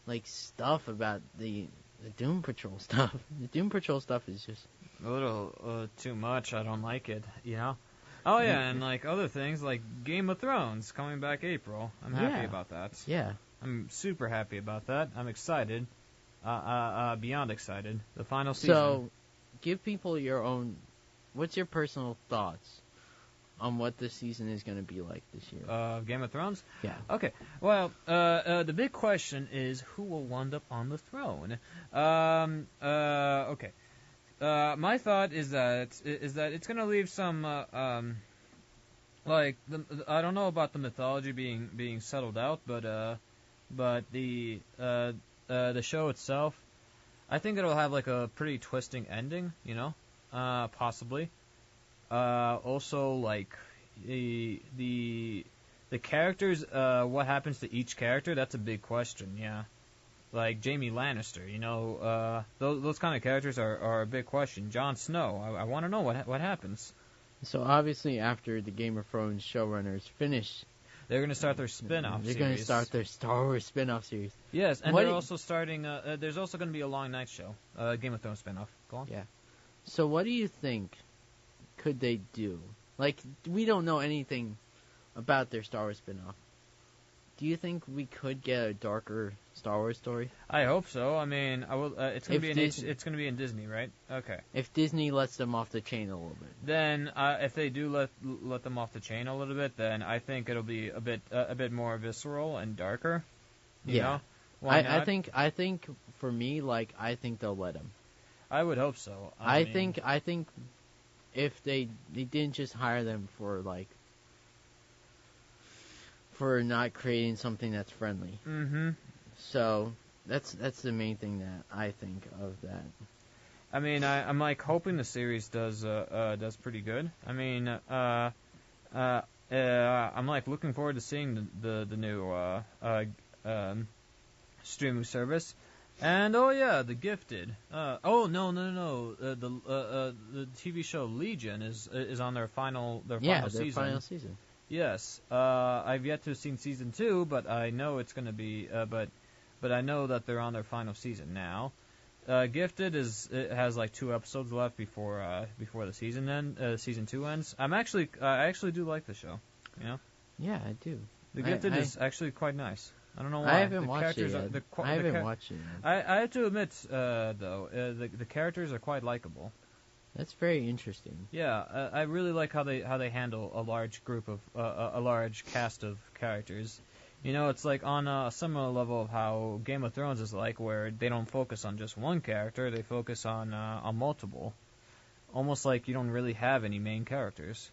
like stuff about the Doom Patrol stuff. The Doom Patrol stuff is just A little too much. I don't like it, you know? Oh, yeah, and like other things like Game of Thrones coming back April. I'm happy Yeah. about that. yeah. I'm super happy about that. I'm excited. Beyond excited. The final season. So give people your own what's your personal thoughts on what this season is going to be like this year? Game of Thrones? Yeah. Okay. Well, the big question is who will wind up on the throne? Okay. My thought is that it's gonna leave some like I don't know about the mythology being settled out, but the show itself, I think it'll have like a pretty twisting ending, you know, possibly. Also, like the characters, what happens to each character? That's a big question. Yeah. like Jaime Lannister. You know, those kind of characters are a big question. Jon Snow. I want to know what happens. So obviously, after the Game of Thrones showrunners finish, they're going to start their spin-off they're series. going to start their Star Wars spin-off series. Yes, and they're also starting. There's also going to be a long night show, Game of Thrones spin-off. Go on. Yeah. So what do you think could they do? Like, we don't know anything about their Star Wars spin-off. Do you think we could get a darker Star Wars story? I hope so. I mean, I will. It's going to be in Disney, right? Okay. If Disney lets them off the chain a little bit, then if they do let them off the chain a little bit, then I think it'll be a bit more visceral and darker. You know? Why not? I think for me, like, I think they'll let them. I would hope so. I think if they didn't just hire them for not creating something that's friendly. Mm-hmm. So that's the main thing that I think of that. I mean, I'm like hoping the series does pretty good. I mean, I'm like looking forward to seeing the new streaming service. And oh yeah, The Gifted. The TV show Legion is on their final season. Final season. Yes, I've yet to have seen season 2, but I know it's going to be. But I know that they're on their final season now. Gifted has like 2 episodes left before the season 2 ends. I actually do like the show. You know. Yeah, I do. The Gifted is actually quite nice. I don't know why. I haven't watched it yet. I haven't watched it yet. I have to admit, though, the characters are quite likable. That's very interesting. Yeah, I really like how they handle a large group of a large cast of characters. You know, it's like on a similar level of how Game of Thrones is like, where they don't focus on just one character; they focus on multiple. Almost like you don't really have any main characters.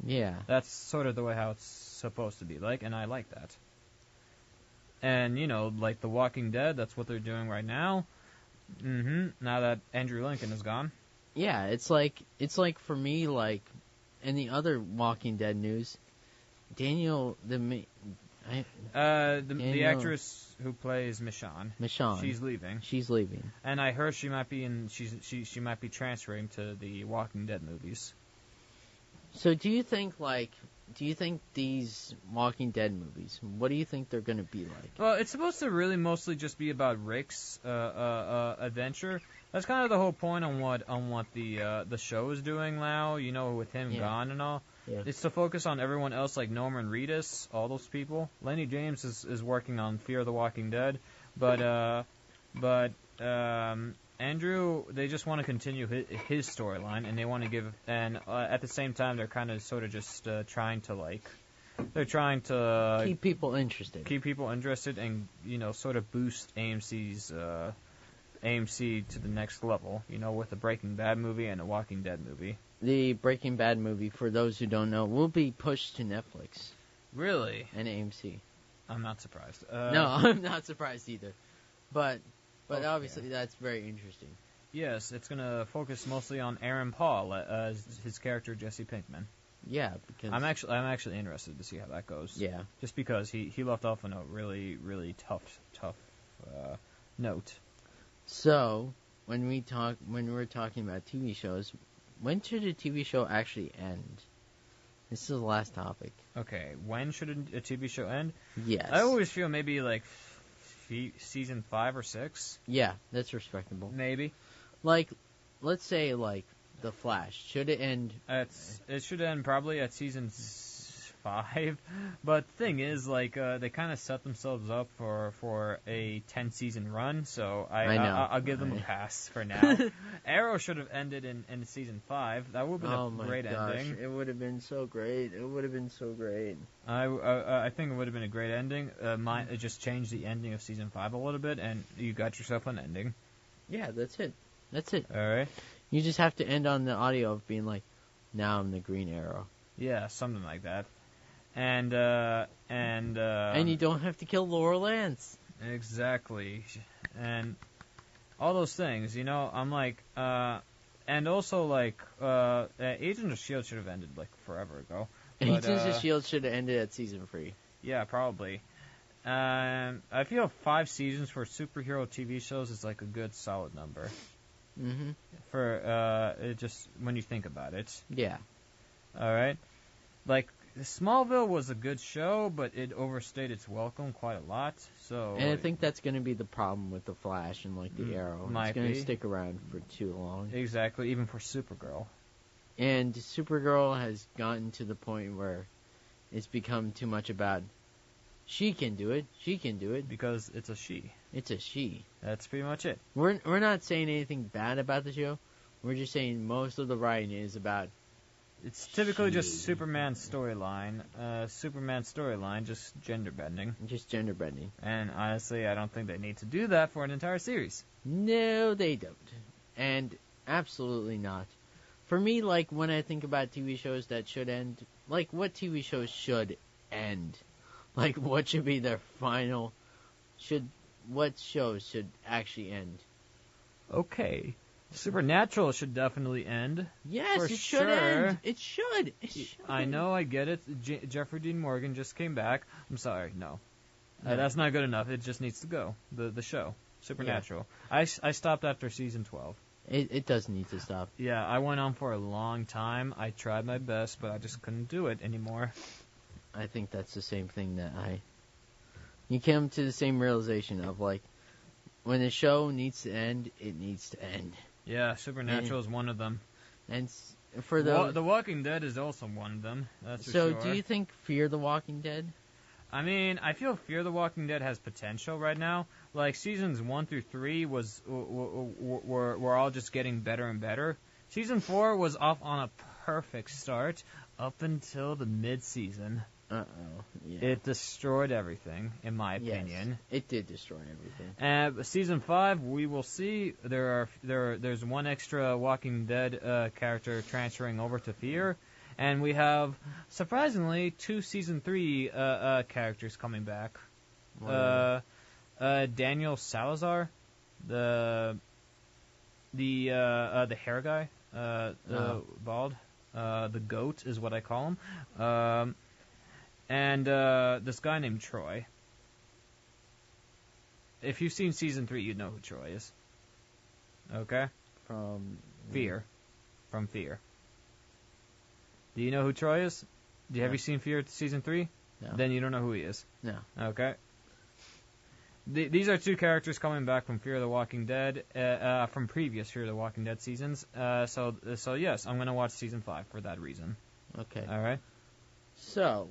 Yeah, that's sort of the way how it's supposed to be like, and I like that. And, you know, like The Walking Dead, that's what they're doing right now. Now that Andrew Lincoln is gone. Yeah, it's like for me, like, in the other Walking Dead news, Daniel, the actress who plays Michonne, she's leaving. And I heard she might be transferring to the Walking Dead movies. So do you think these Walking Dead movies, what do you think they're going to be like? Well, it's supposed to really mostly just be about Rick's adventure. That's kind of the whole point on what the show is doing now, you know, with him gone and all. Yeah. It's to focus on everyone else, like Norman Reedus, all those people. Lenny James is working on Fear the Walking Dead, but Andrew, they just want to continue his storyline, and they want to give, and at the same time, they're kind of sort of just trying to keep people interested, and, you know, sort of boost AMC to the next level, you know, with the Breaking Bad movie and a Walking Dead movie. The Breaking Bad movie, for those who don't know, will be pushed to Netflix. Really? And AMC. I'm not surprised. No, I'm not surprised either. But okay. Obviously that's very interesting. Yes, it's going to focus mostly on Aaron Paul as his character Jesse Pinkman. Yeah, because I'm actually interested to see how that goes. Yeah, just because he left off on a really, really tough note. So when we're talking about TV shows, when should a TV show actually end? This is the last topic. Okay, when should a TV show end? Yes. I always feel maybe like season 5 or 6. Yeah, that's respectable. Maybe. Like, let's say like The Flash. Should it end? It should end probably at season 5. But the thing is, like, they kind of set themselves up for a 10-season run, so I'll give them a pass for now. Arrow should have ended in season 5. That would have been a great ending. It would have been so great. I think it would have been a great ending. Just change the ending of season 5 a little bit, and you got yourself an ending. Yeah, that's it. All right. You just have to end on the audio of being like, "Now I'm the Green Arrow." Yeah, something like that. And you don't have to kill Laura Lance. Exactly. And all those things, you know, I'm like, and also like, Agents of S.H.I.E.L.D. should have ended like forever ago. Agents of S.H.I.E.L.D. should have ended at season 3. Yeah, probably. I feel 5 seasons for superhero TV shows is like a good solid number. Mm-hmm. For just when you think about it. Yeah. All right. Like Smallville was a good show, but it overstayed its welcome quite a lot. So. And I think that's going to be the problem with the Flash and like the Arrow. It's going to stick around for too long. Exactly. Even for Supergirl. And Supergirl has gotten to the point where it's become too much about she can do it. She can do it because it's a she. It's a she. That's pretty much it. We're not saying anything bad about the show. We're just saying most of the writing is about. It's typically just Superman's storyline. Superman's storyline, just gender bending. Just gender bending. And honestly, I don't think they need to do that for an entire series. No, they don't. And absolutely not. For me, like when I think about TV shows that should end, like what TV shows should end, like what should be their final, what shows should actually end? Okay. Supernatural should definitely end. Yes, it should end. It should. I know, I get it. Jeffrey Dean Morgan just came back. I'm sorry, no. That's not good enough. It just needs to go. The show. Supernatural. Yeah. I stopped after season 12. It does need to stop. Yeah, I went on for a long time. I tried my best, but I just couldn't do it anymore. I think that's the same thing that you came to the same realization of like, when the show needs to end, it needs to end. Yeah, Supernatural is one of them. And for The Walking Dead is also one of them. That's for sure. So do you think Fear the Walking Dead? I mean, I feel Fear the Walking Dead has potential right now. Like seasons 1 through 3 were all just getting better and better. Season 4 was off on a perfect start up until the mid-season. Yeah. It destroyed everything, in my opinion. Yes, it did destroy everything. But season 5, we will see. There's one extra Walking Dead character transferring over to Fear, and we have surprisingly 2 season 3 characters coming back. Daniel Salazar, the hair guy, bald, the goat is what I call him. And this guy named Troy. If you've seen season 3, you'd know who Troy is. Okay? From Fear. From Fear. Do you know who Troy is? Have you seen Fear season 3? No. Then you don't know who he is. No. Okay. These are 2 characters coming back from Fear the Walking Dead, from previous Fear the Walking Dead seasons. So yes, I'm gonna watch season 5 for that reason. Okay. All right. So,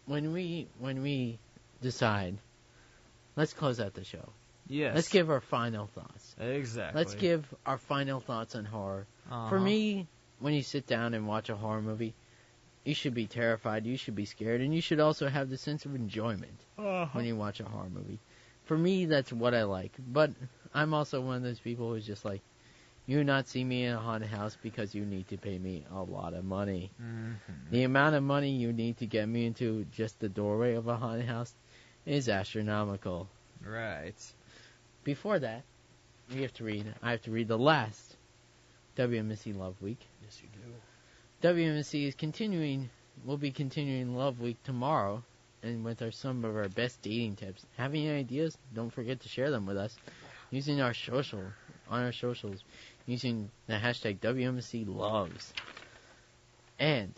when we decide, let's close out the show. Yes. Let's give our final thoughts. Exactly. Let's give our final thoughts on horror. Uh-huh. For me, when you sit down and watch a horror movie, you should be terrified, you should be scared, and you should also have the sense of enjoyment when you watch a horror movie. For me, that's what I like. But I'm also one of those people who's just like, you not see me in a haunted house because you need to pay me a lot of money. Mm-hmm. The amount of money you need to get me into just the doorway of a haunted house is astronomical. Right. Before that, I have to read the last WMSC Love Week. Yes, you do. WMSC is will be continuing Love Week tomorrow, and with some of our best dating tips. Have any ideas? Don't forget to share them with us using our socials, using the hashtag WMSC Loves. And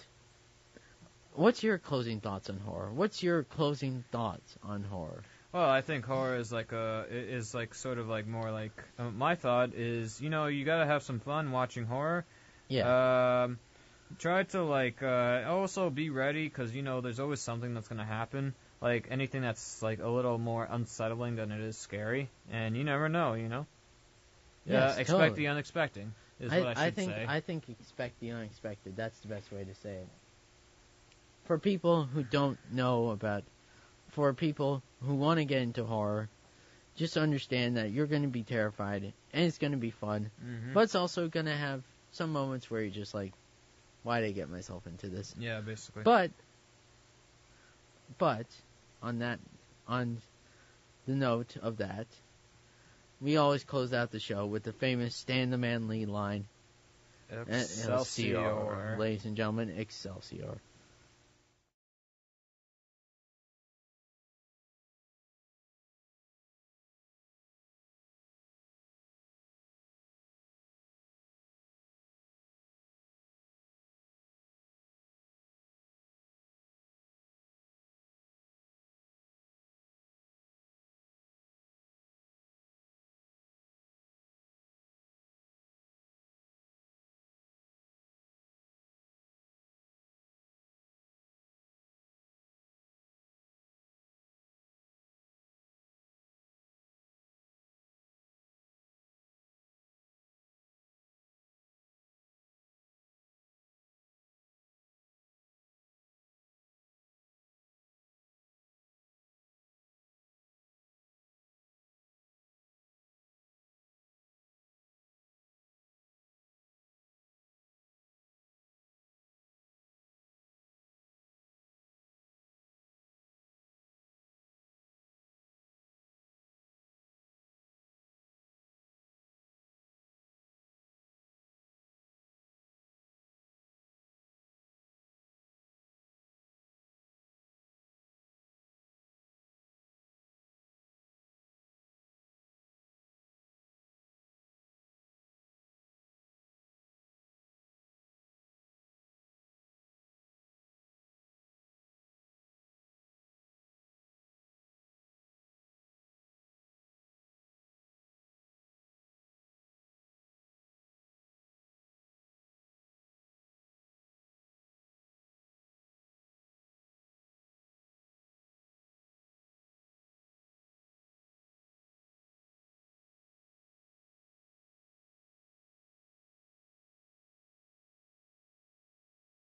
what's your closing thoughts on horror? Well, I think horror is sort of like more like my thought is, you gotta have some fun watching horror. Yeah. Try to also be ready because there's always something that's gonna happen. Like anything that's like a little more unsettling than it is scary, and you never know. Yes, expect totally. the unexpected is what I should say. I think expect the unexpected. That's the best way to say it. For people who don't know for people who want to get into horror, just understand that you're going to be terrified, and it's going to be fun, but it's also going to have some moments where you're just like, why did I get myself into this? Yeah, basically. But on the note of that, we always close out the show with the famous Stan the Man Lee line. Excelsior. Ladies and gentlemen, Excelsior.